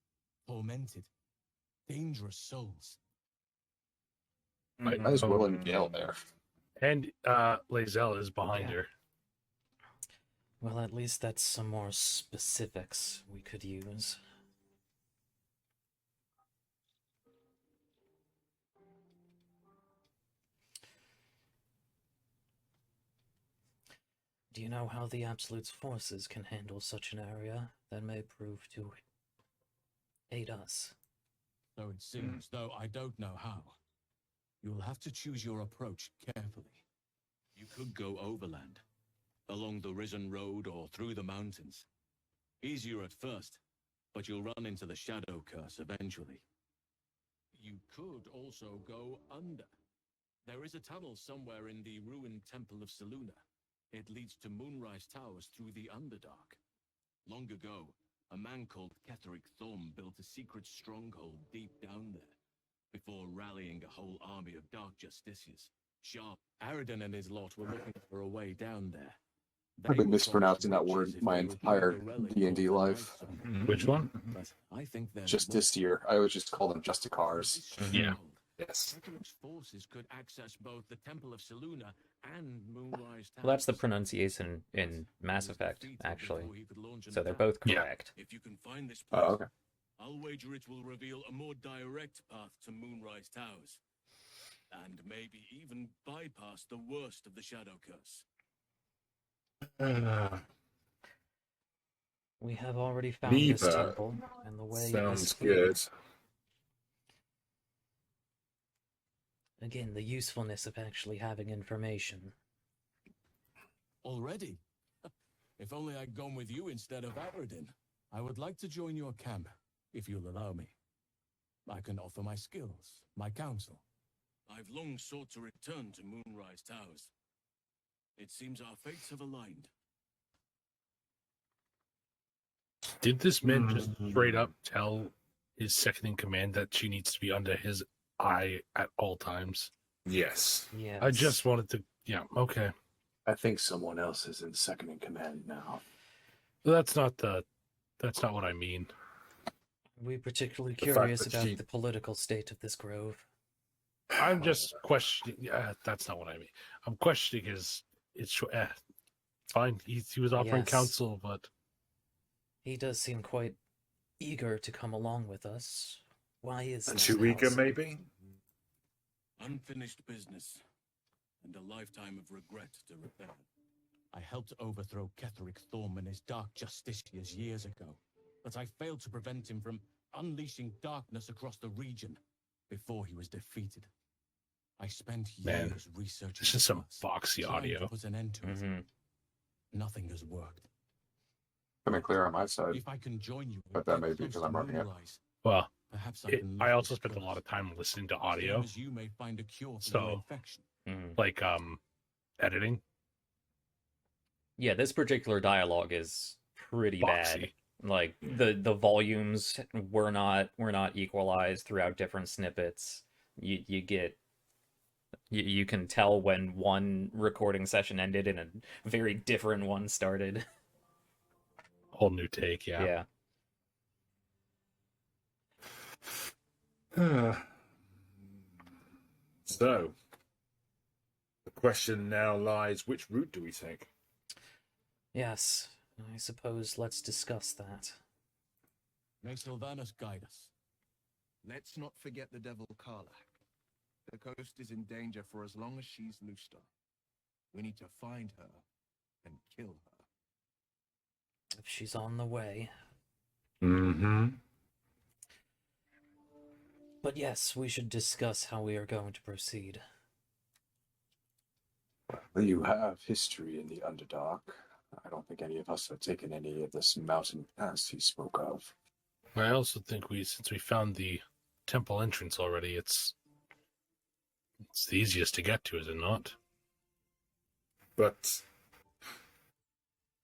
tormented, dangerous souls. I was willing to Gale there. And Lazelle is behind her. Well, at least that's some more specifics we could use. Do you know how the Absolute's forces can handle such an area that may prove to aid us? So it seems, though I don't know how. You'll have to choose your approach carefully. You could go overland, along the Risen Road or through the mountains. Easier at first, but you'll run into the Shadow Curse eventually. You could also go under. There is a tunnel somewhere in the ruined Temple of Selûne. It leads to Moonrise Towers through the Underdark. Long ago, a man called Ketheric Thorm built a secret stronghold deep down there, before rallying a whole army of Dark Justiciars. Sharp, Aridon and his lot were looking for a way down there. I've been mispronouncing that word my entire D&D life. Which one? But I think they're Justiciar. I always just call them Justicars. Yeah. Yes. Ketheric's forces could access both the Temple of Selûne and Moonrise Towers. Well, that's the pronunciation in Mass Effect, actually. So they're both correct. If you can find this place, Oh, okay. I'll wager it will reveal a more direct path to Moonrise Towers. And maybe even bypass the worst of the Shadow Curse. We have already found this Neither temple, and the way sounds is clear. good. Again, the usefulness of actually having information. Already? If only I'd gone with you instead of Aridon. I would like to join your camp, if you'll allow me. I can offer my skills, my counsel. I've long sought to return to Moonrise Towers. It seems our fates have aligned. Did this man just straight up tell his second in command that she needs to be under his eye at all times? Yes. Yeah. I just wanted to... Yeah, okay. I think someone else is in second in command now. That's not what I mean. We're particularly The fact curious that about she- the political state of this grove. I'm just questioning... that's not what I mean. I'm questioning his... fine, he was offering Yes. counsel, but... He does seem quite eager to come along with us. Why is this Too eager, house- maybe? Unfinished business, and a lifetime of regret to repair. I helped overthrow Ketheric Thorm and his dark justiciars years ago, but I failed to prevent him from unleashing darkness across the region before he was defeated. I spent Man, years researching. this is some the past, boxy trying to audio. put an end to it. Nothing has worked. Coming clear on my side. If I can join you, But that may be because I'm running it. Well, perhaps I can. I also spent a lot of time listening to audio. As you may find a cure for So, your infection. like, editing. Yeah, this particular dialogue is pretty bad. Boxy. Like the volumes were not equalized throughout different snippets. You can tell when one recording session ended and a very different one started. Whole new take, yeah. So, the question now lies, which route do we take? Yes, I suppose let's discuss that. May Sylvanas guide us. Let's not forget the devil Karlach. The coast is in danger for as long as she's loosed on. We need to find her and kill her. If she's on the way. Mm-hmm. But yes, we should discuss how we are going to proceed. Well, you have history in the Underdark. I don't think any of us have taken any of this mountain pass he spoke of. I also think since we found the temple entrance already, it's the easiest to get to, is it not? But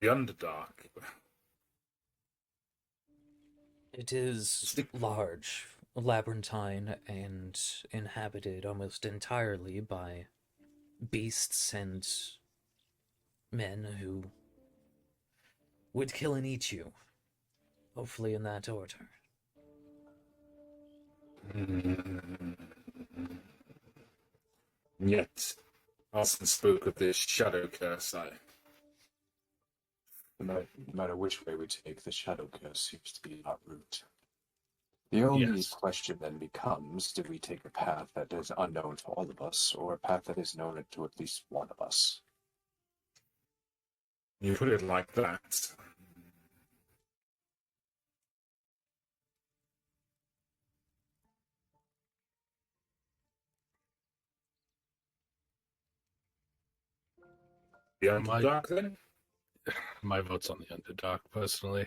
the Underdark. It is large, labyrinthine, and inhabited almost entirely by beasts and men who would kill and eat you. Hopefully in that order. Yet, Austin spoke of this shadow curse. No matter which way we take, the shadow curse seems to be our route. The only question then becomes, do we take a path that is unknown to all of us, or a path that is known to at least one of us? You put it like that. The Underdark, then? My vote's on the Underdark, personally.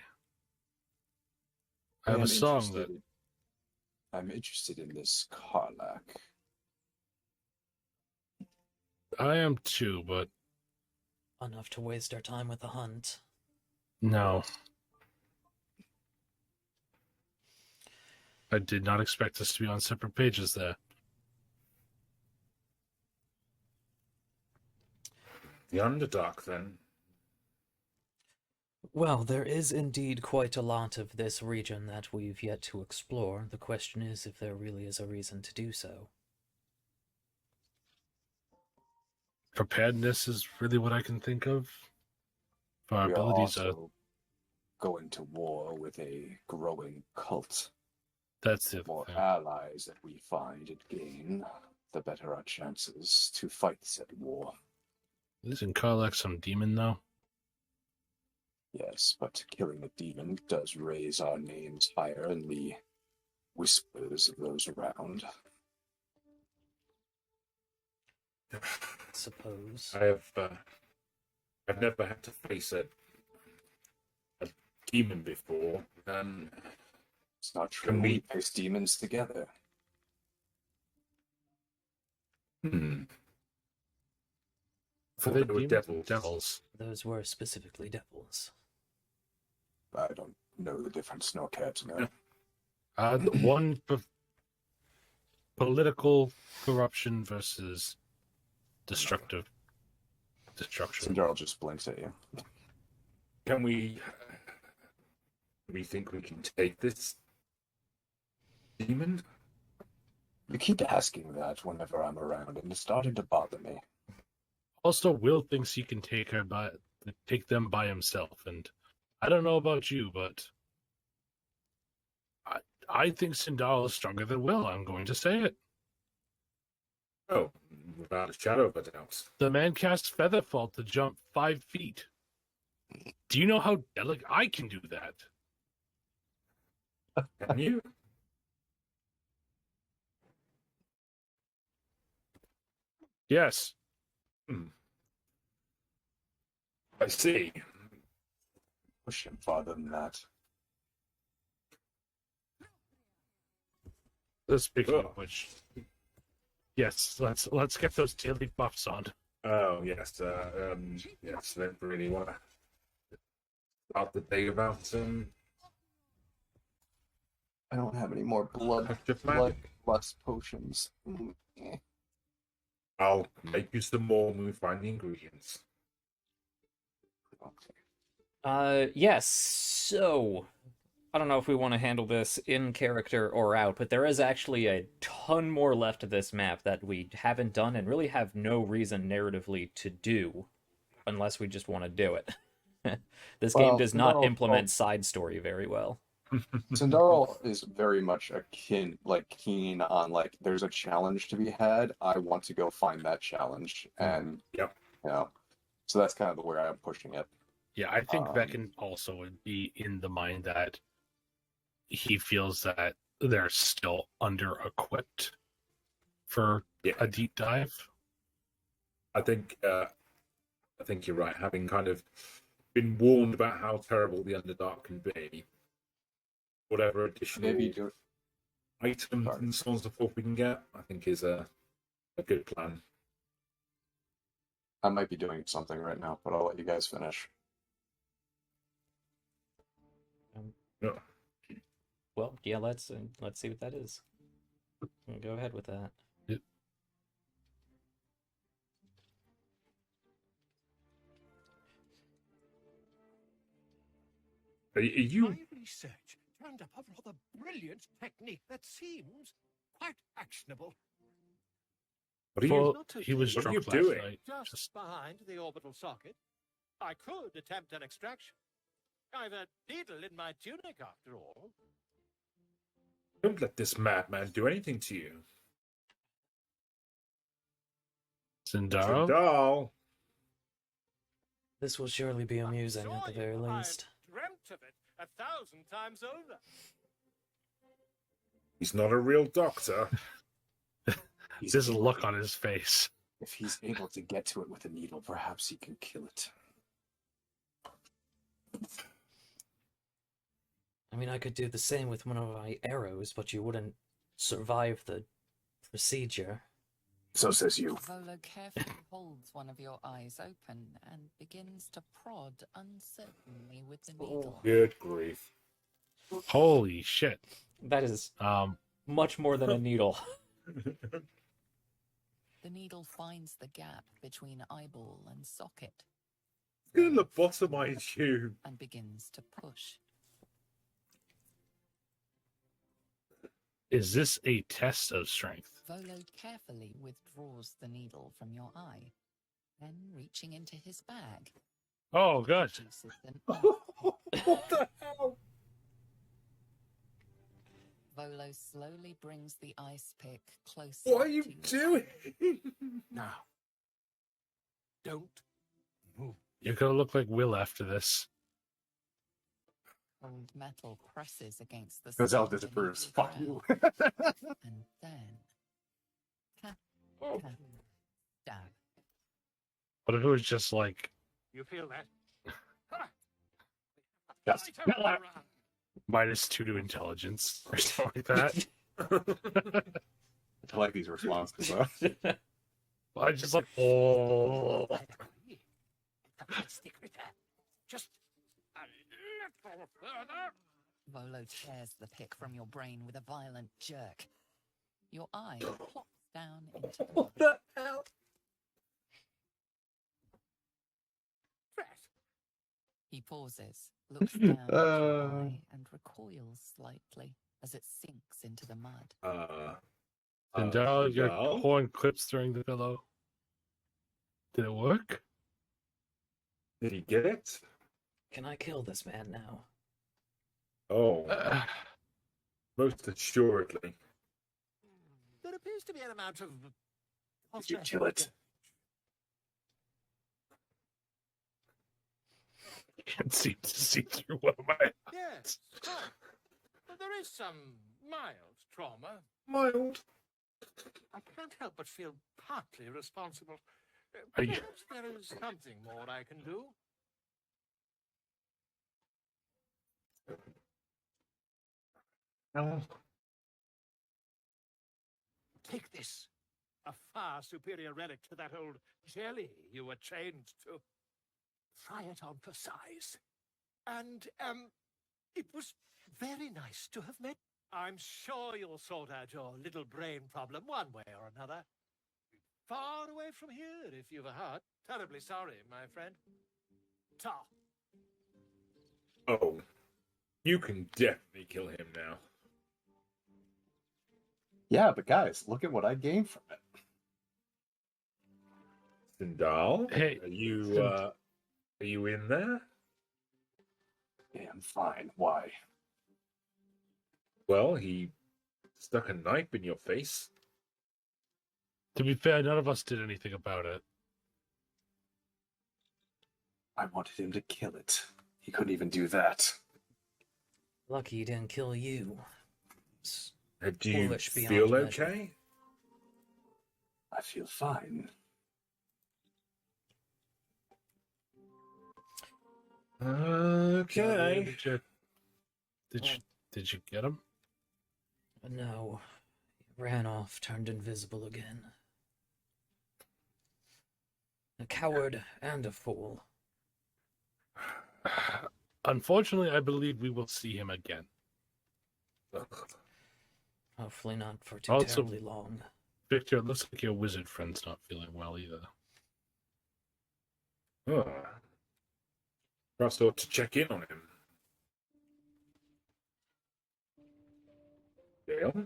I have a song that... I'm interested in this Karlach. I am too, but... Enough to waste our time with the hunt. No. I did not expect us to be on separate pages there. The Underdark, then? Well, there is indeed quite a lot of this region that we've yet to explore. The question is if there really is a reason to do so. Preparedness is really what I can think of. Our We are abilities also going to war with a growing cult. That's The the more thing. allies that we find and gain, the better our chances to fight said war. Isn't Karlach some demon, though? Yes, but killing a demon does raise our names higher in the whispers of those around. Suppose. I've never had to face a demon before. It's not true. We face demons together. For the devils. Those were specifically devils. I don't know the difference, nor care to know. One political corruption versus destruction. Cindarl just blinks at you. Can we think we can take this demon? You keep asking that whenever I'm around, and it's starting to bother me. Also, Will thinks he can take them by himself, and I don't know about you, but I think Cindarl is stronger than Will. I'm going to say it. Oh, without a shadow of a doubt. The man cast Featherfall to jump 5 feet. Do you know how delicate I can do that? Can you? Yes. I see. Push him farther than that. Speaking of which, yes, let's get those daily buffs on. Oh yes, yes. Don't really want to start the day without I don't have any more blood plus potions. I'll make you some more when we find the ingredients. Yes, so I don't know if we want to handle this in character or out, but there is actually a ton more left of this map that we haven't done and really have no reason narratively to do unless we just want to do it. This game does not implement side story very well. Cindarl is very much keen on like there's a challenge to be had. I want to go find that challenge, and so that's kind of the way I'm pushing it. Yeah, I think Veken also would be in the mind that he feels that they're still under-equipped for a deep dive. I think you're right. Having kind of been warned about how terrible the Underdark can be, whatever additional items and so on and so forth we can get, I think is a good plan. I might be doing something right now, but I'll let you guys finish. Well, yeah, let's see what that is. Go ahead with that. Yep. Are you? My research turned up a rather brilliant technique that seems quite actionable. What are you doing? Just behind the orbital socket. I could attempt an extraction. I've a needle in my tunic, after all. Don't let this madman do anything to you. Cindarl? This will surely be amusing at the very least. I've dreamt of it 1,000 times over. He's not a real doctor. There's a look on his face. If he's able to get to it with a needle, perhaps he can kill it. I mean, I could do the same with one of my arrows, but you wouldn't survive the procedure. So says you. Volo carefully holds one of your eyes open and begins to prod uncertainly with the needle. Good grief. Holy shit. That is much more than a needle. The needle finds the gap between eyeball and socket. Good lobotomize you. And begins to push. Is this a test of strength? Volo carefully withdraws the needle from your eye, then reaching into his bag. Oh, good. What the hell? Volo slowly brings the ice pick closer. What are you doing? Now, don't move. You're gonna look like Will after this. Cold metal presses against the Gazelle skin disapproves. beneath Fuck the you. ground. And then tap, tap, stab. What if it was just like You feel that? Yes. -2 to intelligence or something like that? I like these responses, though. I just like, oh. Stick with that. Just a little further. Volo tears the pick from your brain with a violent jerk. Your eye plops down into the What the hell? He pauses, looks down at your eye, and recoils slightly as it sinks into the mud. Cindarl, your horn clips during the pillow. Did it work? Did he get it? Can I kill this man now? Oh. Most assuredly. There appears to be an amount of... Did you kill it? You can't seem to see through one of my... Yes, quite. But there is some mild trauma. Mild? I can't help but feel partly responsible. Are you- Perhaps there is something more I can do. No. Take this. A far superior relic to that old jelly you were chained to. Try it on for size. And, it was very nice to have met. I'm sure you'll sort out your little brain problem one way or another. Far away from here, if you've a heart. Terribly sorry, my friend. Ta. Oh. You can definitely kill him now. Yeah, but guys, look at what I gained from it. Cindarl, Hey, are you in there? Yeah, I'm fine. Why? Well, he stuck a knife in your face. To be fair, none of us did anything about it. I wanted him to kill it. He couldn't even do that. Lucky he didn't kill you. Do you Foolish beyond feel measure. okay? I feel fine. Okay. Did you get him? No. He ran off, turned invisible again. A coward and a fool. Unfortunately, I believe we will see him again. Hopefully not for too Also, terribly long. Victor, it looks like your wizard friend's not feeling well either. Oh. Perhaps I ought to check in on him. Dale?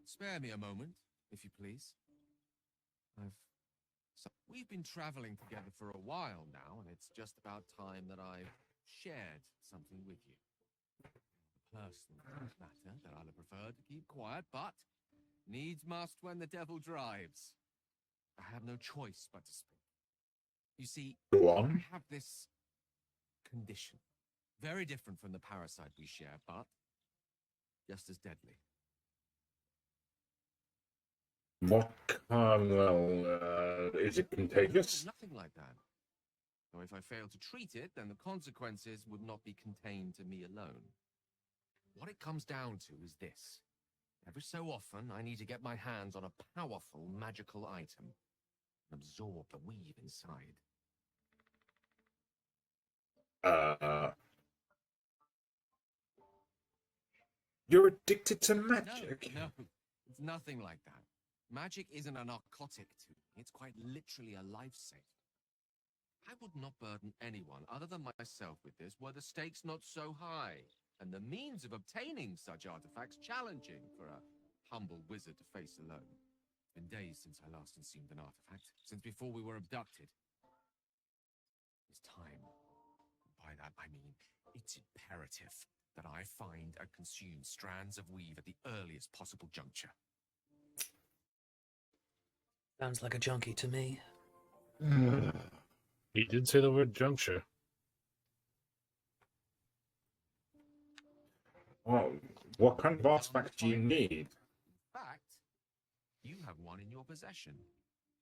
Spare me a moment, if you please. We've been traveling together for a while now, and it's just about time that I've shared something with you. A personal matter that I'd have preferred to keep quiet, but needs must when the devil drives. I have no choice but to speak. You see, Go on. I have this condition. Very different from the parasite we share, but just as deadly. What is it contagious? Nothing like that. Though if I fail to treat it, then the consequences would not be contained to me alone. What it comes down to is this. Every so often, I need to get my hands on a powerful magical item and absorb the weave inside. You're addicted to magic? No, it's nothing like that. Magic isn't a narcotic to me. It's quite literally a lifesaver. I would not burden anyone other than myself with this were the stakes not so high, and the means of obtaining such artifacts challenging for a humble wizard to face alone. It's been days since I last consumed an artifact, since before we were abducted. It's time. By that I mean, it's imperative that I find and consume strands of weave at the earliest possible juncture. Sounds like a junkie to me. He did say the word juncture. Well, what kind of artifact do you need? In fact, you have one in your possession.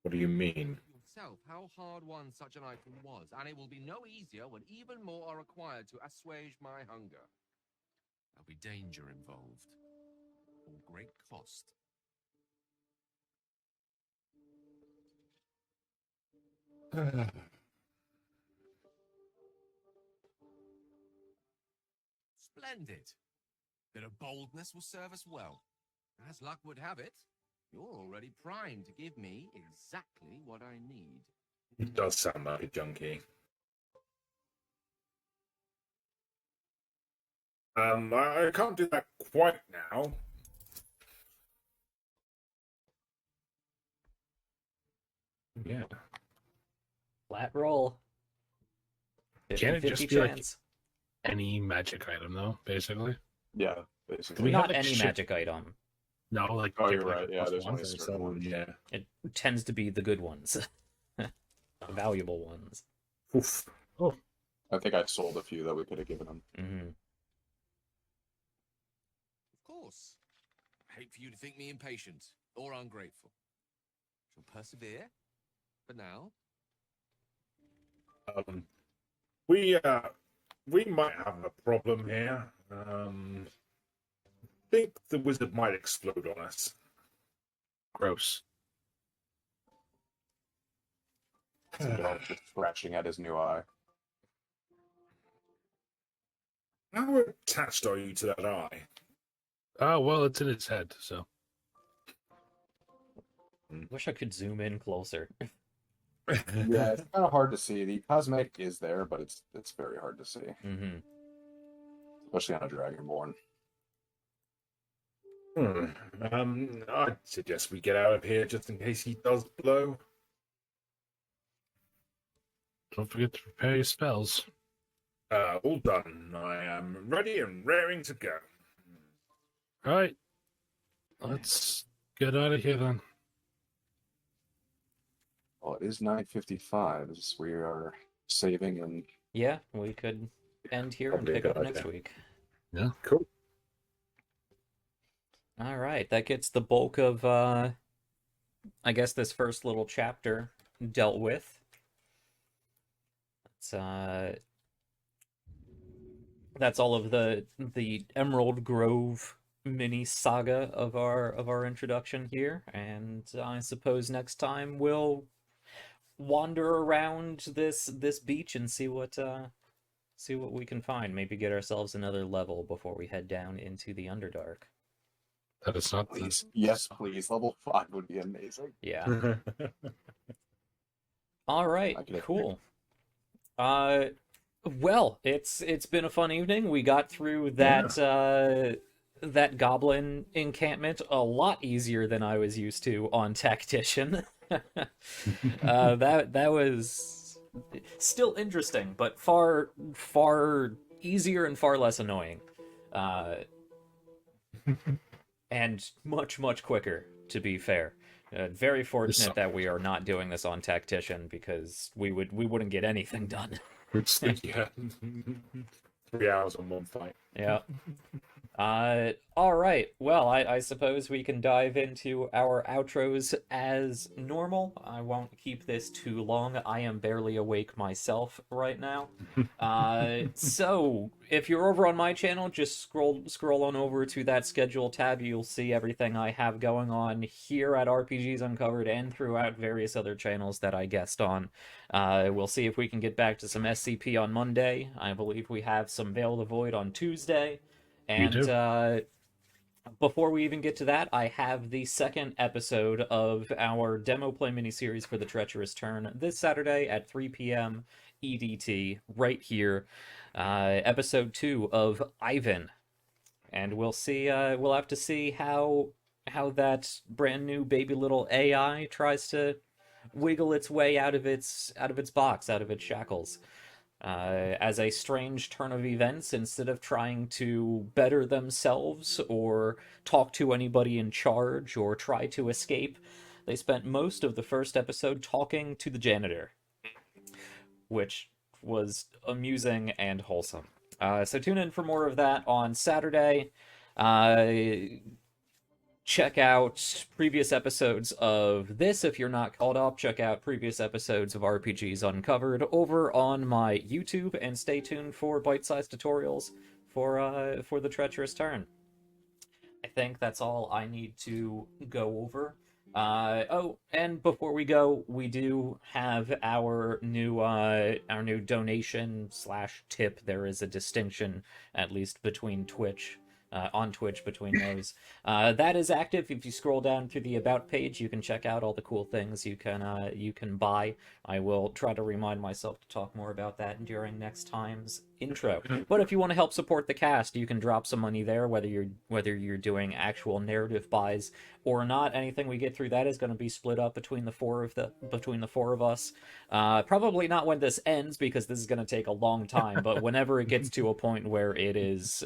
What do you mean? Yourself how hard-won such an item was, and it will be no easier when even more are required to assuage my hunger. There'll be danger involved, or great cost. Splendid. Bit of boldness will serve us well. As luck would have it, you're already primed to give me exactly what I need. It does sound like a junkie. I can't do that quite now. Yeah. Flat roll. Can it 50-50 just be like chance. any magic item, though? Basically. Yeah, Do basically. we Not have, like, any shit- magic item. No, like Oh, get, you're like, right. Yeah, plus there's ones only or certain something, ones. Yeah. It tends to be the good ones. The valuable ones. Oof. Oh. I think I sold a few that we could have given them. Mm-hmm. Of course. I hate for you to think me impatient or ungrateful. Shall persevere. For now. We might have a problem here. Think the wizard might explode on us. Gross. Cindarl just scratching at his new eye. How attached are you to that eye? Oh, well, it's in its head, so. Wish I could zoom in closer. Yeah, it's kind of hard to see. The cosmetic is there, but it's very hard to see. Mm-hmm. Especially on a Dragonborn. I'd suggest we get out of here just in case he does blow. Don't forget to prepare your spells. All done. I am ready and raring to go. Right. Let's get out of here then. Well, it is 9:55. We are saving and... Yeah, we could end here and Probably a pick up good next idea. week. Yeah. Cool. All right, that gets the bulk of, I guess, this first little chapter dealt with. That's all of the Emerald Grove mini saga of our introduction here, and I suppose next time we'll wander around this beach and see what we can find. Maybe get ourselves another level before we head down into the Underdark. That is not Please. Yes, please. Level 5 would be amazing. Yeah. All right, cool. Well, it's been a fun evening. We got through that that goblin encampment a lot easier than I was used to on Tactician. That was still interesting, but far easier and far less annoying. And much quicker, to be fair. Very fortunate that we are not doing this on Tactician, because we wouldn't get anything done. It's 3 hours on one fight. Yeah. All right. Well, I suppose we can dive into our outros as normal. I won't keep this too long. I am barely awake myself right now. So if you're over on my channel, just scroll on over to that schedule tab. You'll see everything I have going on here at RPGs Uncovered and throughout various other channels that I guest on. We'll see if we can get back to some SCP on Monday. I believe we have some Veil of the Void on Tuesday. And before we even get to that, I have the second episode of our demo play miniseries for the Treacherous Turn this Saturday at 3 p.m. EDT, right here. Episode 2 of Ivan. And we'll see. We'll have to see how that brand new baby little AI tries to wiggle its way out of its box, out of its shackles. As a strange turn of events, instead of trying to better themselves or talk to anybody in charge or try to escape, they spent most of the first episode talking to the janitor, which was amusing and wholesome. So tune in for more of that on Saturday. Check out previous episodes of this if you're not caught up. Check out previous episodes of RPGs Uncovered over on my YouTube, and stay tuned for bite-sized tutorials for the Treacherous Turn. I think that's all I need to go over. Oh, and before we go, we do have our new donation /tip. There is a distinction, at least between Twitch on Twitch between those. That is active. If you scroll down through the About page, you can check out all the cool things you can buy. I will try to remind myself to talk more about that during next time's intro. But if you want to help support the cast, you can drop some money there, whether you're doing actual narrative buys or not. Anything we get through that is going to be split up between the four of us. Probably not when this ends, because this is going to take a long time, but whenever it gets to a point where it is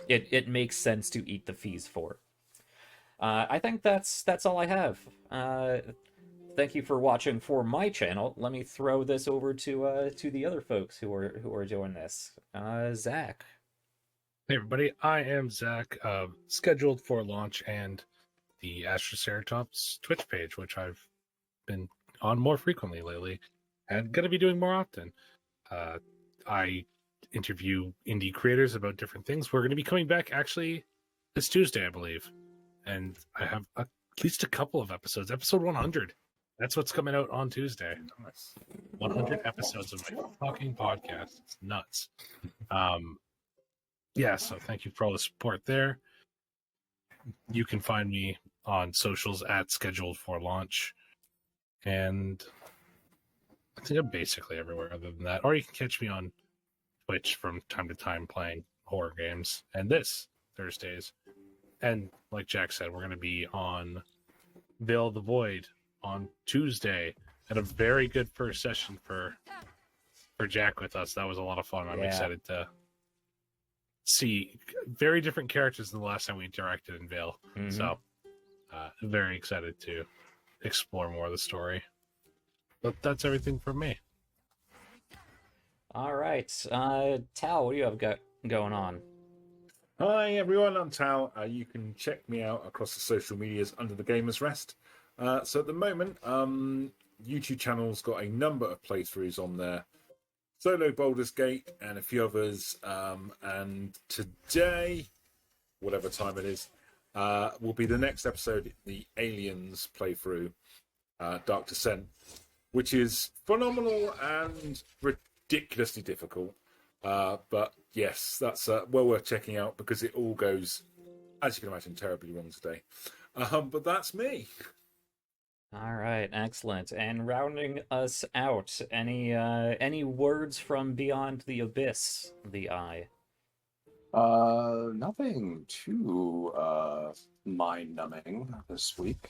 it makes sense to eat the fees for. I think that's all I have. Thank you for watching for my channel. Let me throw this over to the other folks who are doing this. Zach. Hey everybody, I am Zach, scheduled for launch and the Astroceratops Twitch page, which I've been on more frequently lately and going to be doing more often. I interview indie creators about different things. We're going to be coming back actually this Tuesday, I believe. And I have at least a couple of episodes. Episode 100. That's what's coming out on Tuesday. 100 episodes of my fucking podcast. It's nuts. Yeah, so thank you for all the support there. You can find me on socials at scheduled for launch. And I think I'm basically everywhere other than that. Or you can catch me on Twitch from time to time playing horror games. And this Thursdays. And like Jack said, we're going to be on Veil of the Void on Tuesday. Had a very good first session for Jack with us. That was a lot of fun. I'm excited to see very different characters than the last time we interacted in Veil. Mm-hmm. So very excited to explore more of the story. But that's everything from me. All right. Tal, what do you have going on? Hi everyone, I'm Tal. You can check me out across the social medias under the Gamer's Rest. So at the moment, YouTube channel's got a number of playthroughs on there. Solo Baldur's Gate and a few others. And today, whatever time it is, will be the next episode, the Aliens playthrough, Dark Descent, which is phenomenal and ridiculously difficult. But yes, that's well worth checking out because it all goes, as you can imagine, terribly wrong today. But that's me. All right, excellent. And rounding us out, any words from beyond the abyss, the eye? Nothing too mind-numbing this week.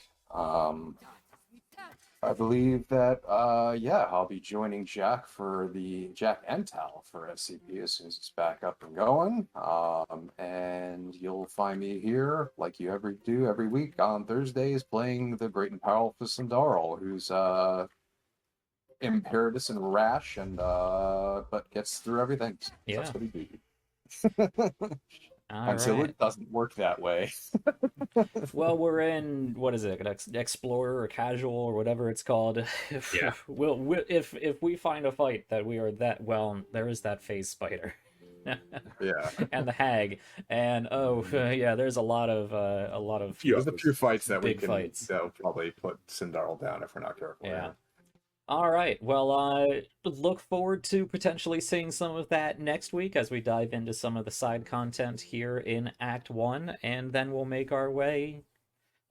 I believe that I'll be joining Jack and Tal for SCP as soon as it's back up and going. And you'll find me here, like you do every week on Thursdays, playing the great and powerful Cindarl, who's impetuous and rash, and but gets through everything. Yeah. That's what he do. Until it doesn't work that way. Well, we're in, what is it, Explorer or Casual or whatever it's called. Yeah. If we find a fight that we are that, well, there is that phase spider. Yeah. And the hag. And there's a lot of There's a few fights that we big can fights. They'll probably put Cindarl down if we're not careful. Yeah. All right. Well, look forward to potentially seeing some of that next week as we dive into some of the side content here in Act 1, and then we'll make our way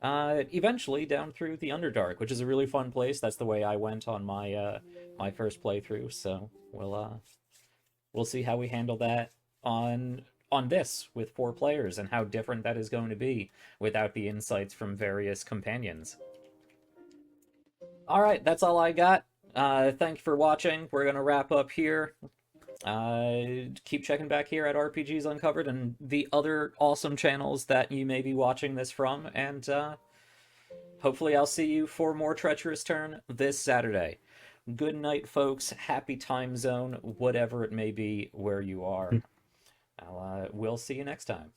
eventually down through the Underdark, which is a really fun place. That's the way I went on my my first playthrough. So we'll see how we handle that on this with 4 players and how different that is going to be without the insights from various companions. All right, that's all I got. Thank you for watching. We're going to wrap up here. Keep checking back here at RPGs Uncovered and the other awesome channels that you may be watching this from. And hopefully I'll see you for more Treacherous Turn this Saturday. Good night, folks. Happy time zone, whatever it may be where you are. We'll see you next time.